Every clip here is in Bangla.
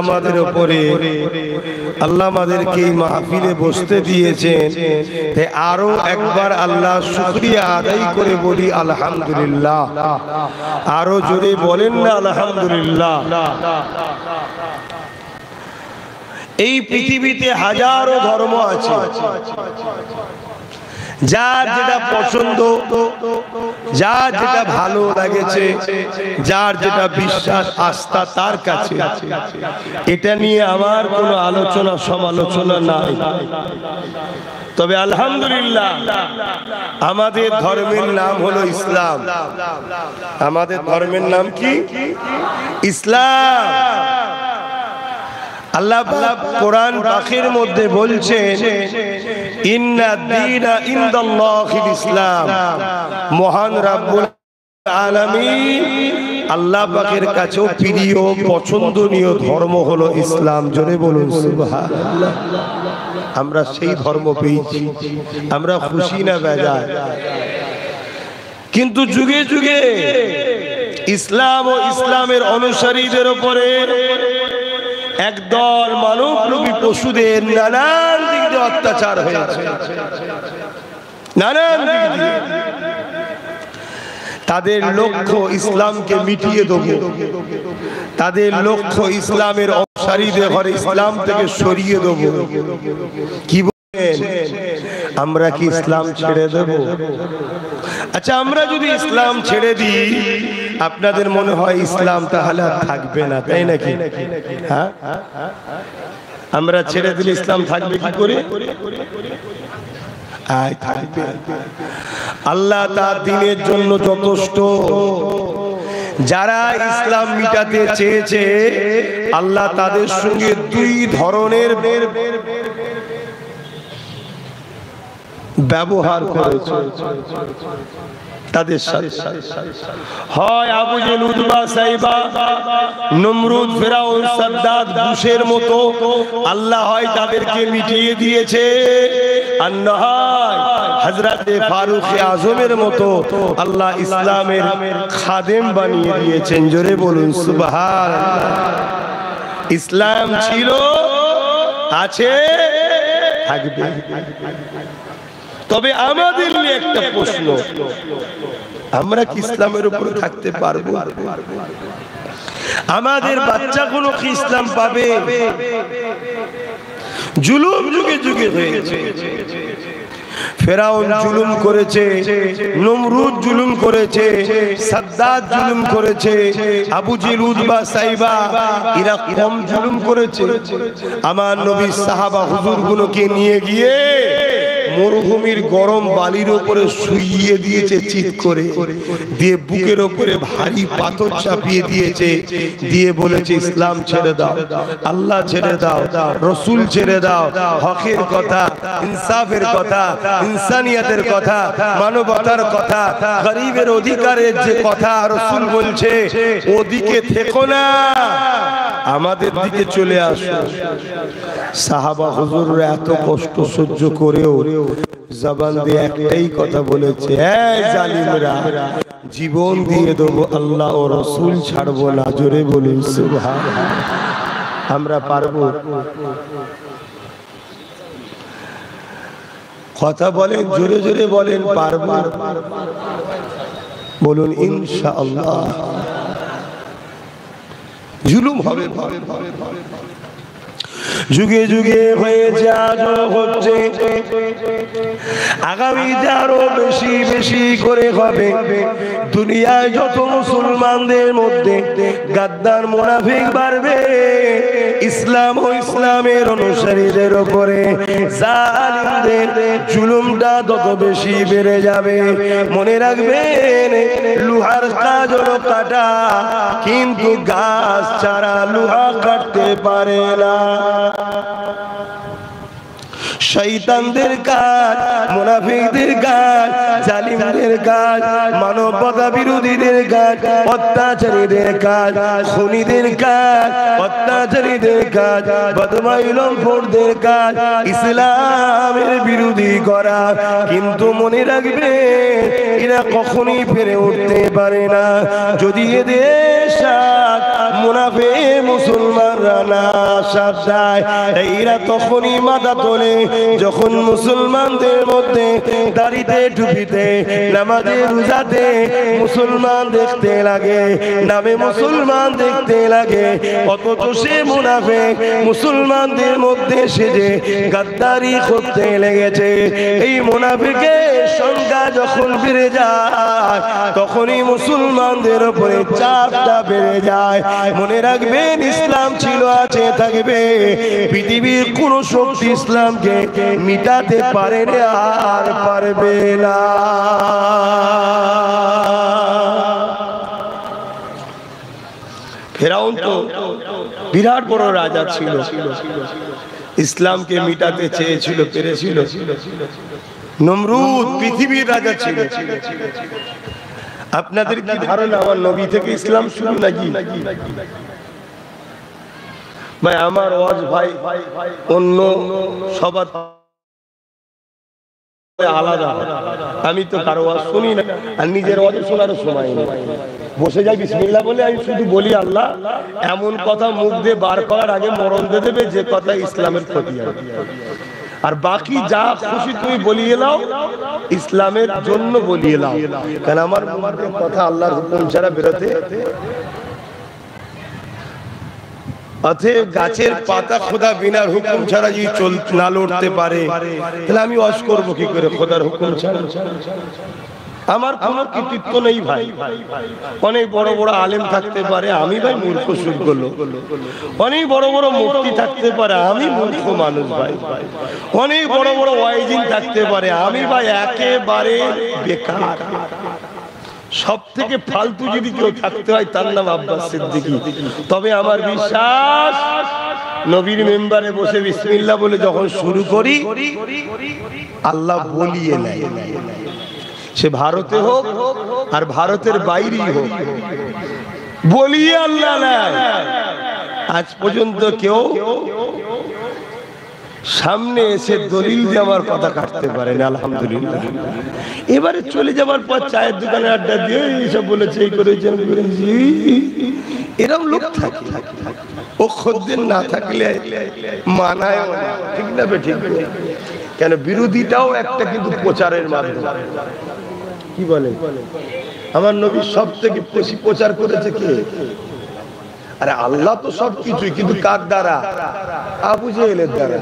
আমাদের উপরে আল্লাহ আমাদেরকে এই মাহফিলে বসতে দিয়েছেন, তাই আরো একবার আল্লাহ শুকরিয়া আদায় করে বলি আলহামদুলিল্লাহ। আরো জোরে বলেন না আলহামদুলিল্লাহ। এই পৃথিবীতে হাজারো ধর্ম আছে, যার যেটা পছন্দ, যার যেটা ভালো লাগেছে, যার যেটা বিশ্বাস আস্থা তার কাছে। এটা নিয়ে আমার কোনো আলোচনা সমালোচনা নাই। তবে আলহামদুলিল্লাহ আমাদের ধর্মের নাম হলো ইসলাম। আমাদের ধর্মের নাম কি? ইসলাম। আল্লাহ পাক কোরআন পাকের মধ্যে বলছেন ইন্না দীনা ইনদাল্লাহিল ইসলাম। মহান রব্বুল আলামিন আল্লাহ পাকের কাছেও প্রিয় পছন্দনীয় ধর্ম হলো ইসলাম। জোরে বলুন সুবহানাল্লাহ। আমরা সেই ধর্ম পেয়েছি, আমরা খুশি না বেজার? কিন্তু যুগে যুগে ইসলাম ও ইসলামের অনুসারীদের উপরে একদল মানবরূপী পশুদের নানান দিক দিয়ে অত্যাচার হয়েছে, নানান দিক দিয়ে। তাদের লক্ষ্য ইসলামকে মিটিয়ে দেব, তাদের লক্ষ্য ইসলামের অনুসারীদের ঘরে ইসলাম থেকে সরিয়ে দেব। কি বলেন? আমরা কি ইসলাম ছেড়ে দেব? আচ্ছা, আমরা যদি ইসলাম ছেড়ে দিই, আপনাদের মনে হয় ইসলাম তাহলে থাকবে না, তাই নাকি? হ্যাঁ, আমরা ছেড়ে দিলে ইসলাম থাকবে কি করে? থাকবে। আল্লাহ তার দ্বীনের জন্য যথেষ্ট। যারা ইসলাম মিটাতে চেয়েছে আল্লাহ তাদের সঙ্গে দুই ধরনের ব্যবহার করেছে তাদের সাথে। হয় আবু জেহেল, উতবা, সাইবা, নমরুদ, ফিরাউন, সাদ্দাত, বুশের মতো আল্লাহ হয় তাদেরকে মিটিয়ে দিয়েছে, আর না হয় হযরতে ফারুক আজমের মতো আল্লাহ ইসলামের খাদেম বানিয়ে দিয়েছেন। জোরে বলুন সুবহানাল্লাহ। ইসলাম ছিল, আছে, থাকবে। তবে আমাদের নিয়ে একটা প্রশ্ন, আমরা কি ইসলামের উপর থাকতে পারবো? আমাদের বাচ্চাগুলো কি ইসলাম পাবে? জুলুম যুগে যুগে হয়েছে। ফেরাউন জুলুম করেছে, নমরুদ জুলুম করেছে, সাদ্দাত জুলুম করেছে, আবু জেহেল, উতবা, সাইবা এরা কম জুলুম করেছে? আমার নবী সাহাবা হুজুরগুলোকে নিয়ে গিয়ে মরুভূমির গরম বালির উপরে শুইয়ে দিয়েছে চিৎ করে, দিয়ে বুকের উপরে ভারী পাথর চাপিয়ে দিয়েছে, দিয়ে বলেছে ইসলাম ছেড়ে দাও, আল্লাহ ছেড়ে দাও, রসুল ছেড়ে দাও। হকের কথা, ইনসাফের কথা, ইনসানিয়াতের কথা, মানবতার কথা, গরিবের অধিকারের যে কথা রসুল বলছে, ওদিকে থেকো না, আমাদের দিকে চলে আসো। সাহাবা হুজুররা এত কষ্ট সহ্য করেও জবান দিয়ে একটাই কথা বলেছে, এই জালিমরা, জীবন দিয়ে দেবো, আল্লাহ ও রসুল ছাড়বো না। জোরে বলুন সুবহানাল্লাহ। আমরা পারবো? কথা বলেন, জোরে জোরে বলেন, পারবো? বলুন ইনশাআল্লাহ। জুলুম হবে, যুগে যুগে হয়েছে, আজও হচ্ছে, আগামীতে আরো বেশি বেশি করে হবে। দুনিয়ায় যত মুসলমানদের মধ্যে গাদ্দার মুনাফিক বাড়বে, ইসলাম ও ইসলামের অনুসারীদের উপরে জালিমদের জুলুমটা তত বেশি বেড়ে যাবে। মনে রাখবেন, লোহার কাজ হলো কাটা, কিন্তু গাছ ছাড়া লোহা কাটতে পারে না। শয়তানদের কাজ, মুনাফিকদের কাজ, জালিমদের কাজ, মানবতা বিরোধীদের কাজ, অত্যাচারীদের কাজ, খুনিদের কাজ, অত্যাচারীদের কাজ, বদমাই লম্পটদের কাজ ইসলামের বিরোধী করা। কিন্তু মনে রাখবে এরা কখনোই ফিরে উঠতে পারে না যদি এদের মুনাফিক মুসলমানরা না সাথ দেয়। এরা তখনই মাথা তোলে যখন মুসলমানদের মধ্যে দাড়িতে টুপিতে নামাজে রোজাতে মুসলমান দেখতে লাগে, নামে মুসলমান দেখতে লাগে, অথচ সে মুনাফিক মুসলমানদের মধ্যে সেজে গাদ্দারি করতে লেগেছে। এই মুনাফিকের সংখ্যা যখন বেড়ে যায় তখনই মুসলমানদের উপরে চাপটা বেড়ে যায়। মনে রাখবেন ইসলাম ছিল, আছে, থাকবে। পৃথিবীর কোন শক্তি ইসলামকে মিটাতে পারে না আর পারবে না। ফেরাউন তো বিরাট বড় রাজা ছিল, ইসলামকে মিটাতে চেয়েছিল, পেরেছিল। নমরুদ পৃথিবীর রাজা ছিল। আপনাদের কি ধারণা আমার নবী থেকে ইসলাম শুরু নাকি? ভাই আমার ওয়াজ ভাই অন্য সবার আলাদা, আমি তো কারো ওয়াজ শুনি না আর নিজের ওয়াজ শোনারও সময় নেই। বসে যাই বিসমিল্লাহ বলে আমি শুধু বলি আল্লাহ, এমন কথা মুখ দিয়ে বার করার আগে মরণ দিয়ে দেবে যে কথা ইসলামের ক্ষতি হবে। আর বাকি যা খুশি তুমি বলিয়ে নাও ইসলামের জন্য বলিয়ে নাও, কারণ আমার মুখের কথা আল্লাহর হুকুম ছাড়া বেরোতে। অতএব গাছের পাতা খোদা বিনার হুকুম ছাড়া যদি না লড়তে পারে তাহলে আমি ওয়াজ করবো কি করে খোদার হুকুম ছাড়া? আমার কোনো কৃতিত্ব নেই ভাই। অনেক বড় বড় আলেম থাকতে পারে, আমি ভাই মূর্খ শুদ্ধ লোক। অনেক বড় বড় মুফতি থাকতে পারে, আমি মূর্খ মানুষ ভাই। অনেক বড় বড় ওয়াইজিন থাকতে পারে, আমি ভাই একেবারে বেকার। সব থেকে ফালতু যদি কেউ থাকতে হয় তার নাম আব্বাস সিদ্দিকী। তবে আমার বিশ্বাস নবীর মেম্বারে বসে বিসমিল্লাহ বলে যখন শুরু করি আল্লাহ বলিয়ে নেয়, সে ভারতে হোক আর ভারতের বাইরেই হোক, বলিয়ে আল্লাহ নেয়। আজ পর্যন্ত কেউ সামনে এসে দলিল দিয়ে আমার কথা কাটতে পারে না, আলহামদুলিল্লাহ। এবারে চলে যাবার পর চায়ের দোকানে আড্ডা দিয়ে এইসব বলেছে, এই করেছেন, এরকম লোক থাকে। ও খদ্দের না থাকলে মানায় না, ঠিক না ঠিক? কেন বিরোধীটাও একটা কিন্তু প্রচারের মাধ্যম। কি বলে আমার নবী সব থেকে বেশি প্রচার করেছে কে? আরে আল্লাহ তো সবকিছুই, কিন্তু কার দ্বারা? আবু জেহেলের দ্বারা।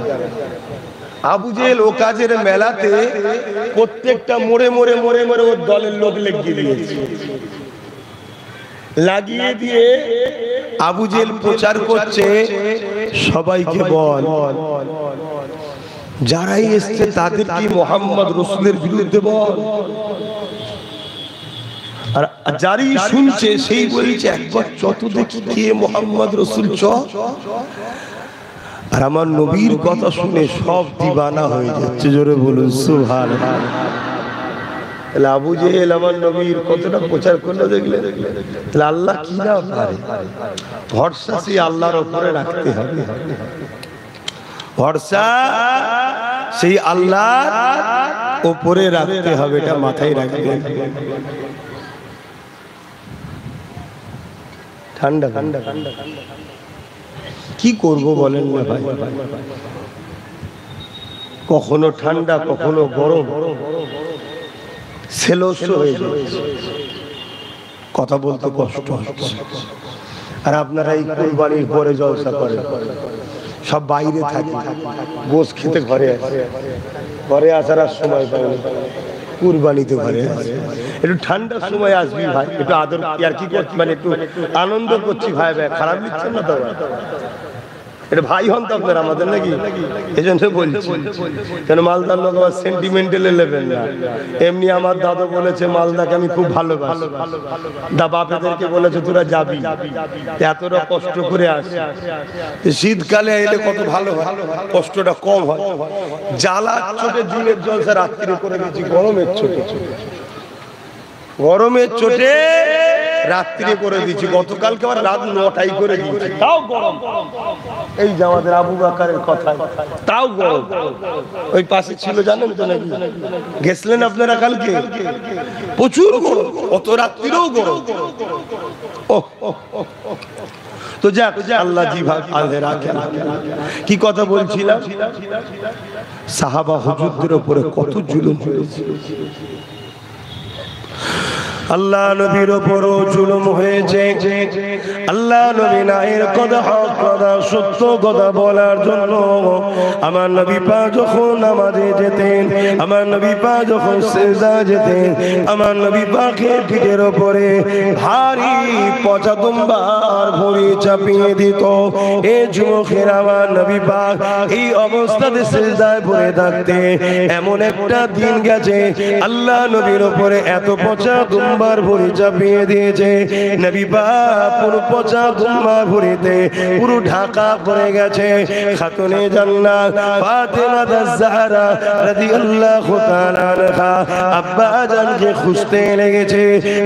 আবু জেহেল ও কাজের মেলাতে প্রত্যেকটা মোড়ে মোড়ে মোড়ে মোড়ে ওর দলের লোক লাগিয়ে দিয়েছে। লাগিয়ে দিয়ে আবু জেহেল প্রচার করছে, সবাইকে বল যারাই এসছে তাদের কি মোহাম্মদ রাসূলের বিরুদ্ধে বল। আর যারই শুনছে সেই বলছে একবার যত দেখি কে মোহাম্মদ রাসূল চ। আর আমার নবীর কথা শুনে সব দিবানা হয়ে যাচ্ছে, জোরে বলুন সুবহানাল্লাহ। তাহলে আবু জেহেল আমার নবীর কতটা প্রচার করলো দেখলে? তাহলে আল্লাহ কি না পারে, ভরসা সেই আল্লাহর উপরে রাখতে হবে। ভরসা সেই আল্লাহর উপরে রাখতে হবে, এটা মাথায় রাখবেন। ঠান্ডা ঠান্ডা কি করব বলেন না ভাই? কখনো ঠান্ডা কখনো গরম, সেলস হয়ে যাচ্ছে, কথা বলতে কষ্ট হচ্ছে। আর আপনারা এই কুরবানির পরে জলসা করেন, সব বাইরে থাকে, গোশ খেতে ঘরে আসে, ঘরে আসার আর সময় পায় না, কুরবানিতে ঘরে আসে। একটু ঠান্ডার সময় আসবি ভাই, একটু আদর আর কি করছি, মানে একটু আনন্দ করছি ভাই। ভাই খারাপ লিখছেন না তো? এটা ভাই হন তো আপনারা আমাদের নাকি? এই জন্য বলছি, কেন মালদার লোক আবার সেন্টিমেন্টালে নেবেন না। এমনি আমার দাদু বলেছে মালদাকে আমি খুব ভালোবাসি, দা বাপেদেরকে বলেছে তোরা যাবি, এতটা কষ্ট করে আসে। শীতকালে এলে কত ভালো হয়, কষ্টটা কম হয়। জ্বালার চোটে দিনের জলসা রাত্রি করে গেছি, গরমের চোটে, গরমের চোটে রাত্রিরে করে দিয়েছি, গতকালকে আবার রাত 9টায় করে দিয়েছি, তাও গরম। এই যে আমাদের আবু বকরের কথা, তাও গরম। ওই পাশে ছিল জানেন তো নাকি? গেছিলেন আপনারা কালকে? প্রচুর গরম, অত রাত্রিরেও গরম। তো যাক, আল্লাহ জিভাগ আলে রাখেন। কি কথা বলছিলাম? সাহাবা হুজুরদের উপরে কত জুলুম হয়েছে। আল্লাহ নবীর উপরও জুলুম হয়েছে। আল্লাহ নবী নায়ের কথা, হক কথা, সত্য কথা বলার জন্য আমার নবী পাক যখন নামাজে যেতেন, আমার নবী পাক যখন সিজদা যেতেন, আমার নবী পাকের পিঠের উপরে ভারী পচা দুম্বার ভরি চাপিয়ে দিত। এ যুবকের আমার নবী পাক এই অবস্থাতে সিজদায় পড়ে থাকতে এমন একটা দিন গেছে আল্লাহ নবীর উপরে এত পচা দুম্বার ভরি চাপিয়ে দিয়েছে, নবী পাক পুরো পচা দুম্বার ভরিতে পুরো ঢাকা পড়ে গেছে। খাতুনে জান্নাত ফাতেমা আয-জাহরা রাদিয়াল্লাহু তাআলা আনহা আব্বা জানকে খুঁজতে লেগেছে,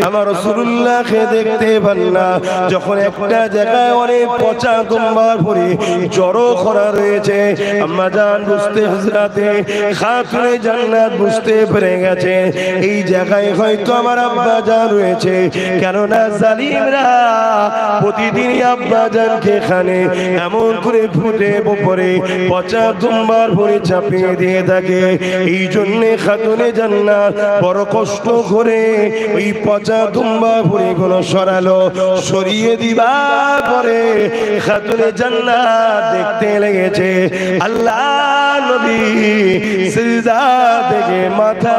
আমার রাসূলুল্লাহকে দেখতে পান না। যখন একটা জায়গায় অনেক পচা দুম্বার ভরি জড়ো করা রয়েছে, আম্মা জান বুঝতে, হযরতে খাতুনে জান্নাত বুঝতে পেরে গেছে এই জায়গায় হয়তো আমার আব্বা জান রয়েছে। কেননা জালিমরা প্রতিদিনই আব্বা জানকে এখানে এমন করে ভূতে উপরে পচা দুম্বার ভরে চাপিয়ে দিয়ে থাকে। এই জন্যে খাতুনে জান্নাত বড় কষ্ট করে ওই পচা দুম্বার ভরে গুলো সরালো। সরিয়ে দিবার পরে খাতুনে জান্নাত দেখতে লেগেছে আল্লাহ নবী সিজদা থেকে মাথা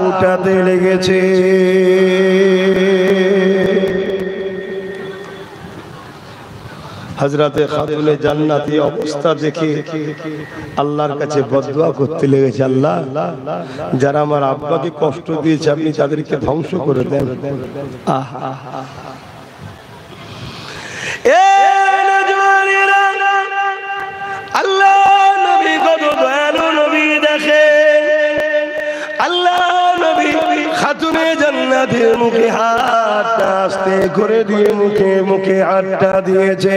উঠাতে লেগেছে। হযরতে খাতুনে জান্নাতি অবস্থা দেখে আল্লাহর কাছে বদদুয়া করতে লেগেছে, আল্লাহ যারা আমার আব্বাকে কষ্ট দিয়েছে আপনি তাদেরকে ধ্বংস করে দেন। আহা, এ নজওয়ানেরা, আল্লাহ নবী কত দয়ালু নবী দেখেন। আল্লাহ নবী খাতুনে জান্নাতের মুখে হাতটা আস্তে করে দিয়ে মুখে মুখে হাতটা দিয়েছে।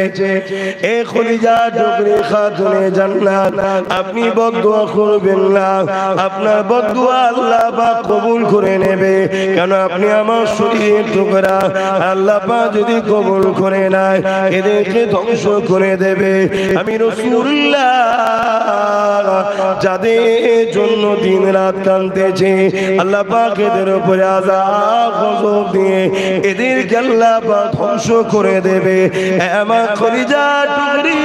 এ খলিজা টুকরি খাতুনে জান্নাত, আপনি বদদুয়া করবেন না, আপনার বদদুয়া আল্লাহ পাক কবুল করে নেবে। কেন আপনি আমার শরীরের টুকরা, আল্লাহ পাক যদি কবুল করে নেয় এদেরকে ধ্বংস করে দেবে। আমি রাসূলুল্লাহ যাদের জন্য দিন রাত কাঁদতেছে আল্লাহ পাক এদের উপরে আযাব গজব দিয়ে এদেরকে আল্লাহ পাক ধ্বংস করে দেবে। আমার কলিজা টুকরি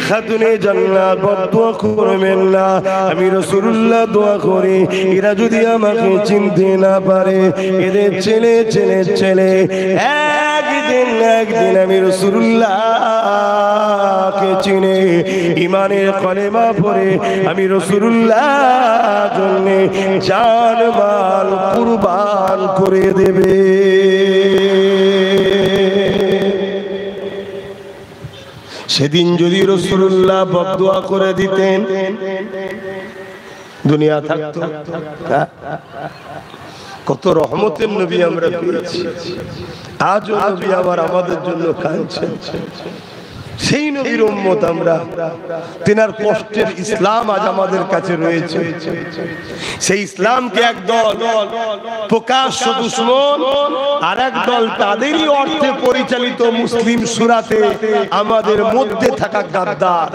খাতুনে জান্নাত বদদুয়া করবেন না। আমি রাসূলুল্লাহ দোয়া করি এরা যদি আমাকে চিনতে না পারে, এদের ছেলে ছেলে ছেলে একদিন আমি রাসূলুল্লাহকে চিনে ঈমানের কলেমা পড়ে আমি রাসূলুল্লাহ জন্য জান মাল কুরবান করে দেবে। সেদিন যদি রাসূলুল্লাহ বদদুয়া করে দিতেন দুনিয়া থাকতো। কত রহমতের নবী আমরা পেয়েছি, আজও নবী আবার আমাদের জন্য কাঁদছেন। সেই নবীর উম্মত আমরা, তিনার কষ্টের ইসলাম আজ আমাদের কাছে রয়েছে। সেই ইসলামকে একদল প্রকাশ্য দুশমন আর একদল তাদেরই অর্থে পরিচালিত মুসলিম সুরাতে আমাদের মধ্যে থাকা গাদ্দার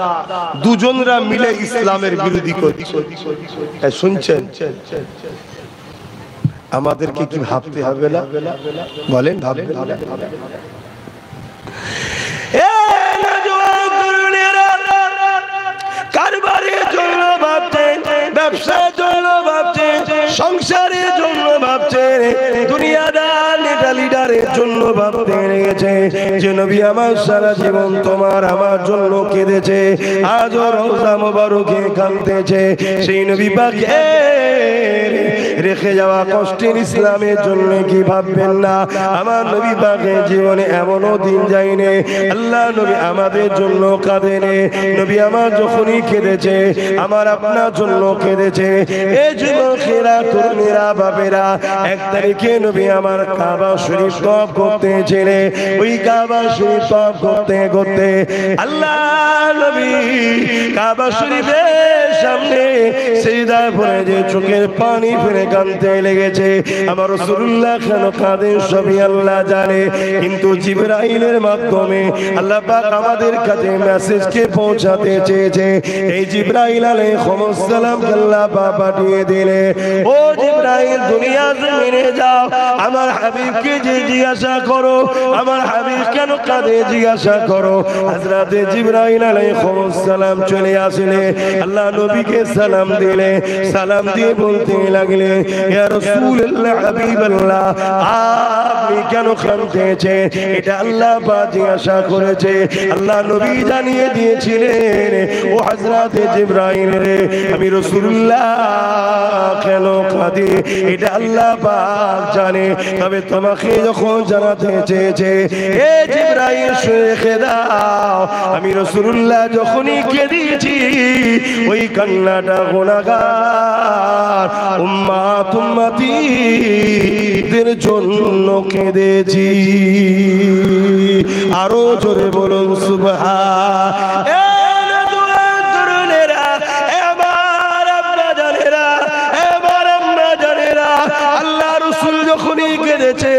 দুজনরা মিলে ইসলামের বিরোধী করছে। শুনছেন? আমাদেরকে কি ভাবতে হবে না? বলেন, ভাববেন? কারবারের জন্য ভাবছেন, ব্যবসার জন্য ভাবছেন, সংসারের জন্য ভাবছেন, দুনিয়াদার লিডারের জন্য ভাবতে লেগেছে। যে নবী আমার সারা জীবন তোমার আমার জন্য কেঁদেছে, আজও রওজা মোবারকে কাঁদতেছে, সেই নবী পাকে রেখে যাওয়া কষ্টের ইসলামের জন্য কি ভাববেন না? আমার নবী পাকের জীবনে এমনও দিন যায়নি আল্লাহ নবী আমাদের জন্য কাঁদেনে। নবী আমার যখনই কেঁদেছে আমার আপনার জন্য কেঁদেছে। এই যুবকেরা, তরুণীরা, বাপেরা, 1 তারিখে নবী আমার কাবা শরীফ তওয়াফ করতেছিলেন। ওই কাবা শরীফ তওয়াফ করতে করতে আল্লাহ নবী কাবা শরীফের সামনে সিজদায় পড়ে যে চোখের পানি ফেলে কাঁদতে লেগেছে। আমার রাসূলুল্লাহ কেন কাঁদেন সবই আল্লাহ জানে, কিন্তু জিবরাইলের মাধ্যমে আল্লাহ পাক আমাদের কাছে মেসেজকে পৌঁছাতে চেয়েছে। এই জিবরাইল আলাইহিস সালাম আল্লাহ পাক পাঠিয়ে দিলে, ও জিবরাইল দুনিয়া জমিনে যাও, আমার হাবিবকে যে জিজ্ঞাসা করো আমার হাবিব কেন কাঁদে জিজ্ঞাসা করো। হযরত জিবরাইল আলাইহিস সালাম চলে আসলে আল্লাহ নবীকে সালাম দিলে, সালাম দিয়ে বলতে লাগলে, ইয়া রাসূলুল্লাহ হাবিবাল্লাহ আপনি কেন কাঁদতেছেন? এটা আল্লাহ পাক জিজ্ঞাসা করেছে। আল্লাহ নবী জানিয়ে দিয়েছিলেন, ও হযরত জিবরাইল রে, আমি রাসূলুল্লাহ কেন কাঁদি এটা আল্লাহ পাক জানে, তবে তোমাকে যখন জানাতে চেয়েছে এ জিবরাইল শুনে দাও, আমি রাসূলুল্লাহ যখনই কেঁদেছি ওই কান্নাটা গুনাহগার উম্মাত উম্মতীদের জন্য কেঁদেছি। আরো জোরে বলুন সুবহান। যখনই কেঁদেছে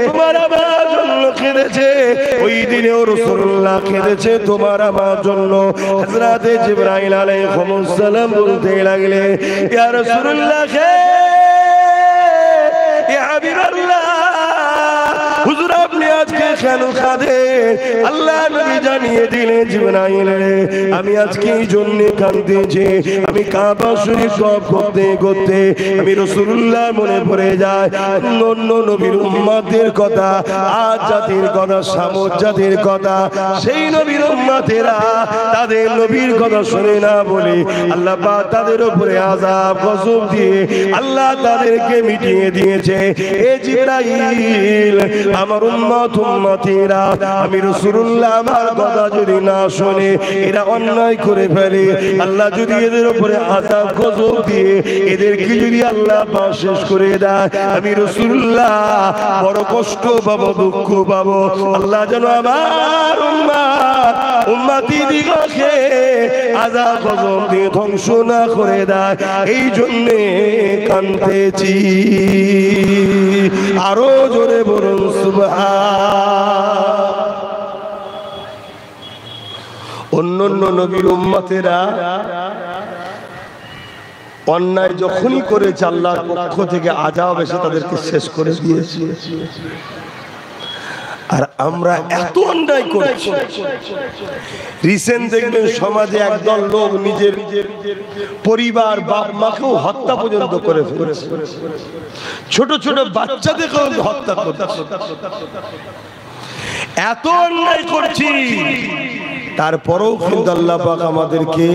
তোমার আমার জন্য কেঁদেছে, ওই দিনেও রাসূলুল্লাহ কেঁদেছে তোমার আমার জন্য। হযরত জিবরাইল আলাইহিস সালাম বলতে লাগলে, ইয়া রাসূলুল্লাহ ইয়া হাবিবাল্লাহ, হুজুর আপনি আজকে কেন কাঁদেন? আল্লাহ নবী জানিয়ে দিলেন, জিবরাইল রে আমি আজকে এই জন্য কাঁদতেছি, আমি কাবা শরীফ তওয়াফ করতে করতে আমি রাসূলুল্লাহ মনে পড়ে যায় অন্য নবীর উম্মতের কথা, আজ জাতির কথা, সামুদ জাতির কথা। সেই নবীর উম্মতেরা তাদের নবীর কথা শুনে না বলে আল্লাহ পাক তাদের উপরে আযাব গজব দিয়ে আল্লাহ তাদেরকে মিটিয়ে দিয়েছে। এ জিবরাইল আমার উম্মত উম্মতিরা, আমি রাসূলুল্লাহ আমার কথা যদি না শুনে এরা অন্যায় করে ফেলে, আল্লাহ যদি এদের উপরে আযাব গজব দিয়ে এদেরকে যদি আল্লাহ পাক শেষ করে দেয়, আমি রাসূলুল্লাহ বড় কষ্ট পাবো, দুঃখ পাবো। আল্লাহ যেন আমার উম্মত উম্মতিদিগকে আযাব গজব দিয়ে ধ্বংস না করে দেয়, এই জন্য কাঁদতেছি। আরো জোরে বলুন সুবহান। অন্যান্য নবীর উম্মতেরা অন্যায় যখনই করেছে আল্লাহর পক্ষ থেকে আযাব এসে তাদেরকে শেষ করে দিয়েছে। আর আমরা এত অন্যায় করছি, রিসেন্ট দেখবেন সমাজে একদল লোক নিজের পরিবার বাপ মাকেও হত্যা পর্যন্ত করে ফেলেছে, ছোট ছোট বাচ্চাদেরকেও হত্যা করছে। এত অন্যায় করছি, তারপরেও কিন্তু আল্লাহ পাক আমাদেরকে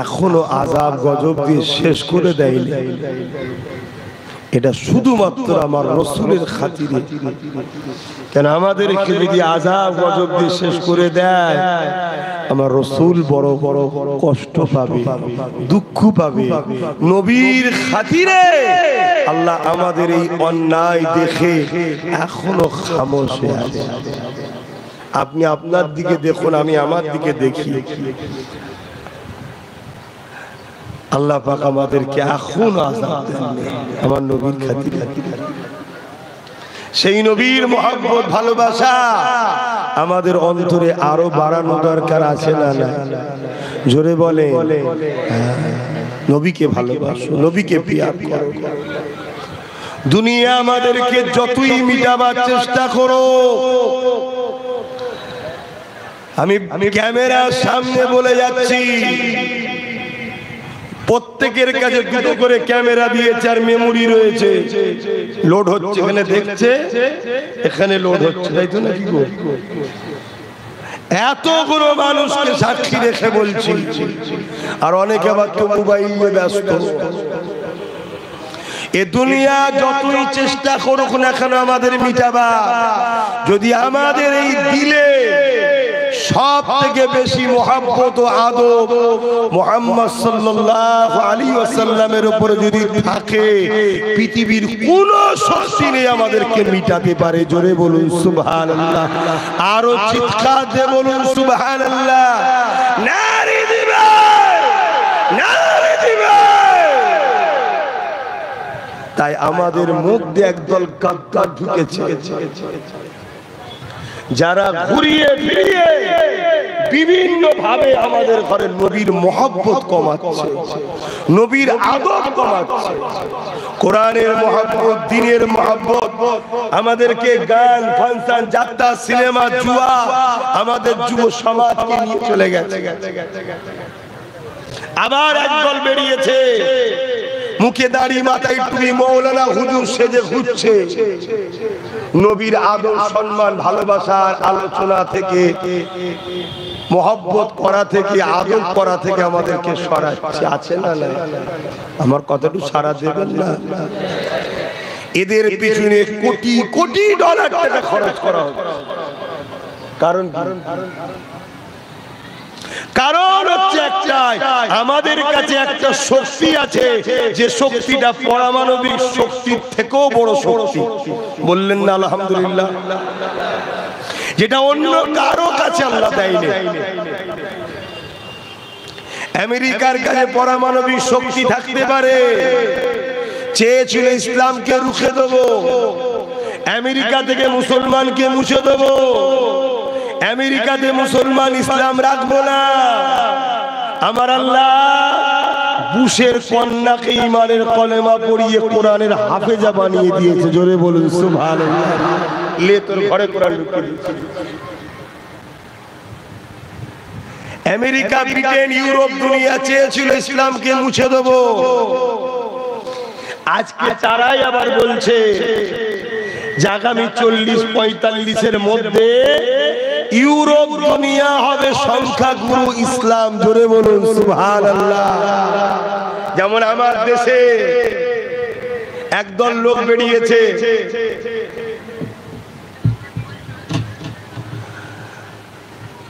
এখনো আযাব গজব দিয়ে শেষ করে দেয়নি। এটা শুধুমাত্র আমার রাসূলের খাতিরে। কেন আমাদেরকে যদি আযাব গজব দিয়ে শেষ করে দেয়, আমার রাসূল বড় বড় কষ্ট পাবে, দুঃখ পাবে। নবীর খাতিরে আল্লাহ আমাদের এই অন্যায় দেখে এখনো খামোশ আছে। আপনি আপনার দিকে দেখুন, আমি আমার দিকে দেখি। আল্লাহ পাক আমাদেরকে এখন আযাব দেন আমার নবীর খাতিরে। সেই নবীর মহব্বত ভালোবাসা আমাদের অন্তরে আরো বাড়ানো দরকার আছে না? না, জোরে বলে নবীকে ভালোবাসো, নবীকে পিয়ার করো। দুনিয়া আমাদেরকে যতই মিটাবার চেষ্টা করো, আমি ক্যামেরার সামনে বলে যাচ্ছি, প্রত্যেকের কাছে দুটো করে ক্যামেরা দিয়েছে আর মেমোরি রয়েছে, লোড হচ্ছে, এখানে দেখছে, এখানে লোড হচ্ছে, তাই তো নাকি গো? এতগুলো মানুষকে সাক্ষী রেখে বলছি, আর অনেকে আবার তো মোবাইলে ব্যস্ত। এ দুনিয়া যতই চেষ্টা করুক না কেন আমাদের মিটাবা, যদি আমাদের এই দিলে সব থেকে বেশি মহব্বত ও আদব মুহাম্মদ সাল্লাল্লাহু আলাইহি ওয়াসাল্লামের উপরে যদি থাকে, পৃথিবীর কোন শক্তি নেই আমাদেরকে মিটাতে পারে। জোরে বলুন সুবহানাল্লাহ, আরো চিৎকার দিয়ে বলুন সুবহানাল্লাহ। নারে দিবে, নারে দিবে। তাই আমাদের মধ্যে একদল গাদ্দার ঢুকেছে, যারা ঘুরিয়ে ফিরিয়ে বিভিন্ন ভাবে আমাদের ঘরে নবীর মহব্বত কমাচ্ছে, নবীর আদব কমাচ্ছে। কোরআনের মহব্বত, দ্বীনের মহব্বত আমাদেরকে গান, ফাংশন, যাত্রা, সিনেমা, জুয়া আমাদের যুব সমাজকে নিয়ে চলে গেছে। আবার একদল বেরিয়েছে, মুখে দাড়ি, মাথায় টুপি, মৌলানা হুজুর সেজে ঘুরছে। নবীর আদব, সম্মান, ভালোবাসার আলোচনা থেকে, মহব্বত করা থেকে, আদব করা থেকে আমাদেরকে সরাচ্ছে। আছে না? না, আমার কতটুকু সারা দেবেন না? এদের পিছনে কোটি কোটি ডলার টাকা খরচ করা হচ্ছে। কারণ হচ্ছে একটাই, আমাদের কাছে একটা শক্তি আছে, যে শক্তিটা পারমাণবিক শক্তির থেকেও বড় শক্তি। বললেন না আলহামদুলিল্লাহ? যেটা অন্য কারো কাছে আল্লাহ দেয়নি। আমেরিকার কাছে পারমাণবিক শক্তি থাকতে পারে, চেয়েছিল ইসলামকে রুখে দেবো, আমেরিকা থেকে মুসলমানকে মুছে দেবো, আমেরিকাতে মুসলমান ইসলাম রাখবো না। আমার আল্লাহ বুশের কন্যাকে ইমানের কলেমা পড়িয়ে কোরআনের হাফেজা বানিয়ে দিয়েছে। জোরে বলুন সুবহানাল্লাহ। লে তোর ঘরে কোরআন ঢুকিয়ে দিয়েছে। আমেরিকা, ব্রিটেন, ইউরোপ, দুনিয়া চেয়েছিল ইসলামকে মুছে দেবো। আজকে তারাই আবার বলছে যে আগামী 40-45-এর মধ্যে ইউরোপ দুনিয়া হবে সংখ্যাগুরু ইসলাম। জোরে বলুন সুবহানাল্লাহ। যেমন আমার দেশে একদল লোক বেরিয়েছে,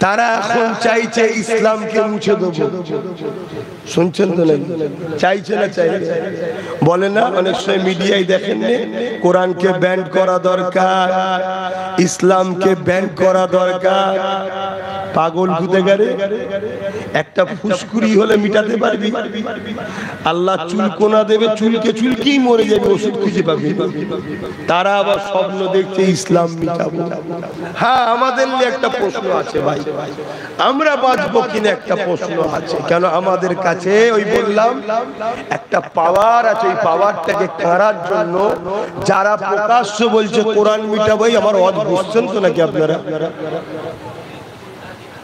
তারা এখন চাইছে ইসলামকে মুছে দেবো। শুনছেন তো? না চাইছে না, চাইছে বলে না। অনেক সময় মিডিয়ায় দেখেন কোরআনকে ব্যান করা দরকার, ইসলামকে ব্যান করা দরকার। পাগল গুদেগারে, একটা ফুসকুরি হলে মিটাতে পারবি? আল্লাহ চুল কোনা দেবে, চুলকে চুলকেই মরে যাবে, ওষুধ খুঁজে পাবি। তারা আবার স্বপ্ন দেখছে ইসলাম মিটাবো। হ্যাঁ, আমাদের একটা প্রশ্ন আছে ভাই, আমরা বাঁচবো কিনা একটা প্রশ্ন আছে। কেন? আমাদের কাছে ওই বললাম একটা পাওয়ার আছে, ওই পাওয়ারটাকে কাড়ার জন্য যারা প্রকাশ্য বলছে কোরআন মিটাবোই, আমার ওয়াজ বুঝছেন তো নাকি আপনারা?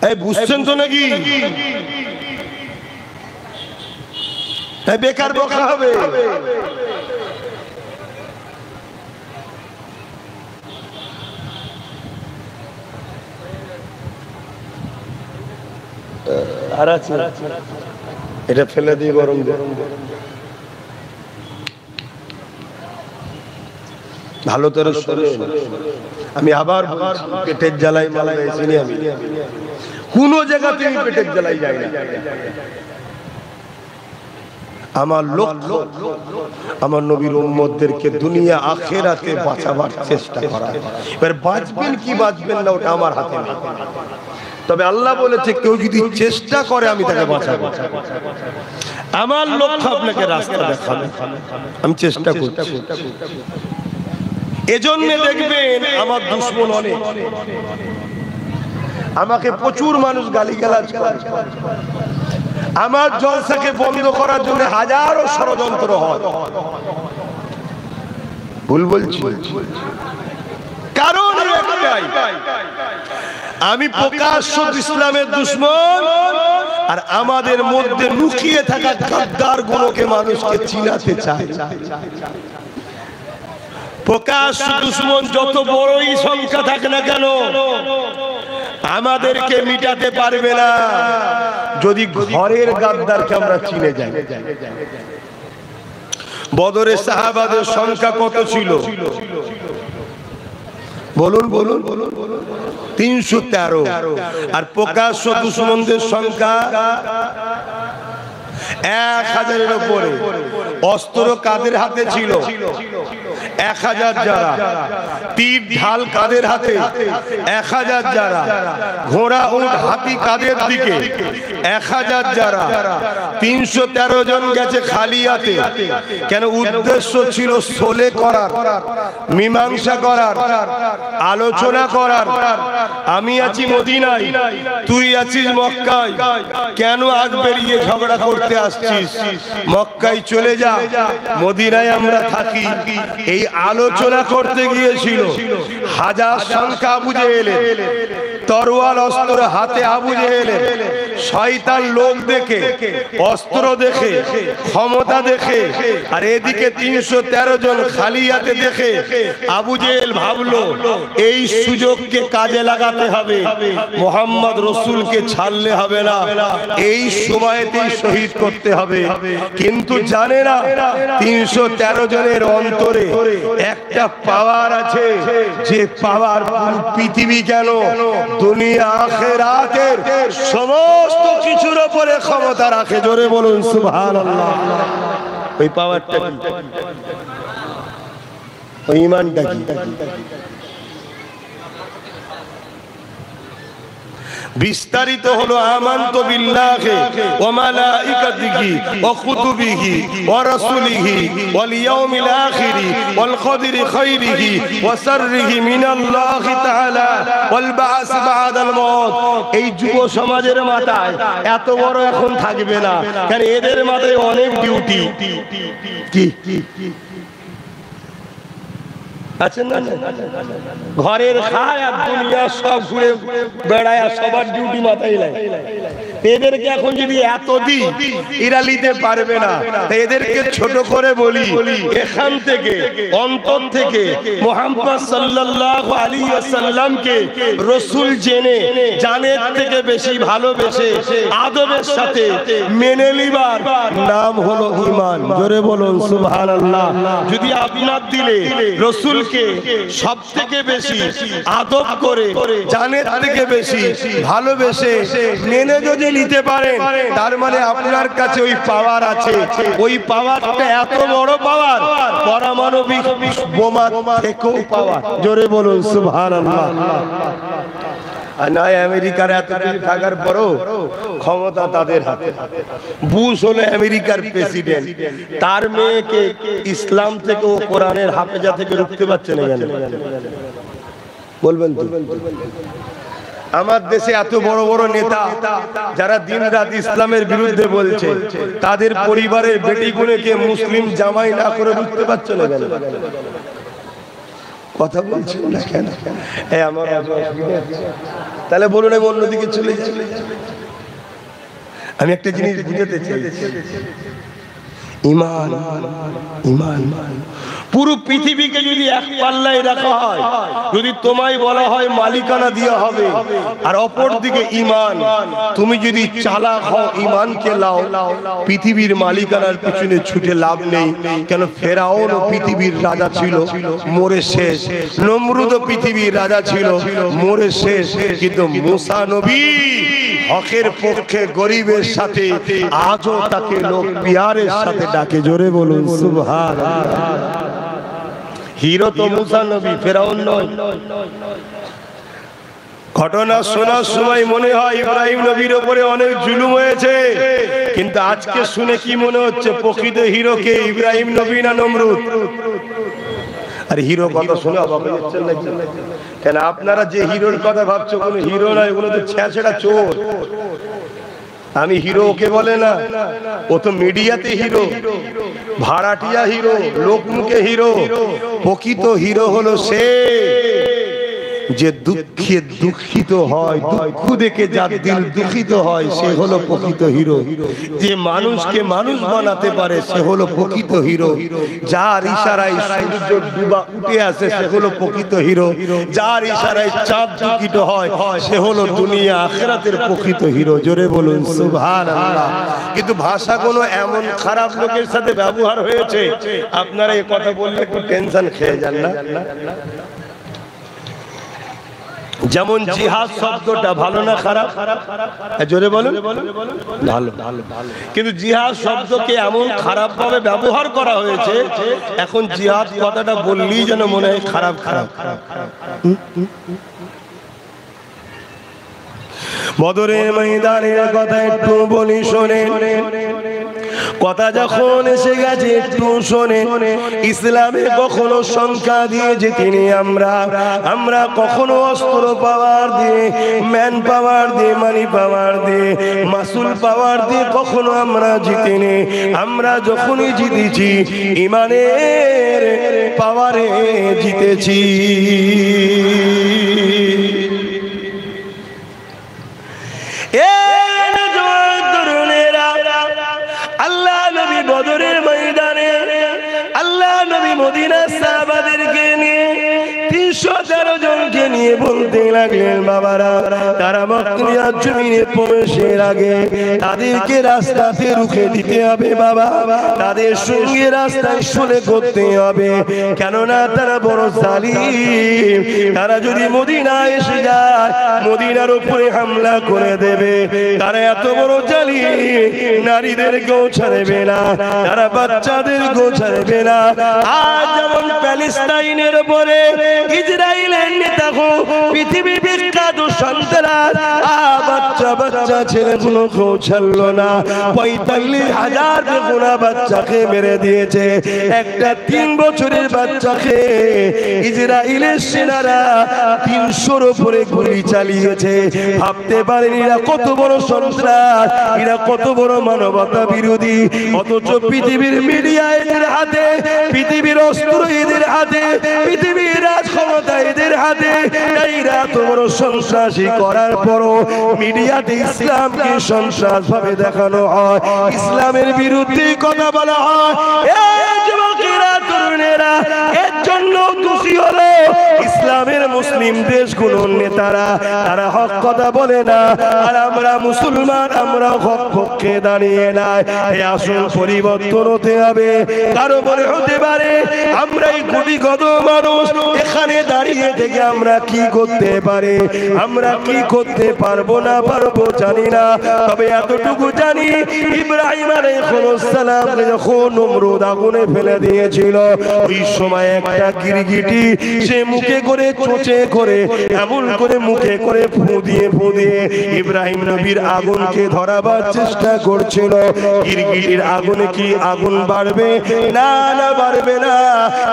এই বুঝছেন তো নাকি? বেকার বকা হবে। আর আছে, এটা ফেলে দিয়ে গরম দে। ভালো করে আমি আবার পেটের জ্বালাই মালাই চিনি, আমি কোন জায়গাতে পেটের জ্বালাই যাই না। আমার লক্ষ্য আমার নবীর উম্মতদেরকে দুনিয়া আখিরাতে বাঁচাবার চেষ্টা করা। এবার বাঁচবেন কি বাঁচবেন না ওটা আমার হাতে নেই, তবে আল্লাহ বলেছে কেউ যদি চেষ্টা করে আমি তাকে বাঁচাবো। আমার লক্ষ্য আপনাকে রাস্তা দেখানো, আমি চেষ্টা করছি। এজন্য দেখবেন আমার দুশমন অনেক, আমাকে প্রচুর মানুষ গালিগালাজ করে, আমার জলসাকে বন্ধ করার জন্য হাজারো ষড়যন্ত্র হয়। ভুল বলছি? কারণ একটাই, আমি প্রকাশ্য ইসলামের দুশমন, আর আমাদের মধ্যে লুকিয়ে থাকা গাদ্দার গুলোকে মানুষকে চিনাতে চায়। প্রকাশ দুশমন যত বড়ই সংখ্যা থাকে না কেন আমাদেরকে মিটাতে পারবে না যদি ঘরের গাদ্দারকে আমরা চিনে যাই। বদরের সাহাবাদের সংখ্যা কত ছিল বলুন বলুন? 313। আর প্রকাশ্য দুশমনদের সংখ্যা 1000-এর উপরে। অস্ত্র কাদের হাতে ছিল? 1000 যারা। তীর ঢাল কাদের হাতে? 1000 যারা। ঘোড়া উট হাতি কাদের দিকে? 1000 যারা। 313 জন গেছে খালি হাতে। কেন? উদ্দেশ্য ছিল সোলে করার, মীমাংসা করার, আলোচনা করার। আমি আছি মদিনায়, তুই আছিস মক্কায়, কেন আজ বেরিয়ে ঝগড়া করতে আসছিস? মক্কায় চলে যা, মদিনায় আমরা থাকি। এই আলোচনা করতে গিয়েছিল। হাজার সংখ্যা আবু জেহেল, তরোয়াল অস্ত্র হাতে আবু জেহেল। শয়তান লোক দেখে, অস্ত্র দেখে, ক্ষমতা দেখে, আর এদিকে 313 জন খালি হাতে দেখে আবু জেহেল ভাবলো এই সুযোগকে কাজে লাগাতে হবে, মোহাম্মদ রসুলকে ছাড়লে হবে না, এই সময়তেই শহীদ করতে হবে। কিন্তু জানে না 313 জনের অন্তরে একটা পাওয়ার আছে, যে পাওয়ার পৃথিবী কেন দুনিয়া আখিরাতের সমস্ত কিছুর উপরে ক্ষমতা রাখে। জোরে বলুন সুবহানাল্লাহ। ওই পাওয়ারটা কি? ওই ঈমানটা কি? বিস্তারিত হলো আমানতু বিল্লাহি ওয়া মালাইকাতিহি ওয়া কুতুবিহি ওয়া রাসূলিহি ওয়াল ইয়াউমিল আখিরি ওয়াল কদরি খাইরিহি ওয়া শাররিহি মিনাল্লাহি তাআলা ওয়াল বা'স বা'দাল মাউত। এই যুব সমাজের মাথায় এত বড় এখন থাকবে না, কারণ এদের মাথায় অনেক ডিউটি। কি আছেন না? ঘরের খায় আর দুনিয়া সব ঘুরে বেড়ায়, সবার ডিউটি মাথায় লাগে। এদেরকে এখন যদি এত দিই এরা নিতে পারবে না। এদেরকে ছোট করে বলি, এখান থেকে অন্তর থেকে মুহাম্মদ সাল্লাল্লাহু আলাইহি ওয়াসাল্লামকে রাসূল জেনে জানের থেকে বেশি ভালোবেসে আদবের সাথে মেনে নিবার নাম হলো ঈমান। জোরে বলুন সুবহানাল্লাহ। যদি আপনার দিলে রাসূল সব থেকে বেশি আদব করে জানের থেকে বেশি ভালোবেসে মেনে যদি নিতে পারেন, তার মানে আপনার কাছে ওই পাওয়ার আছে। ওই পাওয়ারটা এত বড় পাওয়ার, পারমাণবিক বোমা থেকেও পাওয়ার। জোরে বলুন সুবহানাল্লাহ। নয় আমেরিকার এত কিছু থাকার পরও ক্ষমতা তাদের হাতে। বুশ হলো আমেরিকার প্রেসিডেন্ট, তার মেয়েকে ইসলাম থেকে ও কোরআনের হাফেজা থেকে রুখতে পারছে না। বলবেন তো? আমার দেশে এত বড় বড় নেতা যারা দিন রাত ইসলামের বিরুদ্ধে বলছে, তাদের পরিবারের বেটিগুলোকে মুসলিম জামাই না করে রুখতে পারছে না কেন? কথা বলছেন না কেন? আমার তাহলে বলুন আমি অন্যদিকে চলে যাই। আমি একটা জিনিস বুঝাতে চাই, ঈমান ঈমান পুরো পৃথিবীকে যদি এক পাল্লায় রাখা হয়, যদি তোমায় বলা হয় মালিকানা দেওয়া হবে, আর অপর দিকে ঈমান, তুমি যদি চালাক হও ঈমানকে লাও, পৃথিবীর মালিকানার পিছনে ছুটে লাভ নেই। কেন? ফেরাউন পৃথিবীর রাজা ছিল, মরে শেষ। নমরুদ পৃথিবীর রাজা ছিল, মরে শেষ। কিন্তু মুসা নবী হকের পক্ষে গরিবের সাথে আজও তাকে লোক পিয়ারের সাথে ডাকে। জোরে বলুন সুবহানাল্লাহ। হিরো তো মুসা নবী, ফেরাউন নয়। ঘটনা শোনার সময় মনে হয় ইব্রাহিম নবীর উপরে অনেক জুলুম হয়েছে, কিন্তু আজকে শুনে কি মনে হচ্ছে প্রকৃত হিরো কে, ইব্রাহিম নবী না নমরুদ? আর হিরো কথা শুনে অবাক হয়ে যাচ্ছেন নাকি? কেন আপনারা যে হিরোর কথা ভাবছো, কোনো হিরো নয়, ওগুলো তো ছেঁচড়া চোর। আমি হিরো ওকে বলে না, ও তো মিডিয়াতে হিরো, ভাড়াটিয়া হিরো, লোকমুখে হিরো। প্রকৃত হিরো হলো সে যে দুঃখে দুঃখিত হয়, দুঃখ দেখে যার দিল দুঃখিত হয় সে হলো প্রকৃত হিরো। যে মানুষকে মানুষ বানাতে পারে সে হলো প্রকৃত হিরো। যার ইশারায় সূর্য ডুবা উঠে আসে সে হলো প্রকৃত হিরো। যার ইশারায় চাঁদ দুঃখিত হয় সে হলো দুনিয়া আখিরাতের প্রকৃত হিরো। জোরে বলুন সুবহানাল্লাহ। কিন্তু ভাষা কোনো এমন খারাপ লোকের সাথে ব্যবহার হয়েছে, আপনারা এই কথা বললে একটু টেনশন খেয়ে যান না। যেমন জিহাদ শব্দটা ভালো না খারাপ? জোরে বলুন ভালো। কিন্তু জিহাদ শব্দকে এমন খারাপ ভাবে ব্যবহার করা হয়েছে, এখন জিহাদ কথাটা বললেই যেন মনে হয় খারাপ খারাপ। বদরের ময়দানের কথা একটু বলি শোনেন। কথা যখন এসে গেছে একটু শোনেন। ইসলামে কখনো সংখ্যা দিয়ে জিতিনি আমরা কখনো অস্ত্র পাওয়ার দিয়ে, ম্যান পাওয়ার দিয়ে, মানি পাওয়ার দিয়ে, মাসুল পাওয়ার দিয়ে কখনো আমরা জিতিনি। আমরা যখনই জিতেছি ইমানের পাওয়ারে জিতেছি। আল্লাহ নবী বদরের ময়দানে আল্লাহ নবী মদিনার সাহাবাদেরকে নিয়ে 313 জনকে নিয়ে বলতে লাগলেন, বাবারা তারা মক্কার জমিনে প্রবেশের আগে তাদেরকে রাস্তাতে রুখে দিতে হবে বাবা, তাদের সঙ্গে রাস্তায় শুলে করতে হবে, কেননা তারা বড় জালিম। তারা যদি মদিনায় এসে যায় মদিনার উপরে হামলা করে দেবে। তারা এত বড় জালিম, নারীদেরকেও ছাড়বে না, তারা বাচ্চাদেরকেও ছাড়বে না। আজ যেমন প্যালেস্টাইনের উপরে ইসরায়েলের নেতাগো পৃথিবী বিখ্যাত সন্ত্রাস, বাচ্চা ছেলেগুলোকেও ছাড়লো না। 45,000 বেগুনা বাচ্চাকে মেরে দিয়েছে। একটা 3 বছরের বাচ্চাকে ইসরায়েলের সেনারা 300-র উপরে গুলি চালিয়েছে। ভাবতে পারেন এরা কত বড় সন্ত্রাস, এরা কত বড় মানবতা বিরোধী। অথচ পৃথিবীর মিডিয়া এদের হাতে, পৃথিবীর অস্ত্র এদের হাতে, পৃথিবীর রাজ ক্ষমতা এদের হাতে। এরা এত বড় সন্ত্রাসী করার পরও মিডিয়াতে ইসলামকে সন্ত্রাস ভাবে দেখানো হয়, ইসলামের বিরুদ্ধে কথা বলা হয়। যুবকেরা, তরুণেরা, এর জন্য দোষী হলো ইসলামের মুসলিম দেশগুলোর নেতারা। তারা হক কথা বলে না, আর আমরা মুসলমান আমরা হক পক্ষে দাঁড়িয়ে নাই। এই আসল পরিবর্তন হতে হবে। কারো মনে হতে পারে আমরা এই কোটি কত মানুষ এখানে দাঁড়িয়ে থেকে আমরা কি করতে পারি, আমরা কি করতে পারবো না পারবো জানি না। তবে এতটুকু জানি, ইব্রাহিম আলাইহিস সালাম যখন নমরুদ আগুনে ফেলে দিয়েছিল, ওই সময় একটা গিরগিটি সে মুখে করে চোঁচে করে এমন করে মুখে করে ফু দিয়ে ইব্রাহিম নবীর আগুনকে ধরাবার চেষ্টা করছিল। গিরগিটির আগুনে কি আগুন বাড়বে? না না, বাড়বে না।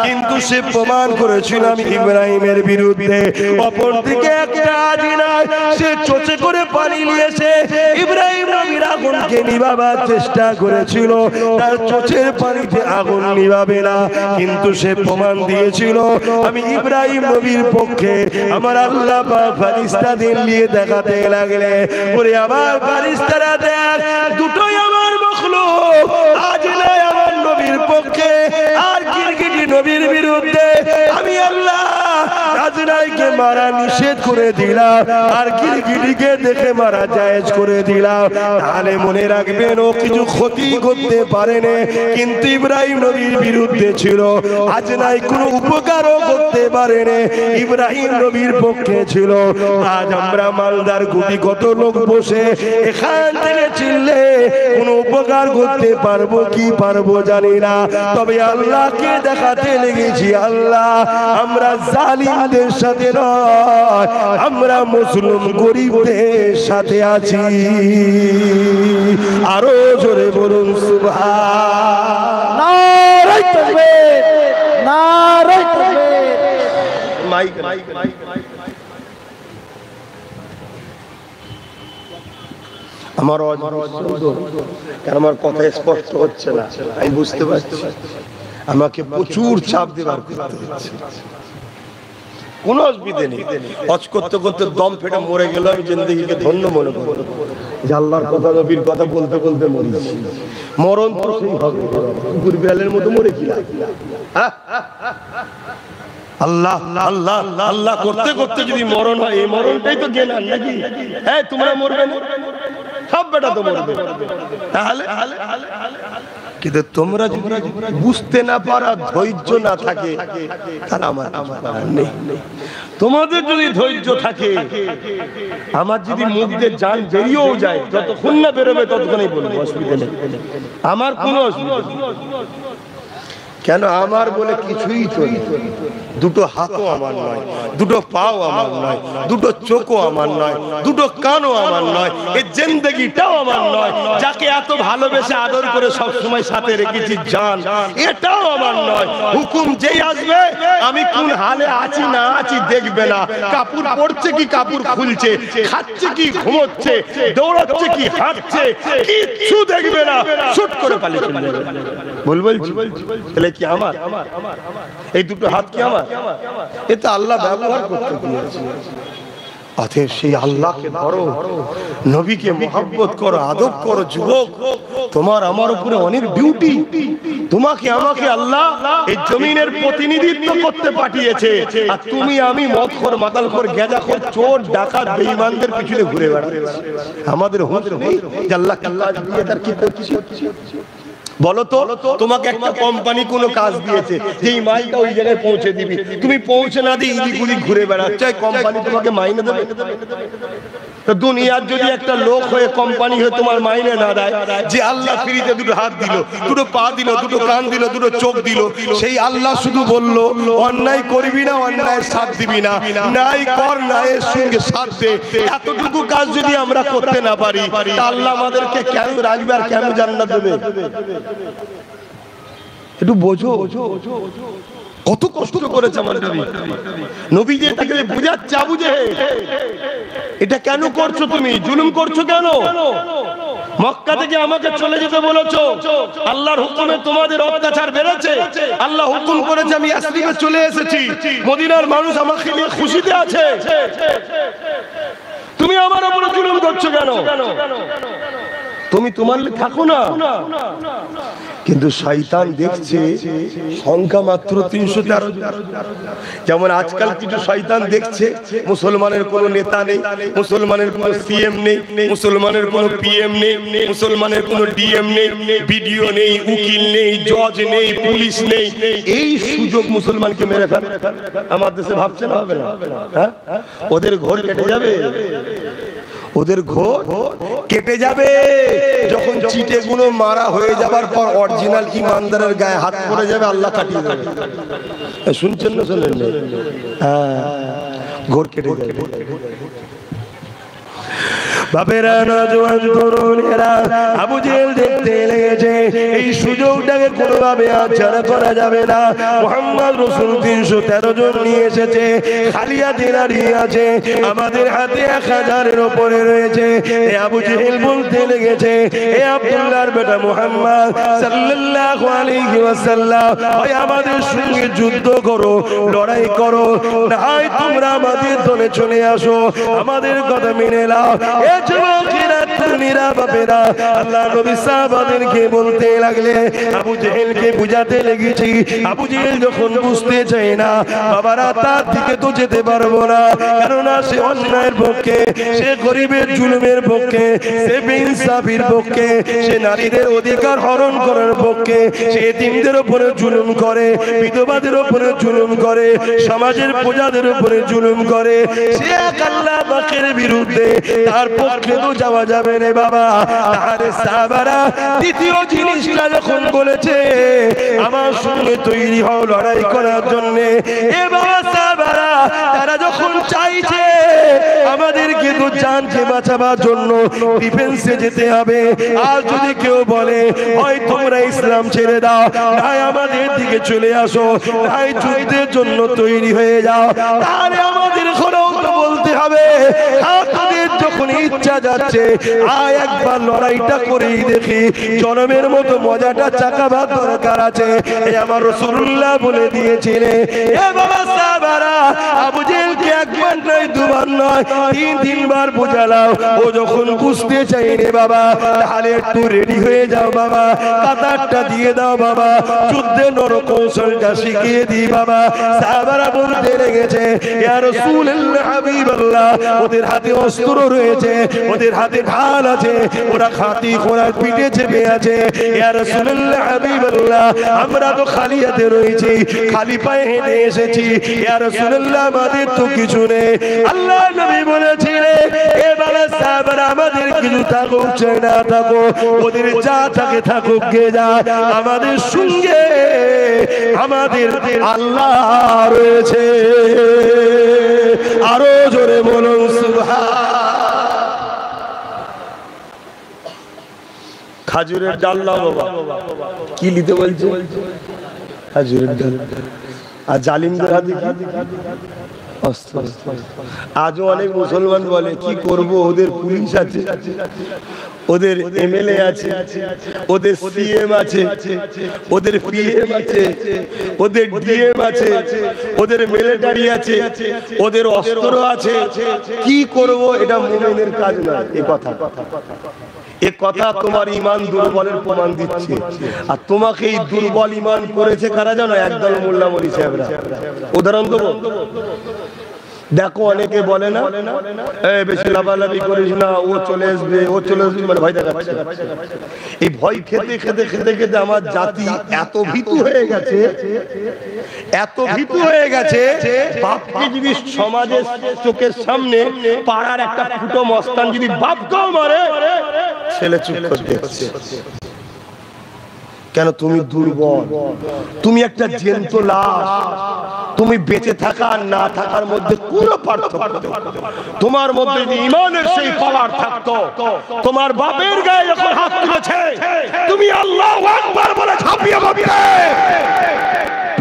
কিন্তু সে প্রমাণ করেছিল আমি ইব্রাহিমের বিরুদ্ধে। অপরদিকে একটা আজিনায় সে চোঁচে করে পানি নিয়েছে, ইব্রাহিম নবীর আগুনকে নিভাবার চেষ্টা করেছিল। তার চোঁচের পানিতে আগুন নিভাবে না, কিন্তু সে প্রমাণ দিয়েছিল আমি ইব্রাহিম নবীর পক্ষে। আমার আল্লাহ পাক ফেরেশতাদের নিয়ে দেখাতে লাগলে, ওরে আমার ফেরেশতারা দেখ, দুটোই আমার মাখলুক, আজ নয় আমার নবীর পক্ষে আর গিরগিটি নবীর বিরুদ্ধে। আমি আল্লাহ আজরাইলকে মারা নিষেধ করে দিলাম, আর গিরগিটিকে দেখে মারা জায়েজ করে দিলাম। তাহলে মনে রাখবেন ও কিছু ক্ষতি করতে পারেনি, কিন্তু ইব্রাহিম নবীর বিরুদ্ধে ছিল। আজরাইল কোনো উপকারও করতে পারেনি, ইব্রাহিম নবীর পক্ষে ছিল। আজ আমরা মালদার গুটি কত লোক বসে এখান থেকে চিনলে কোনো উপকার করতে পারবো কি পারবো জানি না। তবে আল্লাহকে দেখাতে লেগেছি, আল্লাহ আমরা জালিমদের সাথে নয়, আমরা মুসলিম গরিবদের সাথে আছি। আরো জোরে বলুন সুবহান। নারে তাকবীর, নারে তাকবীর। মাইক আমার আমার কথা স্পষ্ট হচ্ছে না, আমি বুঝতে পারছি। আমাকে প্রচুর চাপ দেবার করতে হচ্ছে। কোনো অসুবিধা নেই। হজ করতে করতে দম ফেটে মরে গেল, আমি জিন্দেগিকে ধন্য মনে করব যে আল্লাহর কথা নবীর কথা বলতে বলতে মরেছি। মরণ তো সেই হবে, কুকুর বিড়ালের মতো মরে কি আল্লাহ আল্লাহ আল্লাহ করতে করতে যদি মরণ হয়, এই মরণটাই তো জ্ঞান নাকি? হ্যাঁ, তোমরা মরবে না, সব বেটা তো মরবে। তাহলে কিন্তু তোমরা যদি বুঝতে না পারা, ধৈর্য না থাকে, তাহলে আমার নেই। তোমাদের যদি ধৈর্য থাকে, আমার যদি মুখ দিয়ে জান বেরিয়েও যায়, যতক্ষণ না বেরোবে ততক্ষণই বলবো, অসুবিধা নেই, আমার কোনো অসুবিধা নেই। কেন? আমার বলে কিছুই চলে। দুটো হাতও আমার নয়, দুটো পাও আমার নয়, দুটো চোখও আমার নয়, দুটো কানও আমার নয়, এই জিন্দেগিটাও আমার নয়। যাকে এত ভালোবেসে আদর করে সব সময় সাথে রেখেছি জান, এটাও আমার নয়। হুকুম যেই আসবে, আমি কোন হালে আছি না আছি দেখবে না। কাপড় পরছে কি কাপড় খুলছে, খাচ্ছে কি ঘুমোচ্ছে, দৌড়াচ্ছে কি হাঁটছে, কিচ্ছু দেখবে না, শুট করে পালিয়ে চলে যাবে। বলছি তাহলে কি আমার? এই দুটো হাত কি আমার? এটা আল্লাহ ব্যবহার করতে দিয়েছে। অতএব সেই আল্লাহকে ধরো, নবীকে মহব্বত করো, আদব করো। যুবক, তোমার আমার উপরে অনেক ডিউটি। তোমাকে আমাকে আল্লাহ এই জমিনের প্রতিনিধিত্ব করতে পাঠিয়েছে, আর তুমি আমি মদখোর, মাতালখোর, গেঁজাখোর, চোর, ডাকাত, বেঈমানদের পিছনে ঘুরে বেড়াচ্ছি। আমাদের হুঁশ নেই যে আল্লাহ কাজ দিয়ে তার কি করছি? বলো তো, তোমাকে একটা কোম্পানি কোনো কাজ দিয়েছে, যেই মালটা ওই জায়গায় পৌঁছে দিবি, তুমি পৌঁছে না দিয়ে ইদিক উদিক ঘুরে বেড়াচ্ছ, কোম্পানি তোমাকে মাইনে দেবে? তো দুনিয়ার যদি একটা লোক হয়ে, কোম্পানি হয়ে তোমার মাইনে না দেয়, যে আল্লাহ ফ্রিতে দুটো হাত দিল, দুটো পা দিল, দুটো কান দিল, দুটো চোখ দিল, সেই আল্লাহ শুধু বলল অন্যায় করবি না, অন্যায়ের সাথ দিবি না, নাই কর, ন্যায়ের সঙ্গে সাথ দে। এতটুকু কাজ যদি আমরা করতে না পারি, তা আল্লাহ আমাদেরকে কেন রাখবে আর কেন জান্নাত দেবে? একটু বোঝো কত কষ্ট করেছে আমার নবী। নবী যে তাকে বুঝাচ্ছে, আবু জেহেল এটা কেন করছো? তুমি জুলুম করছো কেন? মক্কা থেকে আমাকে চলে যেতে বলেছো, আল্লাহর হুকুমে তোমাদের অত্যাচার বেড়েছে, আল্লাহ হুকুম করেছে আমি ইয়াসরিবে চলে এসেছি, মদিনার মানুষ আমাকে নিয়ে খুশিতে আছে, তুমি আমার উপরে জুলুম করছো কেন? তুমি তোমার থাকো না। কিন্তু শয়তান দেখছে সংখ্যা মাত্র 313। যেমন আজকাল কিছু শয়তান দেখছে মুসলমানের কোনো নেতা নেই, মুসলমানের কোনো সিএম নেই, মুসলমানের কোনো পিএম নেই, মুসলমানের কোনো ডিএম নেই, বিডিও নেই, উকিল নেই, জজ নেই, পুলিশ নেই, এই সুযোগ মুসলমানকে মেরে ফেলে। আমার দেশে ভাবছে না, হবে না? হ্যাঁ, ওদের ঘর কেটে যাবে, ওদের ঘর কেটে যাবে যখন চিটে গুলো মারা হয়ে যাবার পর অরিজিনাল ইমানদারের গায়ে হাত পড়ে যাবে, আল্লাহ কাটিয়ে দেবে। শুনছেন না? শোনেন না? হ্যাঁ, ঘর কেটে যাবে। বাপেরা, নওজোয়ান তরুণেরা, আবু জেহেল দেখতে লেগেছে এই সুযোগটাকে কোনোভাবে আচ্ছাড়া করা যাবে না। মুহাম্মদ রাসূল 313 জন নিয়ে এসেছে, খালি হাতে দাঁড়িয়ে আছে, আমাদের হাতে 1000-এর উপরে রয়েছে। এই আবু জেহেল বলতে লেগেছে, হে আব্দুল্লাহর বেটা মুহাম্মদ সাল্লাল্লাহু আলাইহি ওয়াসাল্লাম, ওই আমাদের সঙ্গে যুদ্ধ করো, লড়াই করো, না হয় তোমরা আমাদের দলে চলে আসো, আমাদের কথা মেনে নাও। যুবকেরা, তরুণীরা, বাপেরা, আল্লাহ নবী সাহাবাদেরকে বলতে লাগলে, আবু জেহেলকে বুঝাতে লেগেছি। আবু জেহেল যখন বুঝতে চায় না, বাবারা তার দিকে তো যেতে পারবো না, কেননা সে অন্যায়ের পক্ষে, সে গরিবের জুলুমের পক্ষে, সে বেইনসাফির পক্ষে, সে নারীদের অধিকার হরণ করার পক্ষে, সে এতিমদের উপরে জুলুম করে, বিধবাদের উপরে জুলুম করে, সমাজের প্রজাদের উপরে জুলুম করে, সে এক আল্লাহ পাকের বিরুদ্ধে, তার পক্ষে তো যাওয়া যাবে রে বাবা। তাহলে সাহাবারা দ্বিতীয় জিনিসটা যখন বলেছে, আমার সঙ্গে তৈরি হও লড়াই করার জন্য, এ বাবা সাহাবারা তারা যখন চাইছে আমাদেরকে তো জানকে বাঁচাবার জন্য ডিফেন্সে যেতে হবে, আর যদি কেউ বলে হয় তোমরা ইসলাম ছেড়ে দাও, নাই আমাদের দিকে চলে আসো, নাই যুদ্ধের জন্য তৈরি হয়ে যাও, তাহলে আমাদের ঘরেও তো বলতে হবে, তোদের যখন ইচ্ছা যাচ্ছে আয় একবার লড়াইটা করেই দেখি, জনমের মতো মজাটা চাকাবার দরকার আছে। এই আমার রাসূলুল্লাহ বলে দিয়েছিলেন। এ বাবা সাহাবারা, আবু জেহেলকে একবার নয় দুবার নয় তিনবার বোঝালাম। ও যখন বুঝতে চাই রে বাবা, তাহলে একটু রেডি হয়ে যাও বাবা, কাতারটা দিয়ে দাও বাবা, যুদ্ধে নরকৌশলটা শিখিয়ে দিই বাবা। সাহাবারা বলতে লেগেছে, ইয়া রাসূলুল্লাহ হাবিবাল্লাহ, ওদের হাতে অস্ত্র রয়েছে, ওদের হাতে ঢাল আছে, ওরা খাতি ঘোড়ার পিঠে চেপে আছে। ইয়া রাসূলুল্লাহ হাবিবাল্লাহ, আমরা তো খালি হাতে রয়েছি, খালি পায়ে হেঁটে এসেছি। ইয়া রাসূলুল্লাহ, আমাদের তো কিছু নেই। আল্লাহ নবী বলেছিলেন, এ বাবা সাহাবারা, আমাদের কিছু থাকুক চাই না থাকুক, ওদের যা থাকে থাকুক গে যা, আমাদের সঙ্গে আমাদের আল্লাহ রয়েছে। আরো জোরে বলুন সুবহান। খাজুরের ডাল লাও বাবা, কি নিতে বলছে? খাজুরের ডাল। আর জালিমদের হাতে অস্ত্র। আজও অনেক মুসলমান বলে কি করব, ওদের পুলিশ আছে, ওদের এমএলএ আছে, ওদের সিএম আছে, ওদের পিএম আছে, ওদের ডিএম আছে, ওদের মিলিটারি আছে, ওদের অস্ত্র আছে, কি করব? এটা মুমিনের কাজ না। এ কথা তোমার ঈমান দুর্বলের প্রমাণ দিচ্ছে। আর তোমাকে এই দুর্বল ঈমান করেছে কারা জানো? একদল মোল্লা মৌলভী সাহেবরা। উদাহরণ দেবো, দেখো অনেকে বলে না, বেশি লাভালাভি করিস না, ও চলে আসবে, ও চলে আসবে, মানে ভয় দেখাচ্ছে। এই ভয় খেতে খেতে খেতে খেতে আমার জাতি এত ভীতু হয়ে গেছে, এত ভীতু হয়ে গেছে, বাপকে যদি সমাজের চোখের সামনে পাড়ার একটা ফুটো মস্তান যদি বাপকেও মারে, ছেলে চুপ করে দেখছে। কেন? তুমি দুর্বল, তুমি একটা জ্যান্ত লাশ। তুমি বেঁচে থাকা আর না থাকার মধ্যে কোনো পার্থক্য নেই। তোমার মধ্যে যদি ঈমানের সেই পাওয়ার থাকতো, তোমার বাপের গায়ে যখন হাত তুলেছে তুমি আল্লাহু আকবার বলে ঝাঁপিয়ে পড়তে।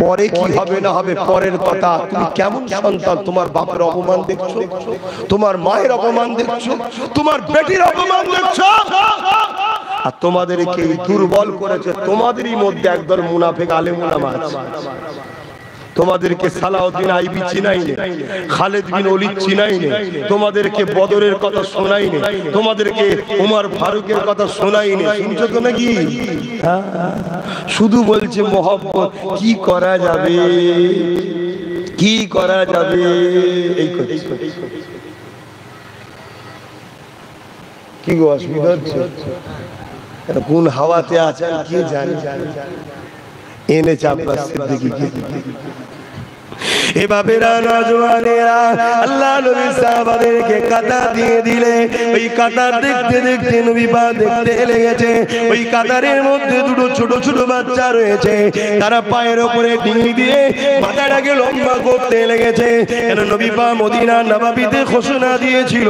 পরে কি হবে না হবে পরের কথা। তুমি কেমন সন্তান? তোমার বাপের অপমান দেখছো, তোমার মায়ের অপমান দেখছো, তোমার বেটির অপমান দেখছো, আর তোমাদেরকে দুর্বল করেছে। তোমাদেরই মধ্যে একদল মুনাফিক আলেম উলামা আছে। তোমাদেরকে সালাউদ্দিন আইবি চিনাই নেই, খালেদ বিন ওলীদ চিনাই নেই, তোমাদেরকে বদরের কথা শোনাই নেই, তোমাদেরকে ওমর ফারুকের কথা শোনাই নেই। শুনছো তো নাকি? শুধু বলছে মহব্বত। কি করা যাবে, কি করা যাবে? এই কি গো অসুবিধা হচ্ছে? কোন হাওয়াতে আছেন কি জানি, এনেছে আপনার সিদ্দিকীকে। এভাবে নওজওয়ানেরা আল্লাহ নবী সাহাবাদেরকে কাতার দিয়ে দিলে, ওই কাতার দেখতে দেখতে নবী পা দেখতে লেগেছে ওই কাতারের মধ্যে দুটো ছোট ছোট বাচ্চা রয়েছে, তারা পায়ের উপরে ডিঙি দিয়ে মাথাটাকে লম্বা করতে লেগেছে। কেন? নবী পা মদিনা নববীতে ঘোষণা দিয়েছিল,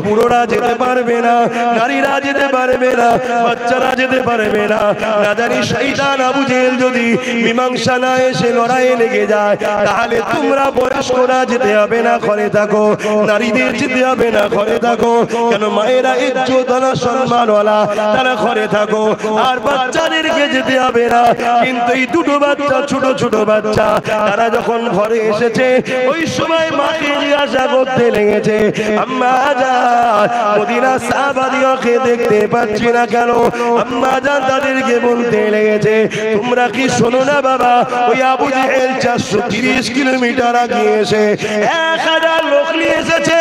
পুরোরা যেতে পারবে না, নারীরা যেতে পারবে না, বাচ্চারা যেতে পারবে না। না জানি শয়তান আবু জেহেল যদি মীমাংসা না এসে লড়াইয়ে লেগে যায়, তাহলে তোমরা বয়স্করা যেতে হবে না, ঘরে থাকো, নারীদের যেতে হবে না, ঘরে থাকো। কেন? মায়েরা ইজ্জতওয়ালা সম্মানওয়ালা, তারা ঘরে থাকো, আর বাচ্চাদেরকে যেতে হবে না। কিন্তু এই দুটো বাচ্চা, ছোট ছোট বাচ্চা, তারা যখন ঘরে এসেছে ওই সময় মাকে জিজ্ঞাসা করতে লেগেছে, আম্মা জান, মদিনা সাহাবাদিওকে দেখতে পাচ্ছি না কেন? আম্মা জান তাদেরকে বলতে লেগেছে, তোমরা কি শোনো না বাবা, ওই আবু জেহেল 430 কিলোমিটার আগে এসে 1000 লোক নিয়ে এসেছে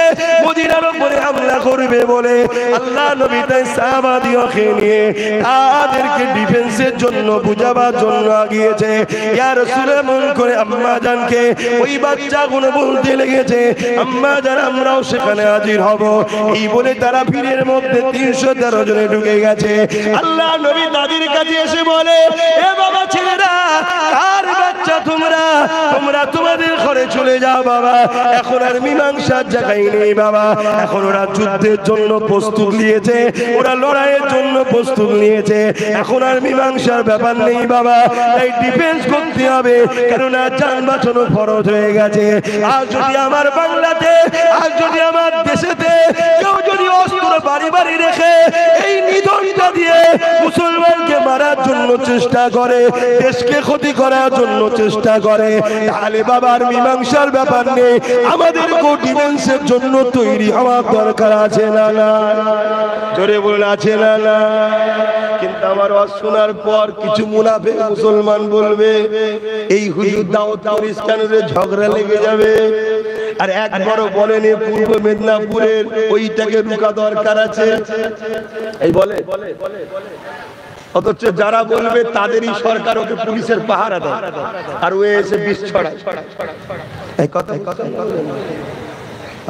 মদিনার উপরে হামলা করবে বলে। আল্লাহ নবী তাই সাহাবাদিওকে নিয়ে তাদেরকে ডিফেন্সের জন্য, বুঝাবার জন্য আগিয়েছে। ইয়া রাসূলুল্লাহ, মন করে আম্মা জানকে ওই বাচ্চাগুলো বলতে লেগেছে, আম্মা জান আমরাও সেখানে হাজির হব। এই বলে তারা ভিড়ের মধ্যে 313 জনে ঢুকে গেছে। আল্লাহ নবী তাদের কাছে এসে বলে, এ বাবা ছেলেরা, কার বাচ্চা তোমরা? তোমরা তোমাদের ঘরে চলে যাও বাবা, এখন আর মীমাংসার জায়গায় নেই বাবা, এখন ওরা যুদ্ধের জন্য প্রস্তুত নিয়েছে, ওরা লড়াইয়ের জন্য প্রস্তুত নিয়েছে, এখন আর মীমাংসার ব্যাপার নেই বাবা, তাই ডিফেন্স করতে হবে, কেননা জান বাঁচানো ফরজ হয়ে গেছে। আর যদি আমার বাংলাতে, আর যদি আমার দেশেতে কেউ যদি অস্ত্র বাড়ি বাড়ি রেখে এই নিধনটা দিয়ে মুসলমানকে মারার জন্য চেষ্টা করে, দেশকে ক্ষতি করার জন্য চেষ্টা করে, তাহলে বাবার মীমাংসার ব্যাপার নেই, আমাদেরকেও ডিফেন্সের জন্য তৈরি হওয়ার দরকার আছে না না? জোরে বলুন আছে না না? কিন্তু আমার ওয়াজ শোনার পর কিছু মুনাফিক মুসলমান বলবে এই হুজুর দাওয়াত করিস কেন রে, ঝগড়া লেগে যাবে। আর একবারও বলেনি পূর্ব মেদিনীপুরের ওইটাকে রুকা দরকার আছে, এই বলে। অথচ যারা বলবে তাদেরই সরকার ওকে পুলিশের পাহারা দেয়, আর ও এসে বিষ ছড়ায়। এই কথা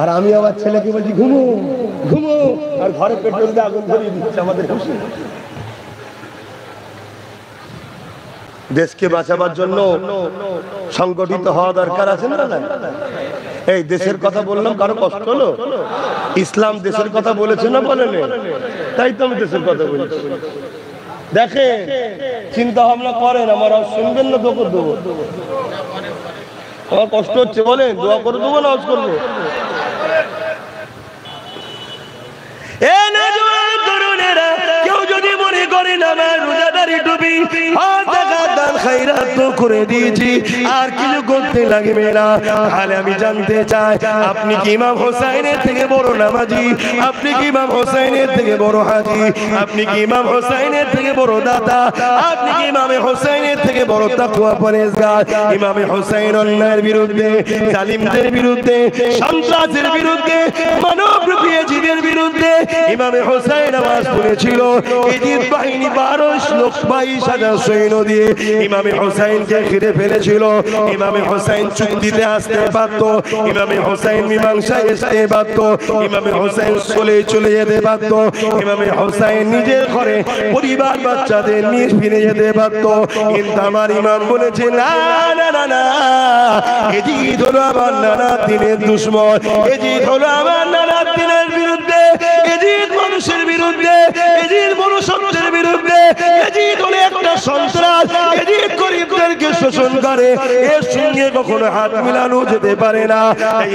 আর আমি আমার ছেলেকে বলছি ঘুমো ঘুমো, আর ঘরে পেট্রোল দিয়ে আগুন ধরিয়ে দিচ্ছে। আমাদের খুশি দেশকে বাঁচাবার জন্য সংগঠিত হওয়া দরকার আছে না? এই দেশের কথা বললাম, কারো কষ্ট হলো? ইসলাম দেশের কথা বলেছে না বলেনি? তাই তো আমি দেশের কথা বলেছি। দেখেন, চিন্তা ভাবনা করেন, আমার শুনবেন না দোয়া করে দেবো? আমার কষ্ট হচ্ছে বলেন, দোয়া করে দেবো না আওয়াজ করবো? কেউ যদি মনে করেন আমার রোজাদারি ডুবি করে দিয়েছি আর কিছু করতে লাগবে না, তাহলে আমি জানতে চাই আপনি কি ইমাম হোসাইনের থেকে বড় নামাজি? আপনি কি ইমাম হোসাইনের থেকে বড় হাজি? আপনি কি ইমাম হোসাইনের থেকে বড় দাতা? আপনি কি ইমামে হোসাইনের থেকে বড় তাকওয়া পরহেজগার? ইমামে হোসাইন অন্যায়ের বিরুদ্ধে, জালিমদের বিরুদ্ধে, সন্ত্রাসের বিরুদ্ধে, মানবরূপী জিদের বিরুদ্ধে ইমামে হোসাইন আওয়াজ তুলেছিল। ইজিদ বাহিনী 12,22,000 সৈন্য দিয়ে ইমামে হোসাইনকে ঘিরে ফেলেছিল। ইমামে হোসাইন চুক্তিতে আসতে পারত, ইমামে হোসাইন মীমাংসায় আসতে পারত, ইমামে হোসাইন চলে যেতে পারত, ইমামে হোসাইন নিজের ঘরে পরিবার বাচ্চাদের নিয়ে ফিরে যেতে পারত। কিন্তু আমার ইমাম বলেছে না না না না, ইজিদ হলো আমার নানা দিনের দুশমন, ইজিদ হলো আমার নানা দিনের বিরুদ্ধে, ইজিদ মানুষের বিরুদ্ধে, ইজিদ মনুষ্যত্বের বিরুদ্ধে, ইজিদ হলো একটা সন্ত্রাস, ইজিদ গরিবদেরকে শোষণ করে, এর সঙ্গে কখনো হাত মিলানো যেতে পারে না।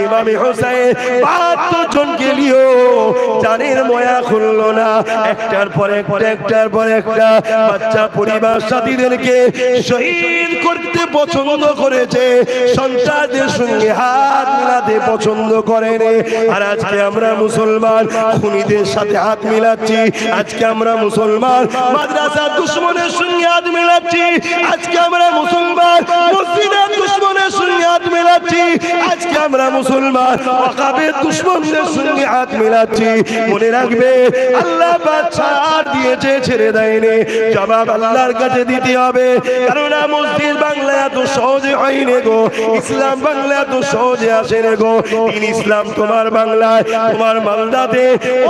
ইমামে হোসাইন 72 জনকে নিয়েও জানের ময়া খুললো না, একটার পর একটা, একটার পর একটা বাচ্চা পরিবার সাথীদেরকে শহীদ করতে পছন্দ করেছে, সন্ত্রাসদের সঙ্গে হাত মিলাতে পছন্দ করেনি। আর আজকে আমরা মুসলমান খুনিদের সাথে হাত মিলাচ্ছি, আজকে আমরা মুসলমান মাদ্রাসা দুশমনের সঙ্গে হাত মিলাচ্ছি, আজকে আমরা মুসলমান মসজিদের দুশমনের সঙ্গে হাত মিলাচ্ছি, আজকে আমরা মুসলমান ওয়াকাফের দুশমনদের সঙ্গে হাত মিলাচ্ছি। মনে রাখবে আল্লাহ ছাড় দিয়েছে, ছেড়ে দেয়নি, জবাব আল্লাহর কাছে দিতে হবে। কেননা মসজিদ বাংলা এত সহজে হয়নি গো, ইসলাম বাংলা এত সহজে আসে না গো। ইসলাম তোমার বাংলায়, তোমার মালদাতে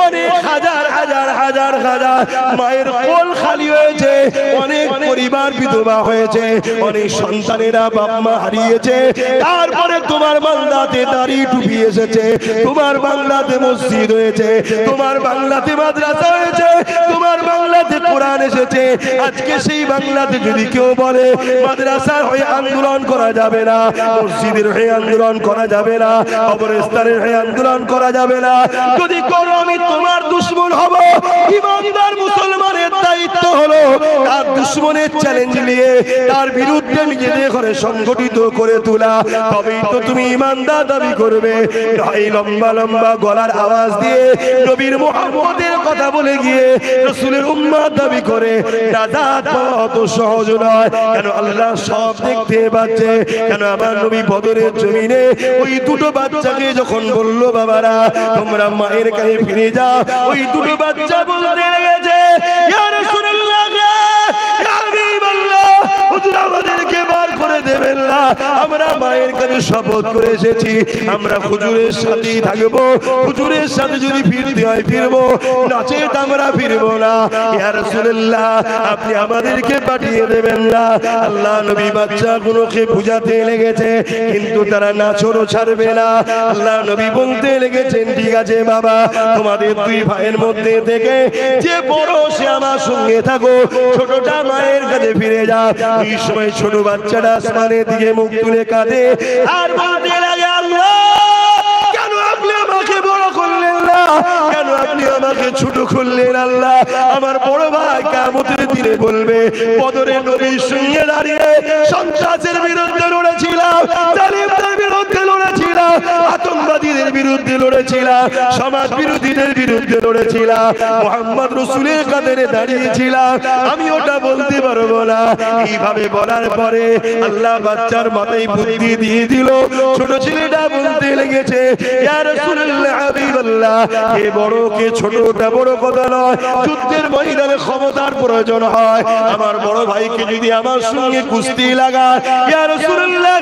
অনেক হাজার হাজার হাজার হাজার মায়ের কোল খালি হয়েছে, অনেক পরিবার বিধবা হয়েছে, অনেক সন্তানেরা বাপ মা হারিয়েছে। তারপরে তোমার বাংলাতে দাড়ি টুপি এসেছে, তোমার বাংলাতে মসজিদ হয়েছে, তোমার বাংলাতে মাদ্রাসা হয়েছে, তোমার বাংলাতে কোরআন এসেছে। আজকে সেই বাংলাতে যদি কেউ বলে মাদ্রাসার হয়ে আন্দোলন করা যাবে না, মসজিদের হয়ে আন্দোলন করা যাবে না, কবরস্থানের হয়ে আন্দোলন করা যাবে না, যদি করো আমি তোমার দুশমন হব। ইমানদার মুসলমানের দায়িত্ব হলো তার দুশমনের চ্যালেঞ্জ নিয়ে তার বিরুদ্ধে নিজেদের ঘরে সংগঠিত করে তোলা, তবেই তো তুমি ইমানদার দাবি করবে। এই লম্বা লম্বা গলার আওয়াজ দিয়ে নবীর মুহাম্মদের কথা বলে গিয়ে রাসূলের উম্মত দাবি করে নাজাত পাওয়া অত সহজ নয়। কেন আল্লাহ সব দেখতে পাচ্ছে। কেন আমার নবী বদরের জমিনে ওই দুটো বাচ্চাকে যখন বললো বাবারা তোমরা মায়ের কাছে ফিরে যাও, ওই দুটো বাচ্চা বলতে লেগেছে ইয়া রাসূলুল্লাহ, ইয়া হাবিবাল্লাহ, হুজুর আমাদেরকে বার করে দেবেন না, আমরা মায়ের এখানে শপথ করে এসেছি আমরা হুজুরের সাথেই থাকবো, হুজুরের সাথে যদি ফিরতে হয় ফিরবো, নচেত আমরা ফিরবো না। ইয়া রাসূলুল্লাহ আপনি আমাদেরকে পাঠিয়ে দেবেন না। আল্লাহ নবী বাচ্চাগুলোকে বুঝাতে লেগেছে, কিন্তু তারা নাছোড়ো ছাড়বে না। আল্লাহ নবী বলতে লেগেছেন, ঠিক আছে বাবা, তোমাদের দুই ভাইয়ের মধ্যে থেকে যে বড় সে আমার সঙ্গে থাকো, ছোটটা মায়ের কাছে ফিরে যাও। এই সময় ছোট বাচ্চাটা আসমানের দিকে মুখ তুলে কাঁদে আর বলতে লাগে, আল্লাহ কেন আপনি আমাকে বড় করলেন না, কেন আপনি আমাকে ছোট করলেন? আল্লাহ আমার বড় ভাই কিয়ামতের দিনে বলবে, বদরে নবীর সঙ্গে দাঁড়িয়ে সন্ত্রাসের বিরুদ্ধে লড়েছিলাম, জালিমদের বিরুদ্ধে লড়েছিলাম, আতঙ্কবাদীদের বিরুদ্ধে লড়েছিলাম, সমাজ বিরোধীদের বিরুদ্ধে লড়েছিলাম, মুহাম্মদ রাসূলের কাঁধে দাঁড়িয়েছিলাম, আমি ওটা বলতে পারবো না। এইভাবে বলার পরে আল্লাহ বাচ্চার মাথায় বুদ্ধি দিয়ে দিল। ছোট ছেলেটা বলতে লেগেছে, ইয়া রাসূলুল্লাহ হাবিবাল্লাহ, কে বড় কে ছোট ওটা বড় কথা নয়, যুদ্ধের ময়দানে ক্ষমতার প্রয়োজন হয়। আমার বড় ভাইকে যদি আমার সঙ্গে কুস্তি লাগায়, ইয়া রাসূলুল্লাহ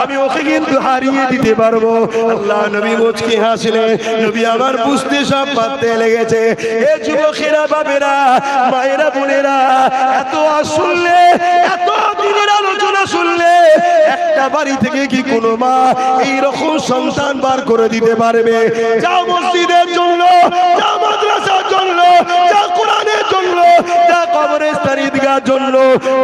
আমি ওকে কিন্তু হারিয়ে দিতে পারবো। আল্লাহ নবী মুচকি হাসলেন। নবী আমার বুঝতে সব পারতে লেগেছে। এ যুবকেরা, বাবেরা, মায়েরা, বোনেরা, এত শুনলে, এত দিনের আলোচনা শুনলে, একটা বাড়ি থেকে কি কোনো মা এইরকম সন্তান বার করে দিতে পারবে? যাও মসজিদের জন্য, যাও মাদ্রাসার জন্য, যাও কোরআনের জন্য, যাও কবরস্থান ঈদগাহর জন্য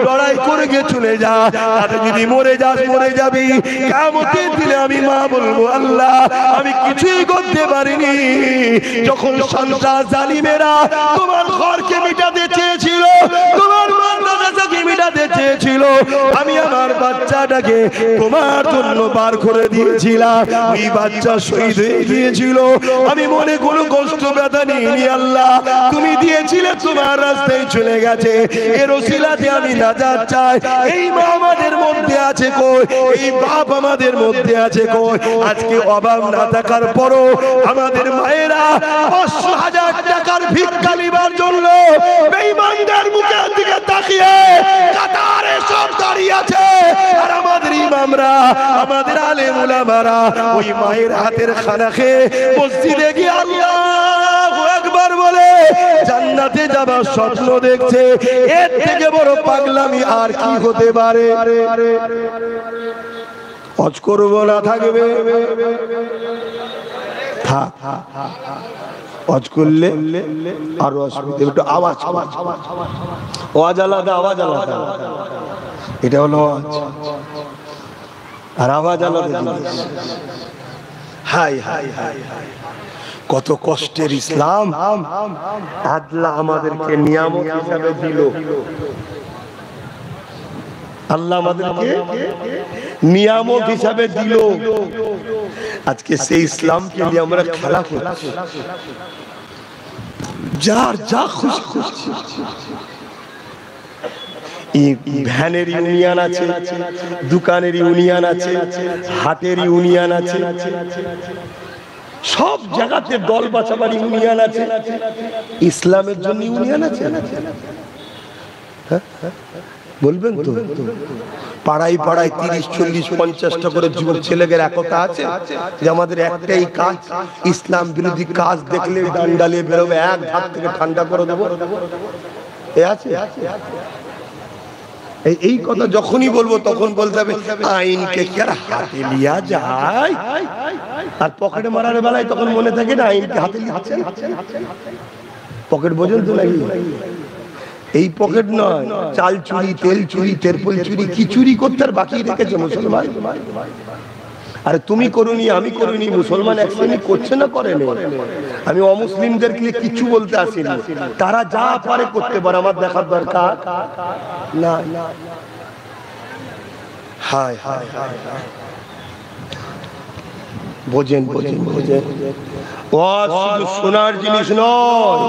লড়াই করে গিয়ে চলে যা। আর যদি মরে যাস, মরে যাবি। কিয়ামতের দিনে আমি মা বলবো, আল্লাহ আমি কিছুই করতে পারিনি। যখন সন্ত্রাস জালিমেরা তোমার ঘরকে মিটাতে চেয়েছিল, তোমার মাদ্রাসাকে মিটাতে চেয়েছিল, আমি আমার বাচ্চাটাকে তোমার জন্য বার করে দিয়েছিলাম। ওই বাচ্চা শহীদ হয়ে গিয়েছিল, আমি মনে কোনো কষ্ট ব্যথা নিইনি। আল্লাহ তুমি দিয়েছিলে, তোমার রাস্তায় চলে গেছে। এর ওসিলাতে আমি নাজাত চাই। এই মা আমাদের মধ্যে আছে কই? এই বাপ আমাদের মধ্যে আছে কই? আজকে অভাব না থাকার পরও আমাদের মায়েরা ৫০০০ টাকার ভিক্ষা নিবার জন্য বেঈমানদের মুখের দিকে তাকিয়ে কাতারে সব দাঁড়িয়ে আছে। আর আমাদের ইমামরা, আমাদের আলেম উলামারা ওই মায়ের হাতের খানা খেয়ে মসজিদে গিয়ে আল্লাহু আকবার বলে জান্নাতে যাবার স্বপ্ন দেখছে। এর থেকে বড় পাগলামি আর কি হতে পারে? হজ করব না থাকবে, হজ করলে আরো অসুবিধা। একটু আওয়াজ আওয়াজ আলাদা, আওয়াজ আলাদা। এটা হলো হজ আর আওয়াজ আলাদা জিনিস। হাই হাই হাই হাই, কত কষ্টের ইসলাম আল্লাহ আমাদেরকে নিয়ামত হিসাবে দিল। আল্লাহ আমাদেরকে নিয়ামত হিসাবে দিল। আজকে সেই ইসলামকে নিয়ে আমরা খেলা করছি, যার যা খুশি করছি। ভ্যানের ইউনিয়ন আছে, দোকানের ইউনিয়ন আছে, হাটের ইউনিয়ন আছে, সব জায়গাতে দল বাঁচাবার ইউনিয়ন আছে। ইসলামের জন্য ইউনিয়ন আছে? বলবেন তো? পাড়ায় পাড়ায় ৩০, ৪০, ৫০টা করে যুবক ছেলেদের একতা আছে যে আমাদের একটাই কাজ, ইসলাম বিরোধী কাজ দেখলে ডান্ডালে বেরোবে, এক ধার থেকে ঠান্ডা করে দেবো। এ আছে? এই কথা যখনই বলবো তখন বলতে হবে আইনকে কি আর হাতে লিয়া যায়? আর পকেটে মারার বেলায় তখন মনে থাকে না আইনকে হাতে লিয়াছে। পকেট বোঝেন তো নাকি? এই পকেট নয়, চাল চুরি, তেল চুরি, তেরপল চুরি, কি চুরি করতে আর বাকি রেখেছে মুসলমান? আরে তুমি করুনি, আমি করিনি, মুসলমান এক শ্রেণী করছে না করে না। আমি অমুসলিমদেরকে কিছু বলতে আসিনি, তারা যা পারে করতে পারে, আমার দেখার দরকার না। হায় হায় হায়, বোঝেন বোঝেন বোঝেন। ওয়াজ শুধু শোনার জিনিস নয়,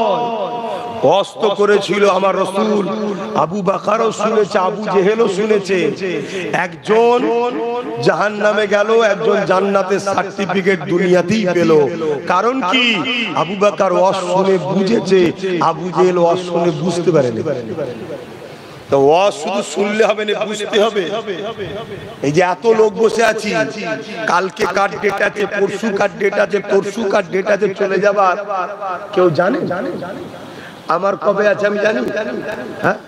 কষ্ট করেছিল আমার রাসূল। আবু বকরও শুনেছে, আবু জেহেলও শুনেছে। একজন জাহান্নামে গেল, একজন জান্নাতের সার্টিফিকেট দুনিয়াতেই পেল। কারণ কি? আবু বকর ওয়াজ শুনে বুঝেছে, আবু জেহেল ওয়াজ শুনে বুঝতে পারেনি। তো ওয়াজ শুধু শুনলে হবে না, বুঝতে হবে। এই যে এত লোক বসে আছি, কালকে কার ডেট আছে, পরশু কার ডেট আছে, তরশু কার ডেট আছে চলে যাবার, কেউ জানে? আমার কবে আছে আমি জানি? হ্যাঁ,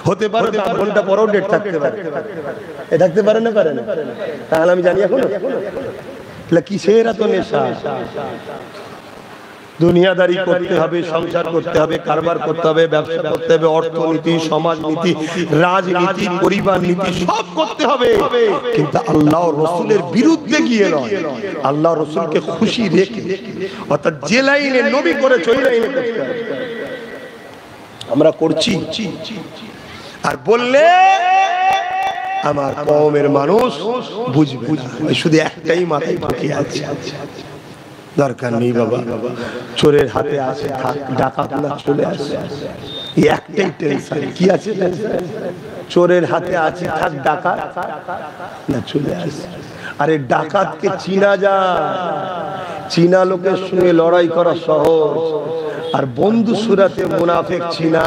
হতে পারে 8 ঘন্টা পরেও ডেট থাকতে পারে, এ থাকতে পারে না, পারে না? তাহলে আমি জানি এখনো? তাহলে কিসের এত নেশা? দুনিয়াদারি করতে হবে, সংসার করতে হবে, কারবার করতে হবে, ব্যবসা করতে হবে, অর্থনীতি, সমাজনীতি, রাজনীতি, পরিবার নীতি সব করতে হবে, কিন্তু আল্লাহ রসুলের বিরুদ্ধে গিয়ে নয়, আল্লাহ রসুলকে খুশি রেখে, অর্থাৎ যে লাইনে নবী করেছে ওই লাইনে করতে হবে। আমরা করছি, আর বললে আমার কওমের মানুষ বুঝবে না, শুধু একটাই মাথায় ঢুকে আছে, দরকার নেই বাবা, চোরের হাতে আছে থাক, ডাকাত না চলে আসে, একটাই টেনশন। কি আছে? চোরের হাতে আছে থাক, ডাকাত না চলে আসে। আরে ডাকাতকে চিনা যায়, চীনা লোকের সঙ্গে লড়াই করা সহজ, আর বন্ধু সুরাতে মুনাফিক চিনা,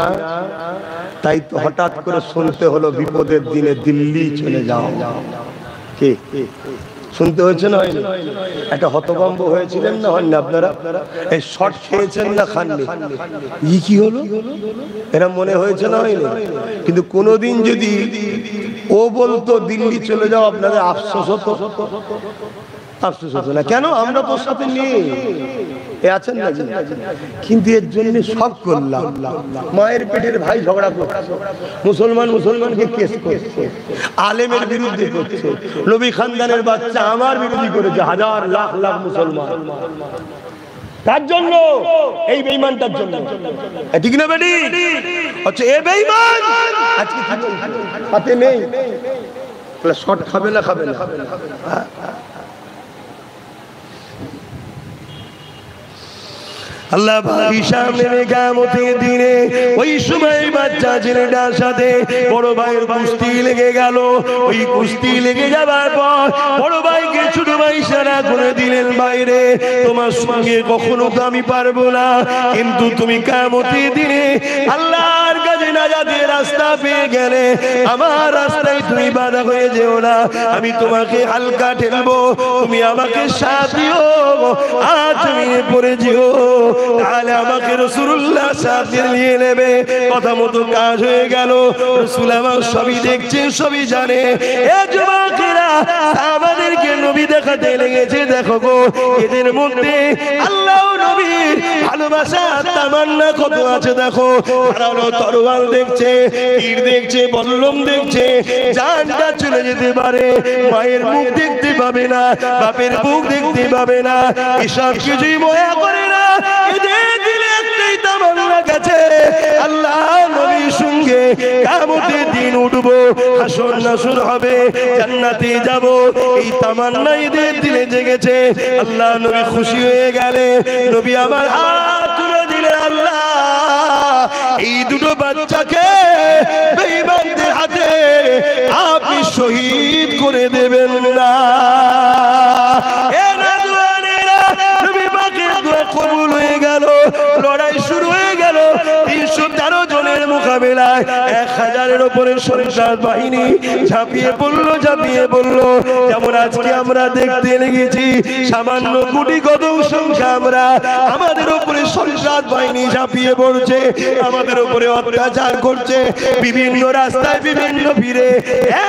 তাই তো হঠাৎ করে শুনতে হলো বিপদের দিনে দিল্লি চলে যাও। কে শুনতে হয়েছে না? হয়নি? একটা হতভম্ব হয়েছিলেন না, হন না আপনারা? এই শর্ট খেয়েছেন না খাননি? কি হলো এরা মনে হয়েছে না? হয়নি? কিন্তু কোনোদিন যদি ও বলতো দিল্লি চলে যাও, আপনাদের আফসোস হতো? আফসোস হতো না কেন? আমরা তোর সাথে নেই, এ আছেন না, কিন্তু এর জন্য সব করলাম। মায়ের পেটের ভাই ঝগড়া করছে, মুসলমানকে কেস করছে, আলেমের বিরুদ্ধে করছে, নবী খানদানের বাচ্চা আমার বিরোধী করেছে, হাজার লাখ লাখ মুসলমান। তার জন্য এই বেঈমানটার জন্য, ঠিক না বেটি? আচ্ছা এ বেঈমান আজকে হাতে নেই, শর্ট খাবে না? খাবে না। আল্লাহ ভাই সামনে কিয়ামতের দিনে ওই সময় বাচ্চা ছেলেটার সাথে বড় ভাইয়ের কুস্তি লেগে গেল। ওই কুস্তি লেগে যাবার পর বড় ভাইকে ছোট ভাই ইশারা করে দিলেন, বাইরে তোমার সঙ্গে কখনো তো আমি পারবো না, কিন্তু তুমি কিয়ামতের দিনে আল্লাহর কাছে নাজাতের রাস্তা পেয়ে গেলে আমার রাস্তায় তুমি বাধা হয়ে যেও না, আমি তোমাকে হালকা ঠেলবো, তুমি আমাকে সাথ দিও, আজ তুমি পড়ে যেও, তাহলে আমাকে রাসূলুল্লাহ সাথে নিয়ে নেবে। কথা মতো কাজ হয়ে গেল। রাসূল আমার সবই দেখছেন, সবই জানে। এ যুবকেরা সাহাবাদেরকে নবী দেখাতে লেগেছে, দেখো গো এদের মধ্যে আল্লাহ নবীর ভালোবাসা তামান্না কত আছে দেখো। তারা তরোয়াল দেখছে, তীর দেখছে, বল্লম দেখছে, জানটা চলে যেতে পারে, মায়ের মুখ দেখতে পাবে না, বাপের মুখ দেখতে পাবে না, এসব কিছুই ময়া করে না। এদের দিলে একটাই তামান্না গেছে, আল্লাহ নবীর সঙ্গে কিয়ামতের দিন উঠবো, হাসর নাসর হবে, জান্নাতে যাব, এই তামান্না এদের দিলে জেগেছে। আল্লাহ নবী খুশি হয়ে গেলে নবী আমার হাত তুলে দিলে, আল্লাহ এই দুটো বাচ্চাকে বেঈমানদের হাতে আপনি শহীদ করে দেবেন না। কবুল হয়ে গেল, লড়াই শুরু হয়ে গেল। 313 জনের মোকাবেলায় 1000-এর উপরে সন্ত্রাস বাহিনী ঝাঁপিয়ে পড়লো। যেমন আজকে আমরা দেখতে লেগেছি, সামান্য কোটি কত সংখ্যা আমরা, আমাদের উপরে সন্ত্রাস বাহিনী ঝাঁপিয়ে পড়ছে, আমাদের উপরে অত্যাচার করছে, বিভিন্ন রাস্তায় বিভিন্ন ভিড়ে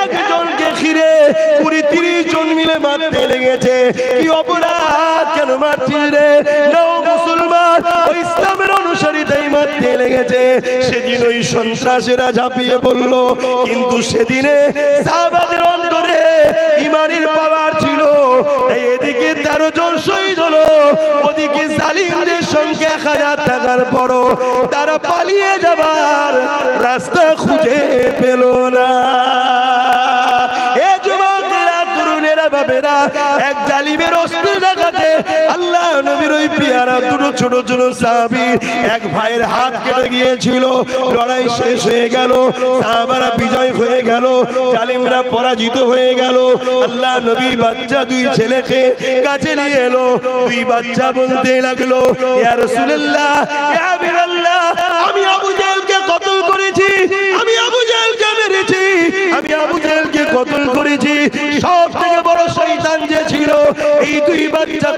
একজনকে ঘিরে 20-30 জন মিলে মারতে লেগেছে। কি অপরাধ, কেন মারছিস রে? মুসলমান ও ইসলামের অনুসারী তাই মারতে লেগেছে। সেদিন ওই সন্ত্রাসীরা ঝাঁপিয়ে পড়ল, কিন্তু সেদিনে সাহাবাদের অন্তরে ঈমানের পাওয়ার ছিল। এদিকে 13 জন শহীদ হলো, ওদিকে জালিমদের সংখ্যা 1000 থাকার পরও তারা পালিয়ে যাবার রাস্তা খুঁজে পেল না। এক জালিমের অস্ত্র লাগাতে আল্লাহ নবীর ওই পেয়ারা দুটো ছোট ছোট সাহাবী এক ভাইয়ের হাত কেটে গিয়েছিল। লড়াই শেষ হয়ে গেল, সাহাবারা বিজয় হয়ে গেল, জালিমরা পরাজিত হয়ে গেল। আল্লাহ নবী বাচ্চা 2 ছেলেকে কাছে নিয়ে এলো। 2 বাচ্চা বলতে লাগলো, ইয়া রাসূলুল্লাহ, ইয়া হাবিবাল্লাহ, আমি আবু জাহলকে কতল করেছি, আমি আবু জাহলকে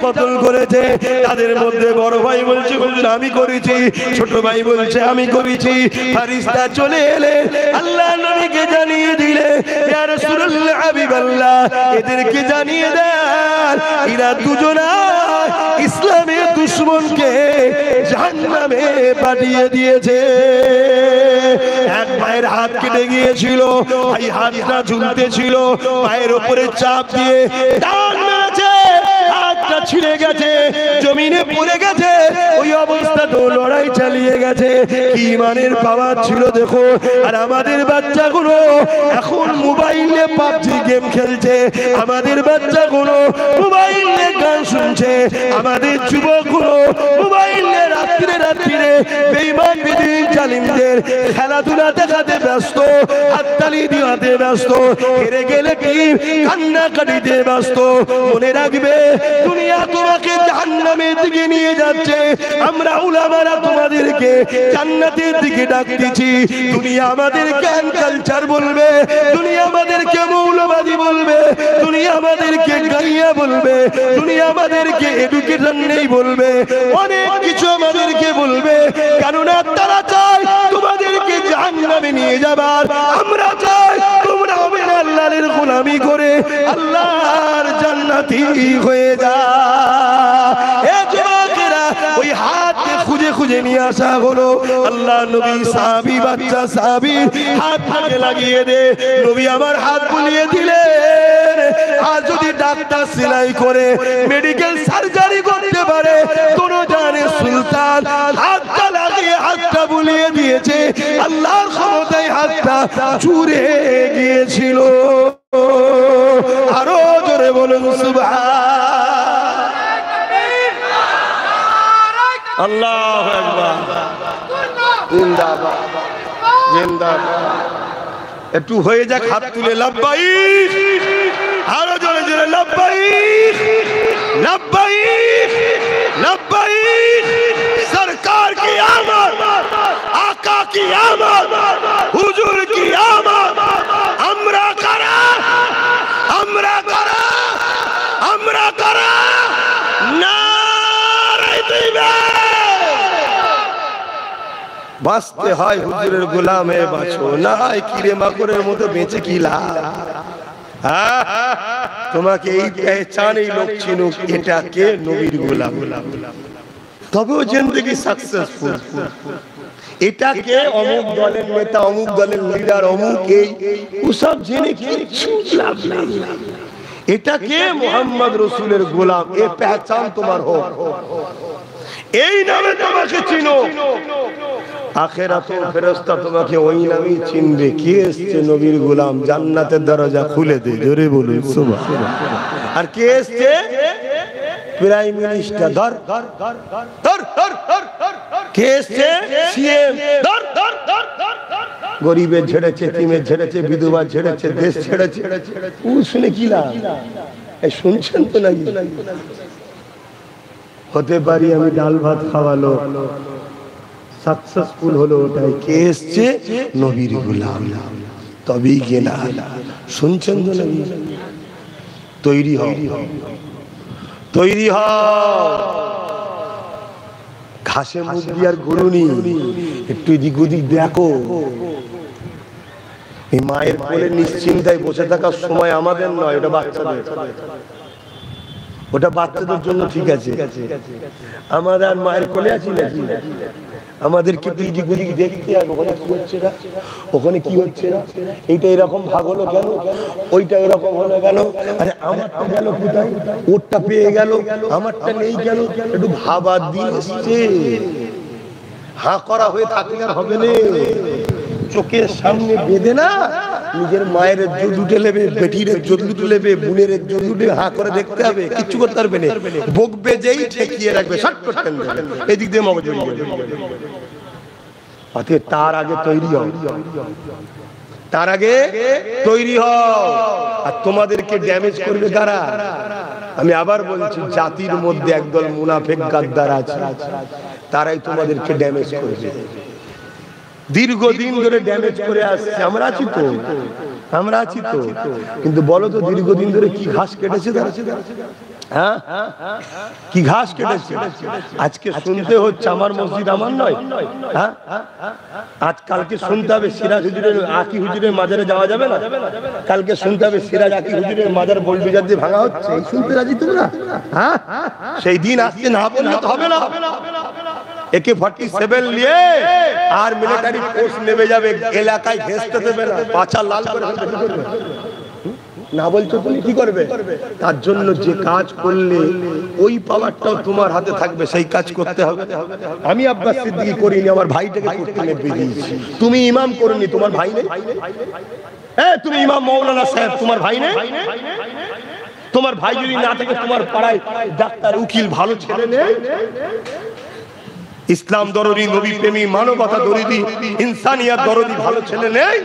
কতল করেছে। তাদের মধ্যে বড় ভাই বলছে হুজুর আমি করেছি, ছোট ভাই বলছে আমি করেছি। ফেরেশতা চলে এলে আল্লাহ নবীকে জানিয়ে দিলে ইয়া রাসূলুল্লাহ হাবিবাল্লাহ এদেরকে জানিয়ে দেন এরা দুজনা ইসলামের দুশমনকে জাহান্নামে পাঠিয়ে দিয়েছে। এক ভাইয়ের হাত কেটে গিয়েছিল, ভাই হাতটা ঝুলতে ছিল, পায়ের উপরে চাপ দিয়ে টান মেরেছে, হাতটা ছিঁড়ে গেছে, জমিনে পড়ে গেছে। ওই অবস্থা তো লড়াই চালিয়ে গেছে। কি ইমানের পাওয়ার ছিল দেখো। আর আমাদের বাচ্চাগুলো এখন মোবাইলে পাবজি গেম খেলছে, আমাদের বাচ্চাগুলো মোবাইলে গান শুনছে, আমাদের যুবকগুলো মোবাইলে রাত্রে রাত্রে বেঈমান বিদিন জালিমদের খেলাধুলা দেখাতে ব্যস্ত, হাততালি দিতে ব্যস্ত, হেরে গেলে কি কান্নাকাটিতে ব্যস্ত। মনে রাখবে দুনিয়া তোমাকে জাহান্নামের দিকে নিয়ে যাচ্ছে, আমরা উলামারা তোমাদেরকে জান্নাতের দিকে ডাকতেছি। দুনিয়া আমাদের জ্ঞান কালচার বলবে, দুনিয়া আমাদেরকে মৌলবাদী বলবে, দুনিয়া আমাদেরকে গাইয়া বলবে, দুনিয়া আমাদেরকে এডুকেশন নেই বলবে, অনেক কিছু আমাদেরকে বলবে। কেননা তারা চায় তোমাদেরকে জাহান্নামে নিয়ে যাবার, আমরা চাই তোমরা হবে আল্লাহর গোলামি করে আল্লাহর জান্নাতি হয়ে যা। এ যুবকেরা ওই হাতকে খুঁজে খুঁজে নিয়ে আসা হলো। আল্লাহ নবী সাহাবী বাচ্চা সাহাবীর হাতটাকে লাগিয়ে দে, নবী আমার হাত বুলিয়ে দিলেন। আর যদি ডাক্তার সেলাই করে মেডিকেল সার্জারি করতে পারে, কোন জানে সুলতান হাতটা লাগিয়ে হাতটা বুলিয়ে দিয়েছে। আল্লাহর ক্ষমতায় হাতটা চুরে গিয়েছিল। আরো জোরে বলুন সুবহান আল্লাহু আকবার, জিন্দাবাদ জিন্দাবাদ। একটু হয়ে যাক হাত তুলে লব্বাইক, আরো জোরে জোরে লব্বাইক লব্বাইক লব্বাইক। সরকার की आमद, आका की आमद, हुजूर की आमद। আমরা করা, আমরা করা, আমরা করা নারে দিবে। বাঁচতে হয় হুজুরের গোলামে বাঁচো, না হয় কিরে মাকড়ের মতো বেঁচে কি লাভ। তোমাকে এই পেহচানেই লোক চিনুক এটা কে নবীর গোলাম, তবেও জিন্দেগি সাকসেসফুল। এটাকে অমুক দলের নেতা, অমুক দলের লিডার, অমুক এই ওসব জেনে কিচ্ছু লাভ নেই। এটাকে মোহাম্মদ রসুলের গোলাম, এ পেহচান তোমার হোক, এই নামে তোমাকে চিনো। আখিরাতের ফেরেশতা তোমাকে ওই নামেই চিনবে। কে এসেছে নবীর গোলাম, জান্নাতের দরজা খুলে দে, জোরে বলুন সুবহান। আর কে এসেছে প্রাইম মিনিস্টার, ধর ধর ধর ধর ধর ধর। কে এসেছে সিএম, ধর ধর ধর ধর। গরিবের ছেড়েছে, তিমের ছেড়েছে, বিধবা ছেড়েছে, দেশ ছেড়েছে। ও শুনে কি লাভ? এই শুনছেন তো নাকি? হতে পারি আমি ডাল ভাত খাওয়ালো, সাকসেসফুল হলো ওটাই। কে এসছে নবীর গোলাম, তবেই গেনা। শুনছেন তো নাকি? তৈরি হও, তৈরি হও। ঘাসে মুখ দিয়ে আর গরুনি, একটু এদিক ওদিক দেখো। এই মায়ের কোলে নিশ্চিন্তায় বসে থাকার সময় আমাদের নয়, ওটা বাচ্চাদের। ওটা বাচ্চাদের জন্য ঠিক আছে, আমাদের আর মায়ের কোলে আছি নাকি? আমাদেরকে এদিক ওদিক দেখতে হবে, ওখানে কি হচ্ছে না, ওখানে কি হচ্ছে না, এইটা এরকম ভাগ হলো কেন, ওইটা এরকম হলো কেন, আরে আমারটা গেল কোথায়, ওরটা পেয়ে গেল, আমারটা নেই কেন। একটু ভাবার দিন এসছে। হাঁ করা হয়ে থাকলে আর হবে না। চোখের সামনে বেঁধে না, নিজের মায়ের জোর উঠে নেবে, বেটির জোর উঠে নেবে, বোনের জোর উঠে হাঁ করে দেখতে হবে, কিচ্ছু করতে পারবে না। বকবে যেই ঠেকিয়ে রাখবে, শর্ট করতে এদিক দিয়ে মগজ। তার আগে তৈরি হও, তার আগে তৈরি হও। আর তোমাদেরকে ড্যামেজ করবে কারা? আমি আবার বলছি, জাতির মধ্যে একদল মুনাফিক গাদ্দার আছে, তারাই তোমাদেরকে ড্যামেজ করবে। দীর্ঘদিন ধরে ড্যামেজ করে আসছে। আমরা আছি তো, আমরা আছি তো, কিন্তু বলো তো দীর্ঘদিন ধরে কি ঘাস কেটেছে তারা? হ্যাঁ কি ঘাস কেটেছে আজকে শুনতে হচ্ছে আমার মসজিদ আমার নয় হ্যাঁ আজকালকে শুনতে হবে সিরাজ হুজুরের আকি হুজুরের মাজারে যাওয়া যাবে না কালকে শুনতে হবে সিরাজ আকি হুজুরের মাজার বোলবিজার দিয়ে ভাঙা হচ্ছে এই শুনতে রাজি তোমরা হ্যাঁ সেই দিন আসতে না বললে তো হবে না AK-47 নিয়ে আর মিলিটারি ফোর্স নেমে যাবে এলাকায় ঘেঁষতে দেবে না পাছা লাল করে না বলছো তুমি কি করবে তার জন্য যে কাজ করলে ওই পাওয়ারটাও তোমার হাতে থাকবে সেই কাজ করতে হবে আমি আব্বাস সিদ্দিকী করিনি আমার ভাইটাকে করতে নেবে দিয়েছি তুমি ইমাম করনি তোমার ভাই নেই তুমি ইমাম মাওলানা সাহেব তোমার ভাই নেই তোমার ভাই যদি না থাকে তোমার পাড়ায় ডাক্তার উকিল ভালো ছেলে নেই ইসলাম দরদি নবী প্রেমী মানবতা দরদি ইনসানিয়াত দরদি ভালো ছেলে নেই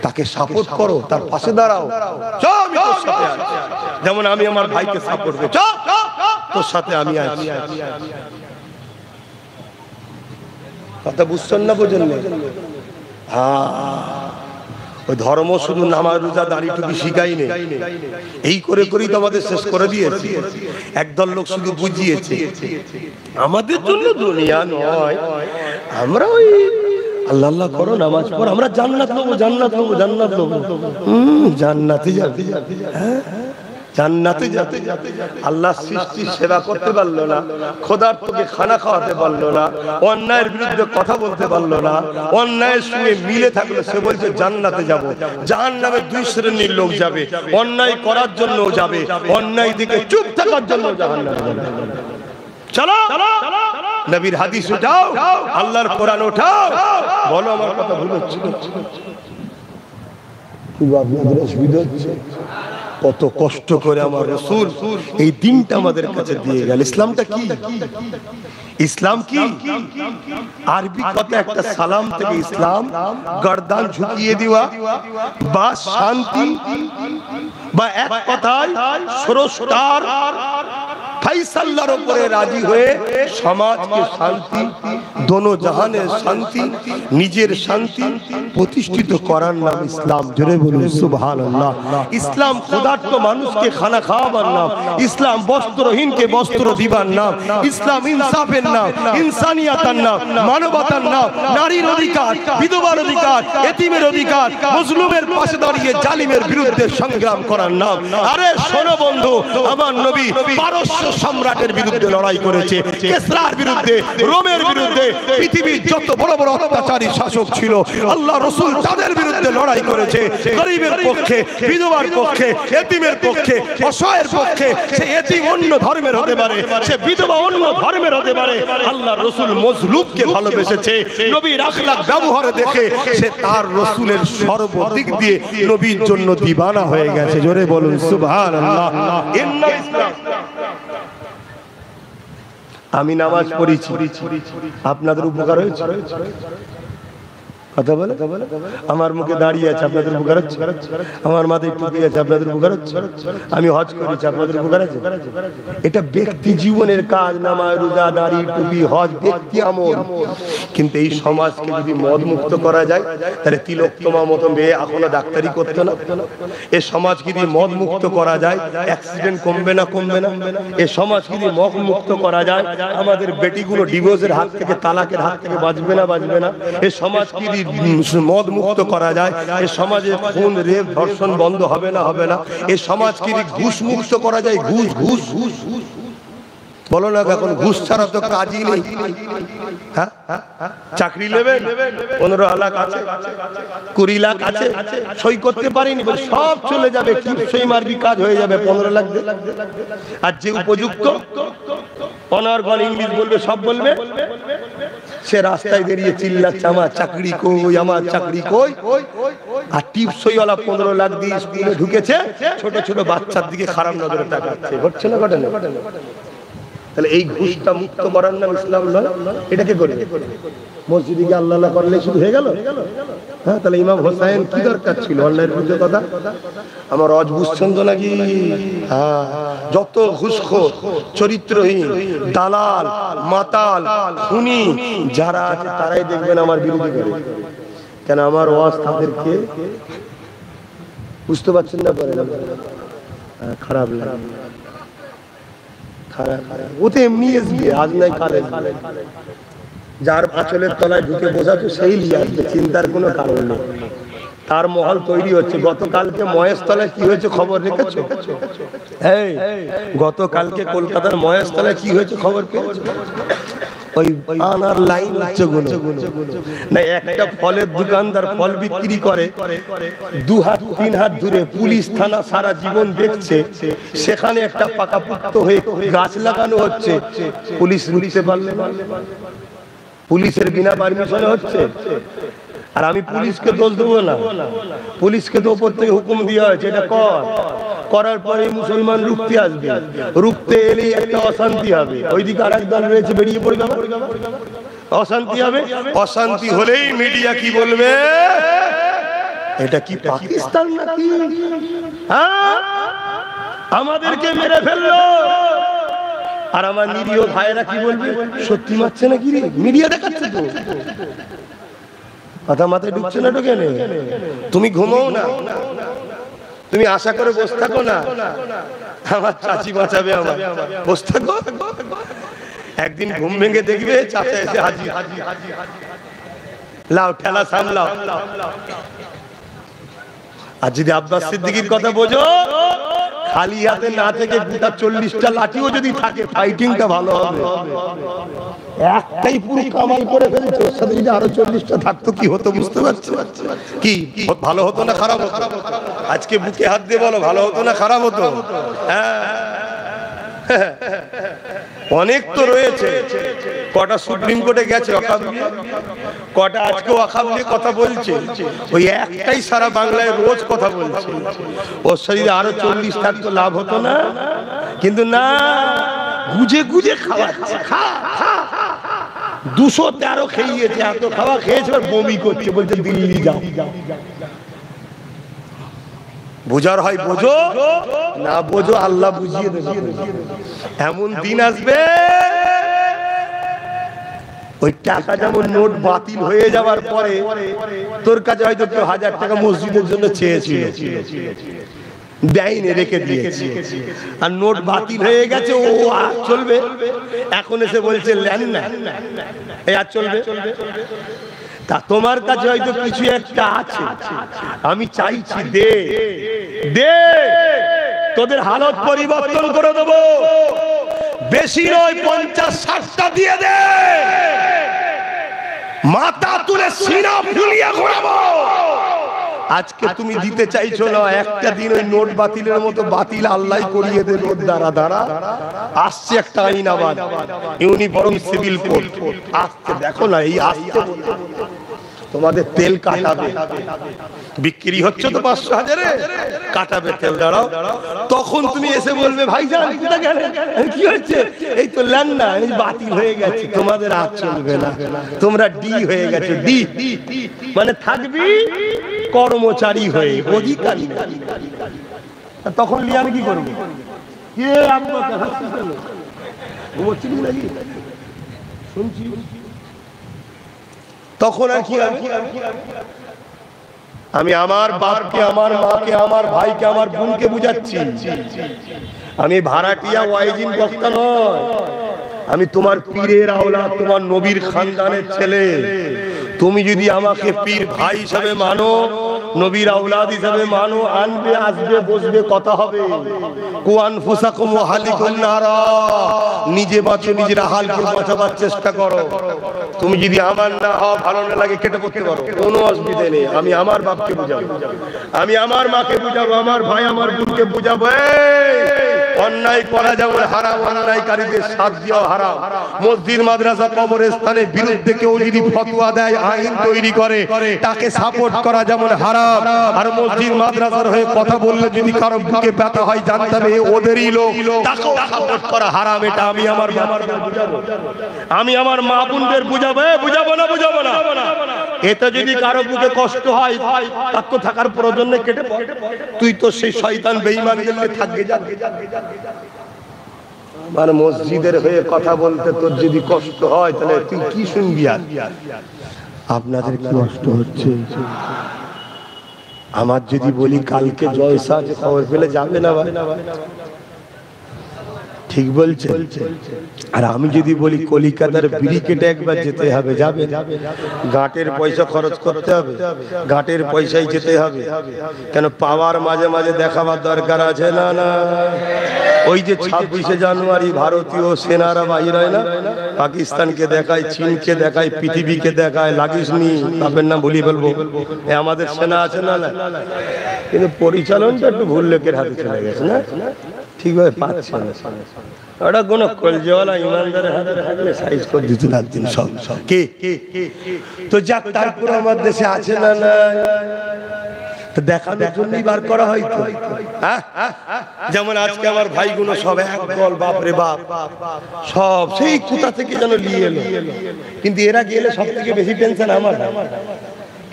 তাকে সাপোর্ট করো তার পাশে দাঁড়াও আমি তোর সাথে আছি যেমন আমি আমার ভাইকে সাপোর্ট করি তোর সাথে আমি আছি কথা বুঝছেন না বোঝেন না ওই ধর্ম শুধু নামাজ রোজা দাড়ি টুপি শিখাই নেই এই করে করেই তো আমাদের শেষ করে দিয়েছে একদল লোক শুধু বুঝিয়েছে আমাদের জন্য দুনিয়া নয় আমরা ওই আল্লাহ আল্লাহ করো নামাজ পড়ো আমরা জান্নাত নেবো জান্নাত নেবো জান্নাত নেবো জান্নাতে যাবে হ্যাঁ জান্নাতে যাবে আল্লাহ সৃষ্টি সেবা করতে পারলো না খোদার তোকে খানা খাওয়াতে পারলো না অন্যায়ের বিরুদ্ধে কথা বলতে পারলো না অন্যায়ের সঙ্গে মিলে থাকলো সে বলছে জান্নাতে যাব জাহান্নামে দুই শ্রেণীর লোক যাবে অন্যায় করার জন্য যাবে অন্যায় দিকে চুপ থাকার জন্য জাহান্নামে যাবে চলো নবীর হাদিস উঠাও আল্লাহর কোরআন উঠাও বলো আমার কথা ভুল হচ্ছে কি আপনাদের অসুবিধা হচ্ছে কত কষ্ট করে আমার রাসূল এই দিনটা আমাদের কাছে দিয়ে গেল ইসলামটা কি ইসলাম কি আরবি কথা একটা সালাম থেকে ইসলাম গর্দান ঝুঁকিয়ে দেওয়া বা শান্তি বা এক কথায় সরস্বর ফয়সালার উপরে রাজি হয়ে সমাজকে শান্তি দোনো জাহানের শান্তি নিজের শান্তি প্রতিষ্ঠিত করার নাম ইসলাম জোরে বলুন সুবহানাল্লাহ ইসলাম ক্ষুধার্ত মানুষকে খানা খাওয়াবার নাম ইসলাম বস্ত্রহীনকে বস্ত্র দিবার নাম ইসলাম ইনসাফের নাম ইনসানিয়াতের নাম মানবতার নাম নারীর অধিকার বিধবার অধিকার এতিমের অধিকার মজলুমের পাশে দাঁড়িয়ে জালিমের বিরুদ্ধে সংগ্রাম করার নাম আরে শোনো বন্ধু আমার নবী পারস্য সম্রাটের বিরুদ্ধে লড়াই করেছে কেসরার বিরুদ্ধে রোমের বিরুদ্ধে পৃথিবীর যত বড় বড় অত্যাচারী শাসক ছিল আল্লাহ রাসূল তাদের বিরুদ্ধে লড়াই করেছে গরিবের পক্ষে বিধবার পক্ষে এতিমের পক্ষে অসহায়ের পক্ষে সে এতিম অন্য ধর্মের হতে পারে সে বিধবা অন্য ধর্মের হতে পারে আল্লাহ রাসূল মজলুমকে ভালোবেসেছে নবীর আখলাক ব্যবহারে দেখে সে তার রাসূলের সর্বদিক দিয়ে নবীর জন্য দিবানা হয়ে গেছে জোরে বলুন সুবহানাল্লাহ ইন্না ইসলাম আমি নামাজ পড়েছি আপনাদের উপকার হয়েছে কথা বলে আমার মুখে দাঁড়িয়ে আছে আপনাদের উপকার হচ্ছে আমার মাথায় টুপি আছে আপনাদের উপকার হচ্ছে আমি হজ করেছি আপনাদের উপকার আছে এটা ব্যক্তি জীবনের কাজ নামাজ রোজা দাড়ি টুপি হজ ব্যক্তি আমল কিন্তু এই সমাজকে যদি মদ মুক্ত করা যায় তাহলে তিলোত্তমা মতো মেয়ে এখনো ডাক্তারি করতো না এই সমাজকে যদি মদ মুক্ত করা যায় অ্যাক্সিডেন্ট কমবে না এই সমাজকে যদি মদ মুক্ত করা যায় আমাদের বেটিগুলো ডিভোর্সের হাত থেকে তালাকের হাত থেকে বাঁচবে না এই সমাজকে মদ মুক্ত করা যায় এই সমাজে খুন রেপ ধর্ষণ বন্ধ হবে না এই সমাজকে ঘুষ মুক্ত করা যায় ঘুষ বলো না এখন ঘুষ ছাড়া তো কাজই নেই হ্যাঁ চাকরি নেবেন 15 লাখ আছে 20 লাখ আছে সই করতে পারিনি সব চলে যাবে কি সই মারবি কাজ হয়ে যাবে 15 লাখ আর যে উপযুক্ত অনার্গল ইংলিশ বলবে সব বলবে সে রাস্তায় বেরিয়ে চিল্লাচ্ছে আমার চাকরি কই আর টিপসইওয়ালা 15 লাখ দিয়ে স্কুলে ঢুকেছে ছোট ছোট বাচ্চার দিকে খারাপ নজরে তাকাচ্ছে ঘটছে না ঘটে না তাহলে এই ঘুষটা মুক্ত করার নাম ইসলাম নয় এটাকে করে মসজিদে গিয়ে আল্লাহ আল্লাহ করলে শুধু হয়ে গেল হ্যাঁ তাহলে ইমাম হোসেন কি দরকার ছিল অন্যায়ের বিরুদ্ধে কথা আমার অজ বুঝছেন তো নাকি হ্যাঁ যত ঘুষখোর চরিত্রহীন দালাল মাতাল খুনি যারা আছে তারাই দেখবেন আমার বিরোধী করে কেন আমার ওয়াজ তাদেরকে বুঝতে পারছেন না খারাপ লাগে ও তো এমনি আসবে, আজ নাই কালে। যার আঁচলের তলায় ঢুকে বসাচ্ছে সেই নিয়ে আসবে, চিন্তার কোনো কারণ নেই। তার মহল তৈরি হচ্ছে। গতকালকে মহেশতলায় কি হয়েছে খবর রেখেছো? এই গতকালকে কলকাতার মহেশতলায় কি হয়েছে খবর পেয়েছো? ওই আনার লাইন হচ্ছে না, একটা ফলের দোকানদার ফল বিক্রি করে 2 হাত 3 হাত দূরে পুলিশ থানা সারা জীবন দেখছে, সেখানে একটা পাকাপোক্ত হয়ে গাছ লাগানো হচ্ছে, পুলিশ রুখতে পারলে না। পুলিশের বিনা পারমিশনে হচ্ছে। আর আমি পুলিশকে দোষ দেবো না, পুলিশকে তো উপর থেকে হুকুম দেওয়া হয়েছে এটা করার পরে মুসলমান রুখতে আসবে, রুখতে এলেই একটা অশান্তি হবে, ওইদিকে আর এক দল রয়েছে বেরিয়ে পড়বে, অশান্তি হবে। অশান্তি হলেই মিডিয়া কি বলবে? এটা কি পাকিস্তান নাকি? হ্যাঁ, আমাদেরকে মেরে ফেললো। আর আমার নিরীহ ভাইয়েরা কি বলবে? সত্যি মারছে নাকি রে, মিডিয়া দেখাচ্ছে তো। কথা মাথায় ঢুকছে না, ঢোকে নেই। তুমি ঘুমাও না, তুমি আশা করে বসে থাকো না আমার চাচি বাঁচাবে, আমার বসে থাকো। একদিন ঘুম ভেঙে দেখবে চাচা এসে হাজির, লাও ঠেলা সামলাও। আর যদি আব্বাস সিদ্দিকীর কথা বোঝো, খালি হাতে না থেকে গোটা 40টা লাঠিও যদি থাকে, ফাইটিংটা ভালো হবে। একটাই পুরো কামাল করে ফেলেছে, ওর সাথে যদি আরো 40টা থাকতো কি হতো বুঝতে পারছো? কি ভালো হতো না খারাপ হতো? আজকে বুকে হাত দিয়ে বলো, ভালো হতো না খারাপ হতো? হ্যাঁ, অনেক তো রয়েছে। কটা সুপ্রিম কোর্টে গেছে ওয়াকাবলিয়ে, কটা আজকে ওয়াকাবলিয়ে কথা বলছে। ওই একটাই সারা বাংলায় রোজ কথা বলছে। ওর শরীরে আরো 40 থাকতো লাভ হতো না? কিন্তু না, গুজে গুজে খাওয়াচ্ছে। 213 খেয়েছে, এত খাওয়া খেয়েছে আর বমি করছে, বলছে দিল্লি যাও। বোঝার হয় বোঝো, না বোঝো আল্লাহ বুঝিয়ে দেবে। এমন দিন আসবে ওই টাকা যেমন নোট বাতিল হয়ে যাওয়ার পরে তোর কাছে হয়তো কেউ 1000 টাকা মসজিদের জন্য চেয়েছিল, দেয়নি, রেখে দিয়েছে। আর নোট বাতিল হয়ে গেছে, ও আর চলবে। এখন এসে বলছে লেন না, এই আর চলবে। তা তোমার কাছে হয়তো কিছু একটা আছে, আমি চাইছি দে দে, তোদের হালত পরিবর্তন করে দেবো। বেশি নয়, 50-60টা দিয়ে দে, মাথা তুলে সিনা ফুলিয়ে ঘোরাবো। আজকে তুমি দিতে চাইছো না, একটা দিন ওই নোট বাতিলের মতো বাতিল আল্লাহ করিয়ে দেবে। ওর দ্বারা দ্বারা আসছে একটা আইন, আবার ইউনিফর্ম সিভিল কোড আসছে। দেখো না, এই আসছে তোমাদের তেল কাটাবে, বিক্রি হচ্ছে তো 500-1000-এ, কাটাবে তেল। দাঁড়াও, তখন তুমি এসে বলবে ভাইজান কোথায় গেলেন, কি হচ্ছে? এই তো লেন না, এই বাতিল হয়ে গেছে, তোমাদের আর চলবে না, তোমরা ডি হয়ে গেছে। ডি মানে থাকবি কর্মচারী হয়ে, অধিকারী। তখন নিয়ে আমি কি করবো? শুনছি তখন আর কি? আমি আমার বাপকে, আমার মাকে, আমার ভাইকে, আমার বোনকে বুঝাচ্ছি, আমি ভাড়াটিয়া ওয়াইজিন বক্তা নয়, আমি তোমার পীরের আওলাদ, তোমার নবীর খানদানের ছেলে। তুমি যদি আমাকে পীর ভাই হিসাবে মানো, নবীর আওলাদ হিসাবে মানো, আনবে, আসবে, বসবে, কথা হবে। কুয়ান ফুসাকুম ওয়া হালিকুন নারা, নিজে বাঁচো, নিজের হালকে বাঁচাবার চেষ্টা করো। তুমি যদি আমার না হও, ভালো না লাগে, কেটে পড়তে পারো, কোনো অসুবিধা নেই। আমি আমার বাপকে বুঝাবো, আমি আমার মাকে বুঝাবো, আমার ভাই আমার বোনকে বুঝাবো। অন্যায় করা যেমন হারাম, অন্যায়কারীদের সাথ দেওয়া হারাম। মসজিদ, মাদ্রাসা, কবরস্থানের বিরুদ্ধে কেউ যদি ফতোয়া দেয়, আইন তৈরি করে, তাকে সাপোর্ট করা যেমন হারাম। আর মসজিদ মাদ্রাসার হয়ে কথা বললে যদি কারো বুকে ব্যথা হয়, জানতে হবে ওদেরই লোক, তাকেও সাপোর্ট করা হারাম। এটা আমি আমার বুঝাবো, আমি আমার মা বোনদের বুঝাবো। বুঝাবো না, বুঝাবো না। এতে যদি কারো বুকে কষ্ট হয়, তার তো থাকার প্রয়োজন নেই, কেটে পড়। তুই তো সেই শয়তান বেঈমানদের নিয়ে থাকবে, যা। মানে মসজিদের হয়ে কথা বলতে তোর যদি কষ্ট হয়, তাহলে তুই কি শুনবি? আর আপনাদের কি কষ্ট হচ্ছে? আমার যদি বলি কালকে জলসা আছে, খবর পেলে যাবে না? ঠিক বলছে। আর আমি যদি বলি কলিকাতার ব্রিকেটে একবার যেতে হবে, যাবে? গাঁটের পয়সা খরচ করতে হবে, গাঁটের পয়সায় যেতে হবে। কেন পাওয়ার মাঝে মাঝে দেখাবার দরকার আছে না? না, ওই যে 26শে জানুয়ারি ভারতীয় সেনারা বাহির হয় না, পাকিস্তানকে দেখায়, চীনকে দেখায়, পৃথিবীকে দেখায়, লাগিসনি বাপের নাম ভুলি বলবো, আমাদের সেনা আছে না? কিন্তু পরিচালনটা একটু ভুল লোকের হাতে চলে গেছে না, ঠিকভাবে পাচ্ছে না। ওটা কোনো কলজওয়ালা ইমানদারের হাতে থাকলে সাইজ করে দিতে লাগতেন সব। কে তো যাক, তারপর আমার দেশে আছে না? না, দেখানোর জন্যই বার করা হয়তো। যেমন আজকে আমার ভাইগুলো সব এক দল, বাপরে বাপ, সব সেই কোথা থেকে যেন নিয়ে এলো। কিন্তু এরা গেলে সব থেকে বেশি টেনশন আমার,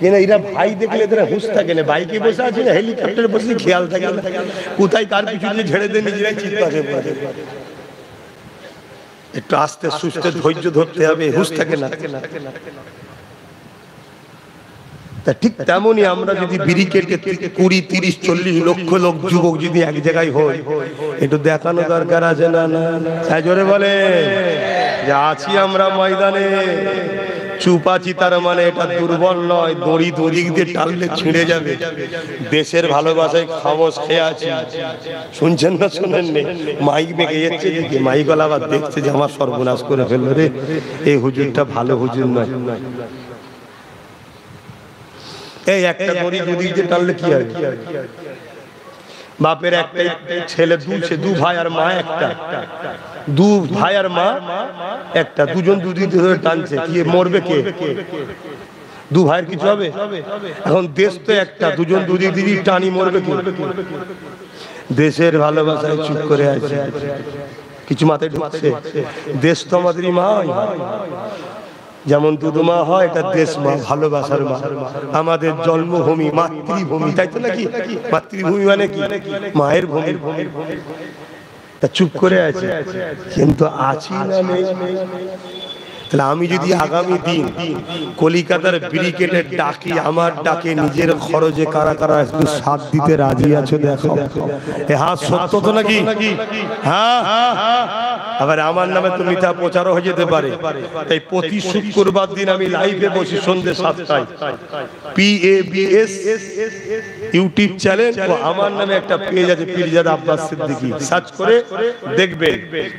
কেন এরা ভাই দেখলে এদের হুঁশ থাকে না। বাইকে বসে আছে না, হেলিকপ্টারে বসে খেয়াল থাকে না, কোথায় কার পিছু দিয়ে ঝেড়ে দেয়, নিজেরাই চিৎকার করে। একটু আস্তে সুস্থে ধৈর্য ধরতে হবে, হুঁশ থাকে না। ঠিক তেমনই আমরা যদি ব্রিকেটে 20, 30, 40 লক্ষ লোক যুবক যদি এক জায়গায় হই, একটু দেখানো দরকার আছে না? না, জোরে বলে যে আছি আমরা ময়দানে, চুপ আছি, তার মানে এটা দুর্বল নয়। দড়ি দড়িক দিয়ে টানলে ছিঁড়ে যাবে। দেশের ভালোবাসায় খামোশ খেয়ে আছি। শুনছেন না? শোনেন নে, মাইক বেঁকে যাচ্ছে, মাইক গলা আবার দেখছে যে আমার সর্বনাশ করে ফেললো রে, এই হুজুরটা ভালো হুজুর নয়। এই একটা দড়ি দুদিক দিয়ে টানলে কি হয়? বাপের একটাই ছেলে, দু ভাই আর মা একটা, দু ভাই আর মা একটা, দুজন দুদিক ধরে টানছে, কি মরবে কে? দু ভাইয়ের কিছু হবে? এখন দেশ তো একটা, দুজন দুদিক দিদি টানি, মরবে কে? দেশের ভালোবাসায় চুপ করে আছে, কিছু মাথায় ঢুকছে? দেশ তো আমাদেরই মা, যেমন দুধমা হয়, এটা দেশ মা, ভালোবাসার মা, আমাদের জন্মভূমি, মাতৃভূমি, তাই তো নাকি? মাতৃভূমি মানে কি? মায়ের ভূমি। তা চুপ করে আছে, কিন্তু আছি না নেই? তাহলে আমি যদি আগামী দিন কলিকাতার ব্রিকেটের ডাকি, আমার ডাকে নিজের খরচে কারা কারা একটু সাথ দিতে রাজি আছো দেখো? এ হাত সত্য তো নাকি? হ্যাঁ, আবার আমার নামে তো মিথ্যা প্রচারও হয়ে যেতে পারে। তাই প্রতি শুক্রবার দিন আমি লাইভে বসি সন্ধ্যে 7টায়, PABS ইউটিউব চ্যানেল, আমার নামে একটা পেজ আছে, পীরজাদা আব্বাস সিদ্দিকী, সার্চ করে দেখবে।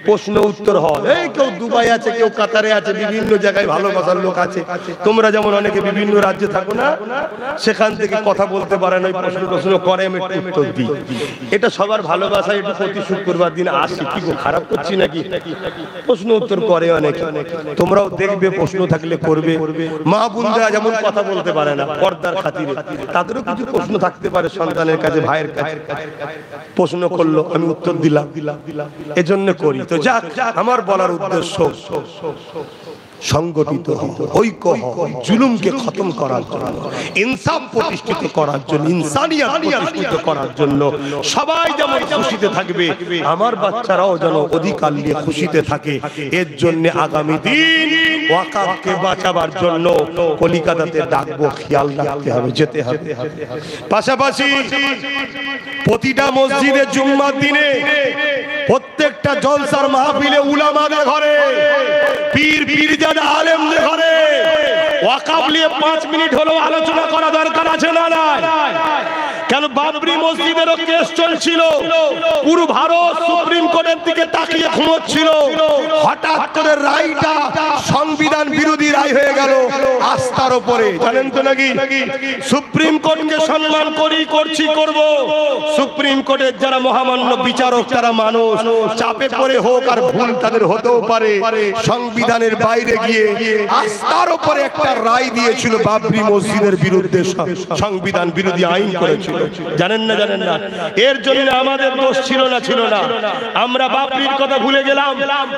প্রশ্ন উত্তর হয়, এই কেউ দুবাই আছে, কেউ কাতারে আছে, বিভিন্ন জায়গায় ভালোবাসার লোক আছে। তোমরা যেমন অনেকে বিভিন্ন রাজ্যে থাকো না, সেখান থেকে কথা বলতে পারে না, প্রশ্ন করে, আমি একটু উত্তর দিই। এটা সবার ভালোবাসা। একটু প্রতি শুক্রবার দিন আসি, কি খারাপ করছি নাকি? প্রশ্ন উত্তর করে অনেকে, তোমরাও দেখবে, প্রশ্ন থাকলে করবে। মা বোনরা যেমন কথা বলতে পারে না পর্দার খাতিরে, তাদেরও কিছু প্রশ্ন থাকতে পারে সন্তানের কাছে, ভাইয়ের কাছে। প্রশ্ন করলো, আমি উত্তর দিলাম, এজন্য করি। তো যাক, আমার বলার উদ্দেশ্য সংগঠিত ঐক্য, জুলুমকে খতম করার জন্য, ইনসাফ প্রতিষ্ঠিত করার জন্য, ইনসানিয়ত প্রতিষ্ঠিত করার জন্য সবাই যেমন খুশিতে থাকবে, আমার বাচ্চারাও যেন অধিকার নিয়ে খুশিতে থাকে। এর জন্য আগামী দিন ওয়াকাফকে বাঁচাবার জন্য কলিকাতাতে ডাকবো, খেয়াল রাখতে হবে, যেতে হবে। পাশাপাশি প্রতিটা মসজিদে জুম্মার দিনে, প্রত্যেকটা জলসার মাহফিলে, উলামাদের ঘরে, পীর পীরজাদা আলেমদের ঘরে ওয়াকাফ নিয়ে 5 মিনিট হলেও আলোচনা করা দরকার আছে না? কেন বাবরি মসজিদেরও কেস চলছিল, পুরো ভারত সুপ্রিম কোর্টের দিকে তাকিয়ে ঘুমোচ্ছিল, হঠাৎ করে রায়টা সংবিধান বিরোধী রায় হয়ে গেল আস্থার উপরে, জানেন তো নাকি? সুপ্রিম কোর্টকে সম্মান করব। সুপ্রিম কোর্টের যারা মহামান্য বিচারক, তারা মানুষ, চাপে পড়ে হোক আর ভুল তাদের হতেও পারে, সংবিধানের বাইরে গিয়ে আস্থার উপরে একটা রায় দিয়েছিল, বাবরি মসজিদের বিরুদ্ধে সংবিধান বিরোধী আইন করেছিল। জানেন না? এর জন্য আমাদের দোষ ছিল না? আমরা বাবরির কথা ভুলে গেলাম,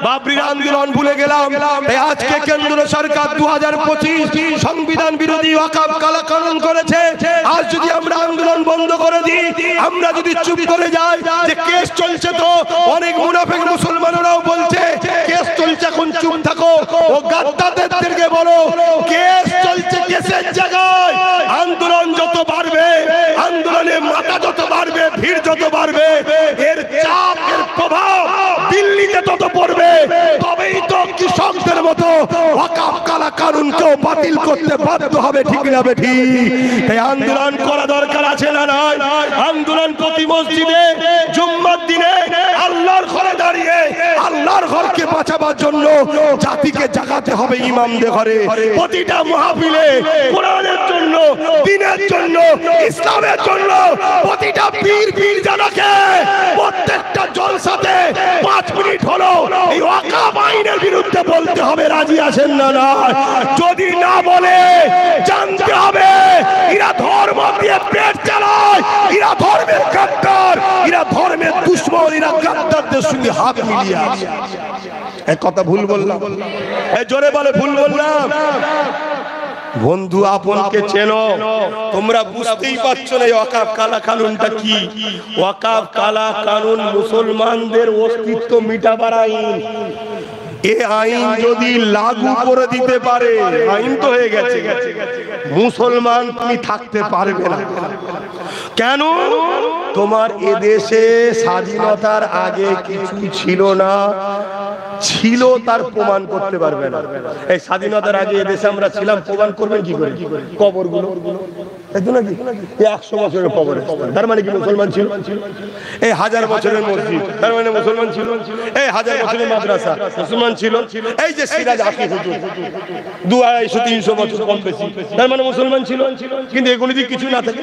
বাবরির আন্দোলন ভুলে গেলাম। তাই আজকে কেন্দ্র সরকার 2025 সংবিধান বিরোধী ওয়াকফ কানুন করেছে। আজ যদি আমরা আন্দোলন বন্ধ করে দিই, আমরা যদি চুপ করে যাই যে কেস চলছে, তো অনেক মুনাফিক মুসলমানরাও বলছে কেস চলছে, এখন চুপ থাকো। ও গাদ্দারদেরকে বলো, কেস চলছে, কেসের জায়গায় আন্দোলন যত বাড়বে, আন্দোলনে মাথা যত বাড়বে, ভিড় যত বাড়বে, এর চাপ, এর প্রভাব দিল্লিতে ওয়াকফ কালা কানুনকেও বাতিল করতে বাধ্য হবে, ঠিক না বেঠি? এই আন্দোলন করা দরকার আছে না নাই? আন্দোলন প্রতি মসজিদে জুম্মার দিনে আল্লাহর ঘরে দাঁড়িয়ে আল্লাহর ঘরকে বাঁচাবার জন্য জাতিকে জাগাতে হবে ইমামদের ঘরে। প্রতিটা মাহফিলে কোরআনের জন্য, দ্বীনের জন্য, ইসলামের জন্য প্রতিটা পীর পীরজাদাকে প্রত্যেকটা জলসাতে 5 মিনিট হলো এই ওয়াকফ আইনের বিরুদ্ধে বলতে হবে। রাজি আছেন না? না, যদি না বলে জানতে হবে এরা ধর্ম দিয়ে পেট চালায়, এরা ধর্মের গাদ্দার, এরা ধর্মের দুশমন, এরা গাদ্দারদের সঙ্গে হাত মিলিয়ে আছে। এক কথা ভুল বললাম? এই জোরে বলে ভুল বললাম? বন্ধু আপনকে চেনো, তোমরা বুঝতেই পারছো না ওয়াকফ কালা কানুনটা কি। ওয়াকফ কালা কানুন মুসলমানদের অস্তিত্ব মিটাবার আইন। এ আইন যদি লাগু করে দিতে পারে, আইন তো হয়ে গেছে, মুসলমান তুমি থাকতে পারবে না। কেন? তোমার এদেশে স্বাধীনতার আগে কিছু ছিল না, ছিল তার প্রমাণ করতে পারবে না। এই স্বাধীনতার আগে এদেশে আমরা ছিলাম, প্রমাণ করবেন কি করে? কবরগুলো, তাই তো নাকি? 100 বছরের কবর, তার মানে কি মুসলমান ছিল? এই 1000 বছরের মসজিদ, তার মানে মুসলমান ছিল? এই 1000 বছরের মাদ্রাসা, মুসলমান ছিল? এই যে সিরাজ আকি হুজুর 200-300 বছর কম বেশি, তার মানে মুসলমান ছিল? কিন্তু এগুলো যদি কিছু না থাকে,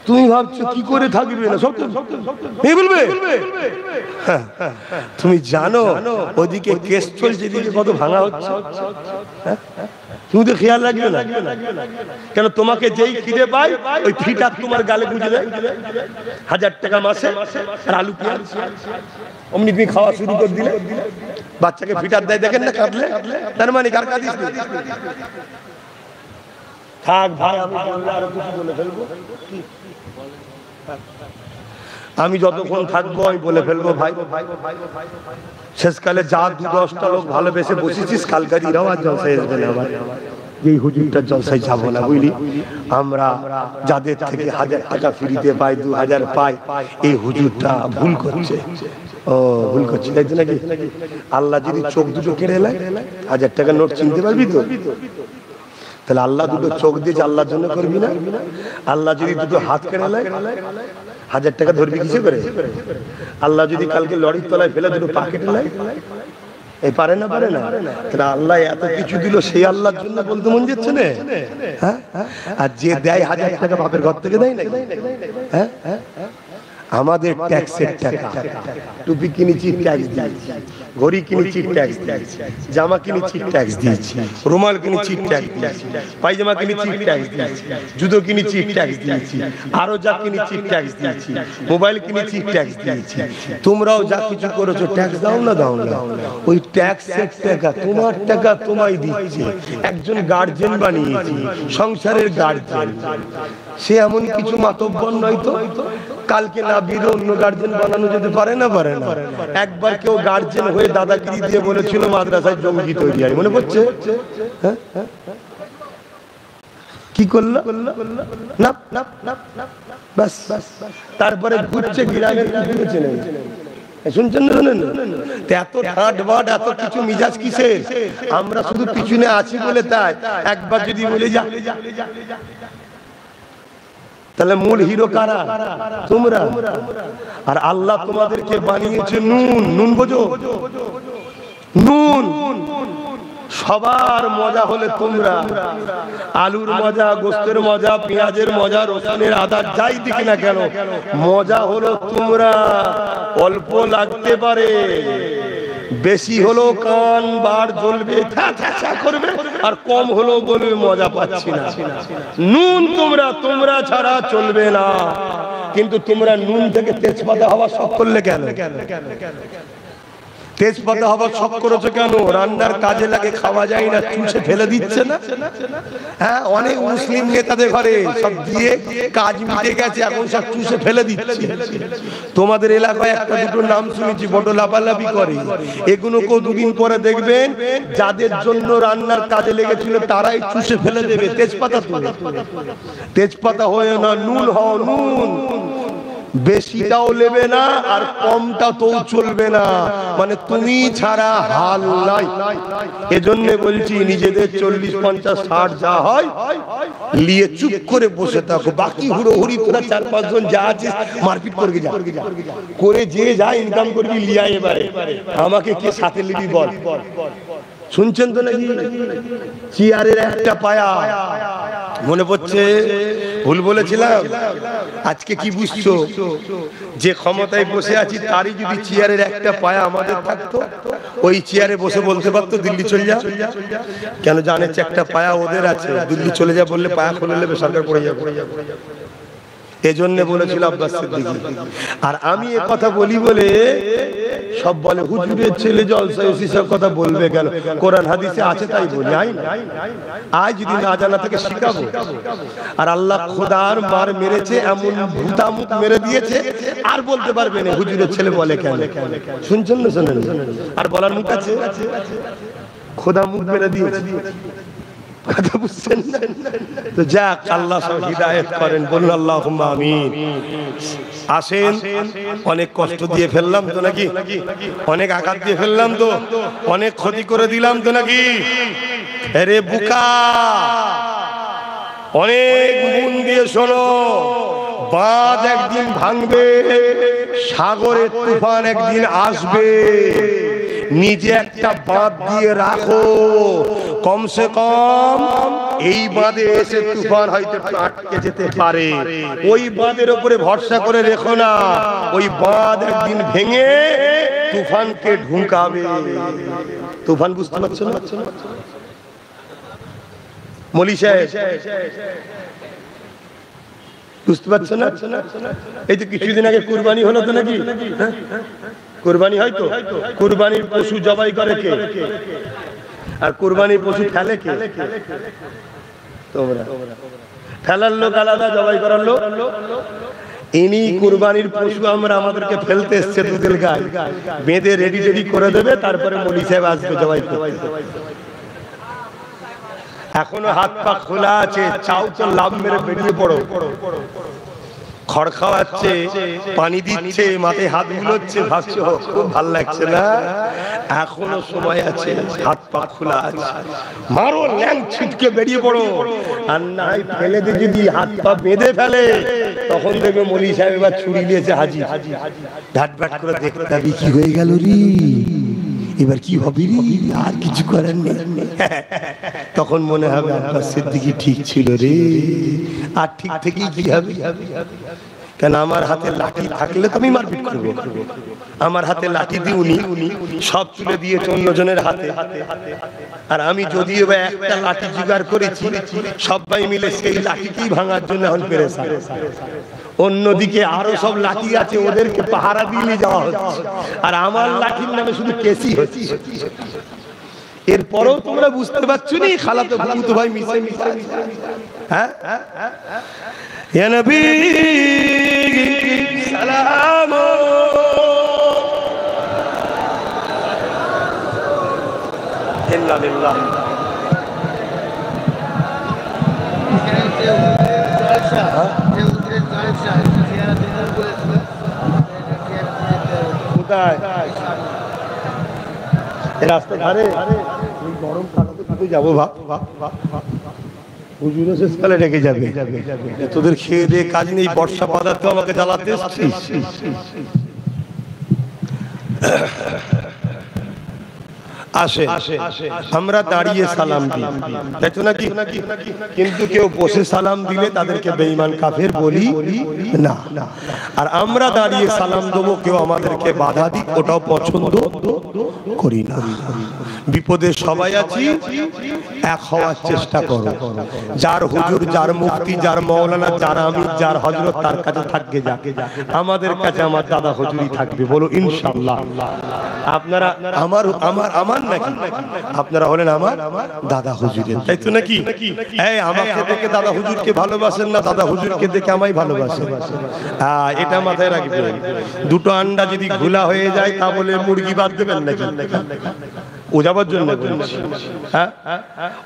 তুমি ভাবছো কি করে থাকবে না? সব এই বলবে। তুমি জানো ওদিকে কেস চলছে, এদিকে কত ভাঙা হচ্ছে? তুমি তো খেয়াল রাখবে না কেন? তোমাকে যেই খিদে পায় ওই ফিটা তোমার গালে গুঁজে দেয়। 1000 টাকা মাসে আর আলু পেঁয়াজ, অমনি তুমি খাওয়া শুরু করে দিলে। বাচ্চাকে ফিটার দেয়, দেখেন না কাঁদলে? তার মানে কার কাঁদিস? থাক ভাই, আমি যতক্ষণ থাকবো আমি বলে ফেলবো ভাই। শেষকালে যা 2-10টা লোক ভালোবেসে বসেছিস, কালকারিরাও আর জলসায় আসবে না। আবার এই হুজুরটার জলসায় যাবো না, বুঝলি? আমরা যাদের থেকে 1000 টাকা ফ্রিতে পাই, 2000 পাই, এই হুজুরটা ভুল করছে। ও ভুল করছে, তাই তো নাকি? আল্লাহ যদি চোখ দুটো কেড়ে নেয়, 1000 টাকার নোট চিনতে পারবি তো? তাহলে আল্লাহ দুটো চোখ দিয়ে আল্লাহর জন্য করবি না? আল্লাহ যদি দুটো হাত কেড়ে নেয়, 1000 টাকা ধরবি কিসে করে? আল্লাহ যদি কালকে লরির তলায় ফেলে দুটো পা কেটে নেয়, এই পারে না? পারে না? তাহলে আল্লাহ এত কিছু দিল, সেই আল্লাহর জন্য বলতে মন যাচ্ছে না? আর যে দেয় 1000 টাকা বাপের ঘর থেকে দেয় না? আমাদের ট্যাক্সের টাকা, টুপি কিনেছি ট্যাক্স দিয়েছি, ঘড়ি কিনেছি ট্যাক্স দিয়েছি, জামা কিনেছি ট্যাক্স দিয়েছি, রুমাল কিনেছি ট্যাক্স দিয়েছি, পায়জামা কিনেছি ট্যাক্স দিয়েছি, জুতো কিনেছি ট্যাক্স দিয়েছি, আরো যা কিনেছি ট্যাক্স দিয়েছি, মোবাইল কিনেছি ট্যাক্স দিয়েছি। তোমরাও যা কিছু করেছো ট্যাক্স দাও না? দাও না? ওই ট্যাক্সের টাকা, তোমার টাকা তোমায় দিচ্ছে একজন গার্জেন বানিয়েছি, সংসারের গার্জেন। সে এমন কিছু মাতব্বর নয় তো কালকে না বিরো অন্য গার্জেন বানানো যেতে পারে না? পারে না? একবার কেউ গার্জেন হয়ে দাদাগিরি দিয়ে বলেছিল মাদ্রাসায় জঙ্গি তৈরি হয়, মনে পড়ছে? কি করলো না? বাস, তারপরে ঘুরছে গ্রামে, শুনছেন না? শোনেন, এত ঠাট বাট, এত কিছু মিজাজ কিসের? আমরা শুধু পিছনে আছি বলে তাই। একবার যদি বলে যা, তাহলে মূল হিরো কারা? তোমরা। আর আল্লাহ তোমাদেরকে বানিয়েছে নুন। নুন বোঝো? নুন। সবার মজা হলে তোমরা, আলুর মজা, গোস্তের মজা, পেঁয়াজের মজা, রসুনের, আদার যাই দিকে না কেন, মজা হলো তোমরা। অল্প লাগতে পারে, বেশি হলো কান বার জ্বলবে, করবে, আর কম হলো বলবে মজা পাচ্ছি না। নুন তোমরা, তোমরা ছাড়া চলবে না। কিন্তু তোমরা নুন থেকে তেজপাতা হওয়া শখ করলে কেন? তেজপাতা হবার শখ করেছো কেন? রান্নার কাজে লাগে, খাওয়া যায় না, চুষে ফেলে দিচ্ছে না? হ্যাঁ, অনেক মুসলিম নেতাদের ঘরে সব দিয়ে কাজ মিটে গেছে, এখন সব চুষে ফেলে দিচ্ছে। তোমাদের এলাকায় একটা দুটো নাম শুনেছি, বড় লাফালাফি করে। এগুলোকেও দুদিন পরে দেখবেন যাদের জন্য রান্নার কাজে লেগেছিল তারাই চুষে ফেলে দেবে। তেজপাতা তো তেজপাতা হয়ে না, নুন হও। নুন বেশিটাও নেবে না আর কমটা তো চলবে না, মানে তুমি ছাড়া হাল নাই। এজন্য বলছি নিজেদের 40, 50, 60 যা হয় নিয়ে চুপ করে বসে থাকো, বাকি হুড়োহুড়ি তোরা 4-5 জন যা আছে মারপিট করবে যা করে, যে যা ইনকাম করবি লিয়া, এবারে আমাকে কে সাথে নিবি বল। শুনছেন তো নাকি? চেয়ারের একটা পায়া মনে পড়ছে, ভুল বলেছিলাম? আজকে কি বুঝছো? যে ক্ষমতায় বসে আছি তারই যদি চেয়ারের একটা পায়া আমাদের থাকতো, ওই চেয়ারে বসে বলতে পারতো দিল্লি চলে যা। কেন জানে একটা পায়া ওদের আছে, দিল্লি চলে যা বললে পায়া খুলে নেবে, সরকার পড়ে যাবে। এজন্য বলেছিল আব্বাস সিদ্দিকী। আর আমি এ কথা বলি বলে সব বলে হুজুরের ছেলে জলসায় সব কথা বলবে, গেল কোরআন হাদিসে আছে তাই বলি। আজ যদি না জানা থেকে শিখাবো। আর আল্লাহ খোদার মার মেরেছে, এমন ভূতামুখ মেরে দিয়েছে, আর বলতে পারবে না হুজুরের ছেলে বলে কেন। শুনছেন না? শোনেন, আর বলার মুখ আছে? খোদা মুখ মেরে দিয়েছে, কথা বুঝছেন না? তো যাক, আল্লাহ সব হিদায়াত করেন, বলুন আল্লাহুম্মা আমিন। আসেন, অনেক কষ্ট দিয়ে ফেললাম তো নাকি? অনেক আঘাত দিয়ে ফেললাম তো, অনেক ক্ষতি করে দিলাম তো নাকি? আরে বুকা, অনেক মন দিয়ে শোনো, বাঁধ একদিন ভাঙবে, সাগরের তুফান একদিন আসবে। নিজে একটা বাঁধ দিয়ে রাখো, কমসে কম এই বাঁধে এসে তুফান হয়তো আটকে যেতে পারে। ওই বাঁধের উপরে ভরসা করে রেখো না, ওই বাঁধ একদিন ভেঙে তুফানকে ঢুকাবে। তুফান বুঝতে পারছো না? মলি সাহেব বুঝতে পারছো না? এই তো কিছুদিন আগে কুরবানি হলো তো নাকি? কুরবানি হয়তো, কুরবানির পশু জবাই করে কে? আর কুরবানির পশু ফেলে কে? তোমরা। ফেলার লোক আলাদা, জবাই করার লোক। ইনি কুরবানির পশু আমরা, আমাদেরকে ফেলতে এসছে দুধের গায়ে, বেঁধে রেডি রেডি করে দেবে, তারপরে মলি সাহেব আসবে জবাই করতে। এখনো হাত পা খোলা আছে, চাও তো লাভ মেরে বেরিয়ে পড়ো। খড় খাওয়াচ্ছে, পানি দিচ্ছে, মাথায় হাত বুলোচ্ছে, ভাবছো খুব ভাল লাগছে না? এখনো সময় আছে, হাত পা খোলা আছে, মারো, ল্যাং ছিটকে বেরিয়ে পড়ো। আর নাই ফেলে দিয়ে যদি হাত পা বেঁধে ফেলে, তখন দেখবে মলি সাহেব এবার ছুরি নিয়েছে হাজির, ঢাট ভাট করে দেখতে হবে কি হয়ে গেল রে, এবার কি হবে রে, আর কিছু করার নেই। তখন মনে হবে আব্বাস সিদ্দিকী ঠিক ছিল রে। আর ঠিক থেকেই কি হবে? কেন আমার হাতে লাঠি থাকলে তো আমি মারপিট করবো। আমার হাতে লাঠি দিয়ে উনি সব তুলে দিয়েছে অন্যজনের হাতে। আর আমি যদিও বা একটা লাঠি জোগাড় করেছি, সবাই মিলে সেই লাঠিকেই ভাঙার জন্য এখন পেরেছে। অন্যদিকে আরো সব লাঠি আছে, ওদেরকে পাহারা দিয়ে যাওয়া হচ্ছে, আর আমার লাঠির নামে শুধু কেসি হচ্ছে। এরপরেও তোমরা বুঝতে পারছো নি খালাতো ফুফাতো ভাই মিশে মিশে। হ্যাঁ, ইয়া নবী সালাম, ইন্না লিল্লাহি। কোথায়? রাস্তা ধারে গরম কাটাতে যাবো, ভাব হুজুরও শেষকালে রেখে যাবে। তোদের খেয়ে দিয়ে কাজ নেই, বর্ষা পাদার্থ আমাকে জ্বালাতে এসছিস। আসে আমরা দাঁড়িয়ে সালাম দিই, তাই তো নাকি? কিন্তু কেউ বসে সালাম দিলে তাদেরকে বেঈমান কাফের বলি না। আর আমরা দাঁড়িয়ে সালাম দেবো, কেউ আমাদেরকে বাধা দিক, ওটাও পছন্দ করি না। বিপদে সবাই আছি, এক হওয়ার চেষ্টা করো। যার হুজুর, যার মুফতি, যার মাওলানা, যার আমির, যার হযরত, তার কাছে থাকবে যাকে, আমাদের কাছে আমার দাদা হুজুরই থাকবে, বলো ইনশাআল্লাহ। আপনারা আমার আমার আমার নাকি? আপনারা হলেন আমার দাদা হুজুরের, তাই তো নাকি? এই আমাকে দেখে দাদা হুজুরকে ভালোবাসেন না, দাদা হুজুরকে দেখে আমায় ভালোবাসেন। হ্যাঁ, এটা মাথায় রাখবেন। দুটো আন্ডা যদি ঘোলা হয়ে যায়, তা বলে মুরগি বাদ দেবেন নাকি? ওজাবার জন্য বলছি। হ্যাঁ,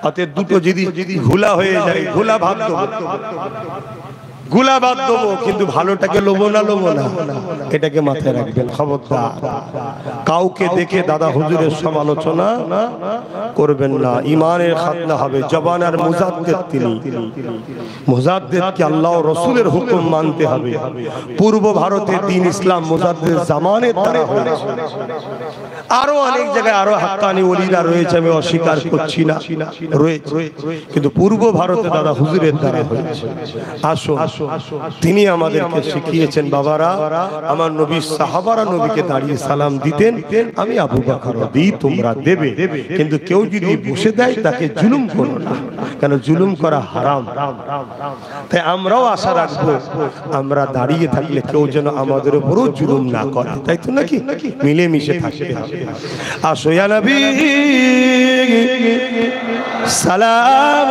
অতএব দুটো যদি ঘোলা হয়ে যায়, ঘোলা ভাব দেবো, গুলাবাদ দেবো, কিন্তু ভালোটাকে লোবো না এটাকে মাথায় রাখবেন। খবরদার কাউকে দেখে দাদা হুজুরের সমালোচনা করবেন না। ইমানের খাতনা হবে। জবানার মুজাদ্দিদ তিনি, মুজাদ্দিদকে আল্লাহ ও রাসূলের হুকুম মানতে হবে। পূর্ব ভারতে দ্বীন ইসলাম মুজাদ্দিদ জামানের দ্বারা হয়েছে। আরো অনেক জায়গায় আরো হাক্কানি ওলিরা রয়েছে, আমি অস্বীকার করছি না, রয়েছে, কিন্তু পূর্ব ভারতে দাদা হুজুরের দ্বারা হয়েছে। আসুন, তিনি আমাদেরকে শিখিয়েছেন বাবারা, আমার নবী সাহাবারা নবীকে দাঁড়িয়ে সালাম দিতেন, আমি আবু বকর দিই, তোমরা দেবে, কিন্তু কেউ যদি বসে দেয় তাকে জুলুম করো না, কেন জুলুম করা হারাম। তাই আমরাও আশা রাখবো আমরা দাঁড়িয়ে থাকলে কেউ যেন আমাদের উপরও জুলুম না করে, তাই তো নাকি? মিলেমিশে থাকতে হবে। আসো ইয়া নবী সালাম,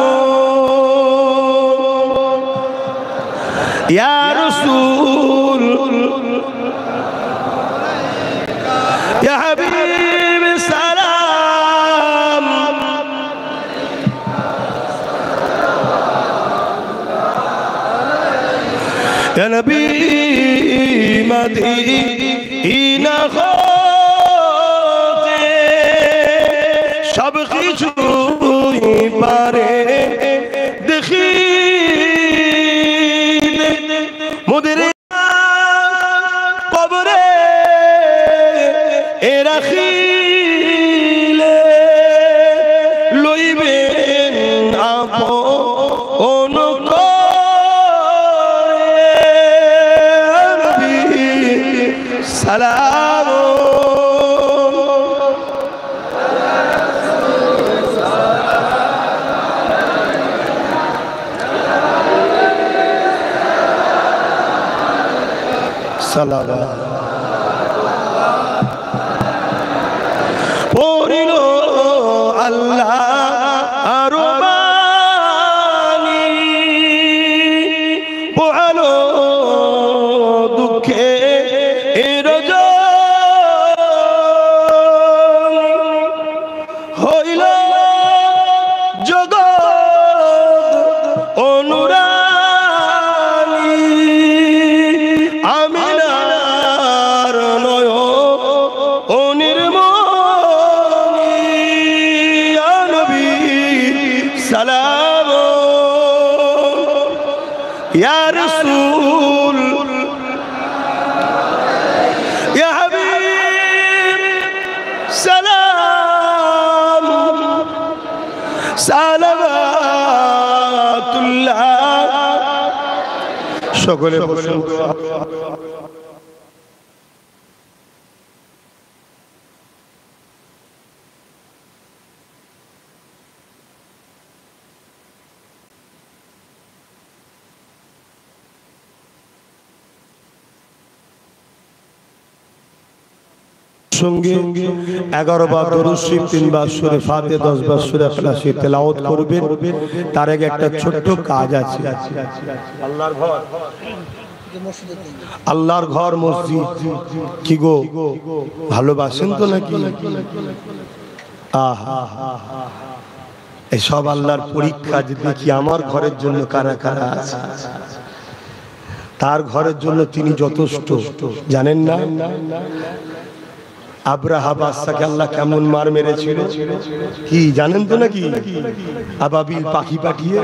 ইয়া রাসূল, ইয়া হাবিব সালাম, ইয়া নবী মদিনা হতে সব কিছু পারে দেখি মোদের কবরে এ রাখিলে লইবেন আপন সালাম। পড়িল আল্লাহ আরো বাণী, পোহালো দুঃখে হইল জগৎ অনুরানী, আমিনার অনির্মণি, ইয়া নবী সালাম, ইয়া রাসূল, ইয়া হাবিব সালাম, সালাওয়াতুল্লাহ। সকলে বলেন সঙ্গে 11 বার দরুদ শরীফ, 3 বার সূরা ফাতিহা, 10 বার সূরা ইখলাস তেলাওয়াত করবেন। তার আগে একটা ছোট্ট কাজ আছে। আল্লাহর ঘর মসজিদ কি গো, ভালোবাসেন তো নাকি? আহা, এই সব আল্লাহর পরীক্ষা। যে দেখি আমার ঘরের জন্য কারা কারা আছে, তার ঘরের জন্য তিনি যথেষ্ট। জানেন না আব্রাহা বাদশাকে আল্লাহ কেমন মার মেরেছিল, কি জানেন তো নাকি? আবাবিল পাখি পাঠিয়ে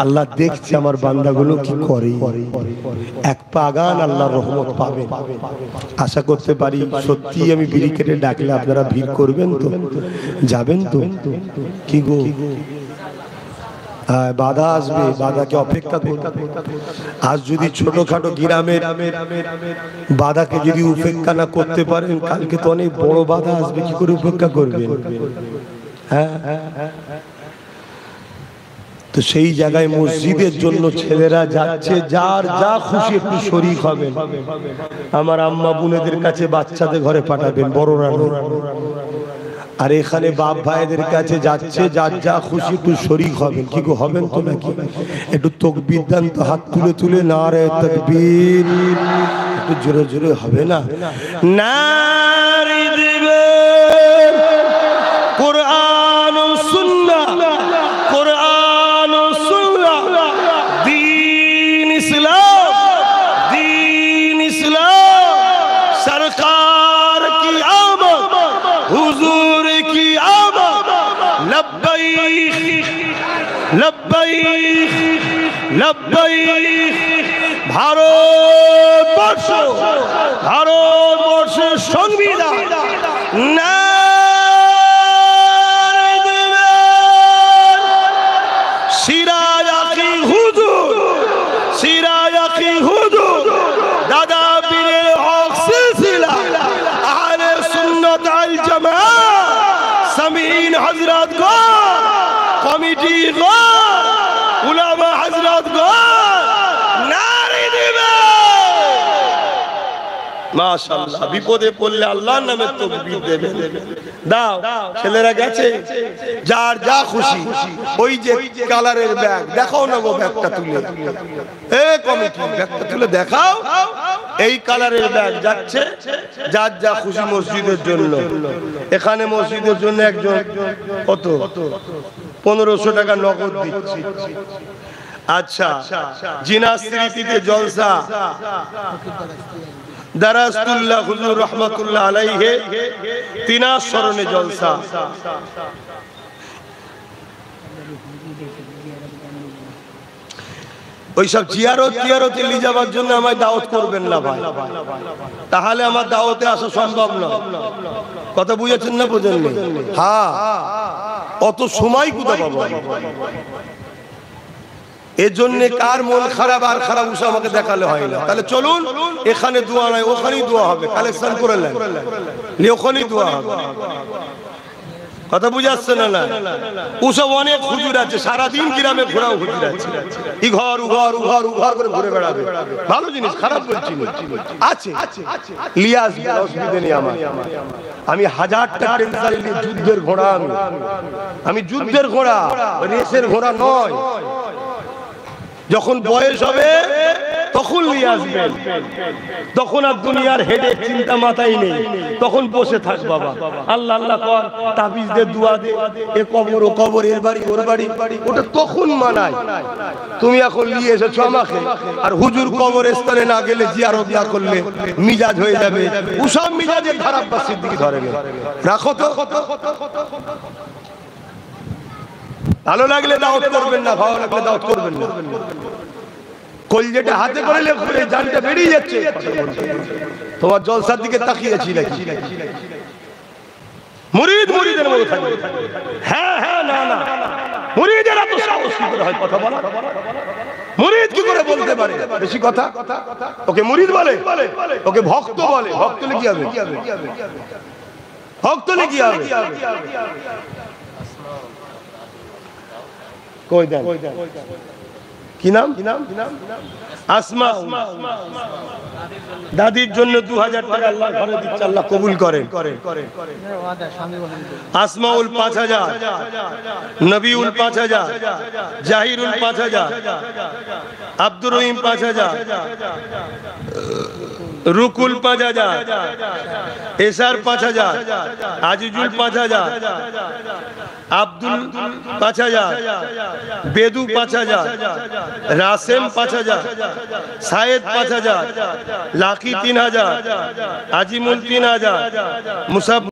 আল্লাহ দেখছে আমার বান্দাগুলো কি করে। এক পাগান আল্লাহর রহমত পাবেন, আশা করতে পারি। সত্যি আমি বিড়ি কেটে ডাকলে আপনারা ভিড় করবেন তো, যাবেন তো? কি গো, বাধা আসবে, বাধাকে অপেক্ষা করুন। আজ যদি ছোটখাটো গ্রামের বাধাকে যদি উপেক্ষা না করতে পারেন, কালকে তো অনেক বড় বাধা আসবে, কি করে উপেক্ষা করবেন? হ্যাঁ, তো সেই জায়গায় মসজিদের জন্য ছেলেরা যাচ্ছে, যার যা খুশি একটু শরীক হবেন। আমার আম্মা বোনেদের কাছে বাচ্চাদের ঘরে পাঠাবেন, বড়রা নয়। আর এখানে বাপ ভাইদের কাছে যাচ্ছে, যার যা খুশি একটু শরীক হবেন। কি গো, হবেন তো নাকি? একটু তাকবীর দেন তো, হাত তুলে তুলে, নারে তাকবীর, একটু জোরে জোরে হবে না? নারে দিবে কোরআন ও সুন্নাহ, কোরআন ও সুন্নাহ, দ্বীন ইসলাম। লব্বাইক লব্বাইক। ভারতবর্ষের সংবিধান না সিরায়াকি হুজুর, সিরায়াকি হুজুর, দাদা পীরের হক সিলসিলা আহলে সুন্নাত আল জামাত, সামিন হযরত গো, কমিটি গো, উলামা হযরত গো, নারে দিবে মাশাআল্লাহ। বিপদে পড়লে আল্লাহর নামে তাকবীর দেবে। দাও, ছেলেরা গেছে, যার যা খুশি। ওই যে কালারের ব্যাগ দেখাও না, গো ব্যাগটা তুলে, এ কমিটি ব্যাগটা তুলে দেখাও। এই কালারের ব্যাগ যাচ্ছে যার যা খুশি মসজিদের জন্য। এখানে মসজিদের জন্য একজন কত 1500 টাকা নগদ দিচ্ছে। আচ্ছা, জিনা স্মৃতিতে জলসা, দারাসতুল্লাহ হুজুর রহমাতুল্লাহ আলাইহি তিনার স্মরণে জলসা। ওইসব জিয়ারতে নিয়ে যাওয়ার জন্য আমায় দাওয়াত করবেন না ভাই, তাহলে আমার দাওয়াতে আসা সম্ভব নয়। কথা বুঝেছেন না বুঝেননি? হ্যাঁ, অত সময় কোথা পাবো? এর জন্য কার মন খারাপ আর খারাপ উসা আমাকে দেখালে হয় না। তাহলে চলুন, এখানে দোয়া নাই, ওখানেই দোয়া হবে। কালেকশন করে নেন, ওখানেই দোয়া হবে। কথা বুঝে আসছে না? না, ওসব অনেক হুজুর আছে, সারাদিন গ্রামে ঘোরাও হুজুর আছে, ইঘর উঘর উঘর উঘর করে ঘুরে বেড়াবে। ভালো জিনিস, খারাপ বলছি আছে, লিয়াজ অসুবিধা নেই আমার। আমি 1000টা টেনশন নিয়ে যুদ্ধের ঘোড়া, আমি যুদ্ধের ঘোড়া, রেসের ঘোড়া নয়। যখন বয়স হবে তখন নিয়ে আসবেন, তখন আর দুনিয়ার হেডেক চিন্তা মাথায় নেই। তখন বসে থাক বাবা, আল্লাহ আল্লাহ কর, তাবিজ দে, দোয়া দে, এ কবর ও কবর, এর বাড়ি ওর বাড়ি, ওটা তখন মানায়। তুমি এখন নিয়ে এসেছো আমাকে, আর হুজুর কবর স্থানে না গেলে জিয়ারত না করলে মিজাজ হয়ে যাবে। উসব মিজাজের ধারা বাসির দিকে ধরে রাখো তো। ভালো লাগলে দাওয়াত করবেন না, ভালো লাগলে দাওয়াত করবেন না। কলজেটা হাতে করে লেখলে জানটা বেরিয়ে যাচ্ছে। তোমার জলসার দিকে তাকিয়েছি নাকি? মুরিদ মুরিদের মতো থাকবে। হ্যাঁ হ্যাঁ, না না, মুরিদের এত সাহস কি করে হয় কথা বলা? মুরিদ কি করে বলতে পারে বেশি কথা? ওকে মুরিদ বলে, ওকে ভক্ত বলে। ভক্ত হলে কি হবে? ভক্ত হলে কি হবে? কই দেন, কি নাম? আসমা। দাদির জন্য 2000 টাকা আল্লাহর ঘরে দিচ্ছে, আল্লাহ কবুল করেন। আসমাউল 5000, নবীউল 5000, জাহিরুল 5000, আব্দুর রহিম 5000, রুকুল 5000, এসার 5000, আজিজুল 5000, আব্দুল 5000, বেদু 5000, রাসেম 5000, সায়েদ 5000, লাকি 3000, আজিমুল 3000, মুসাব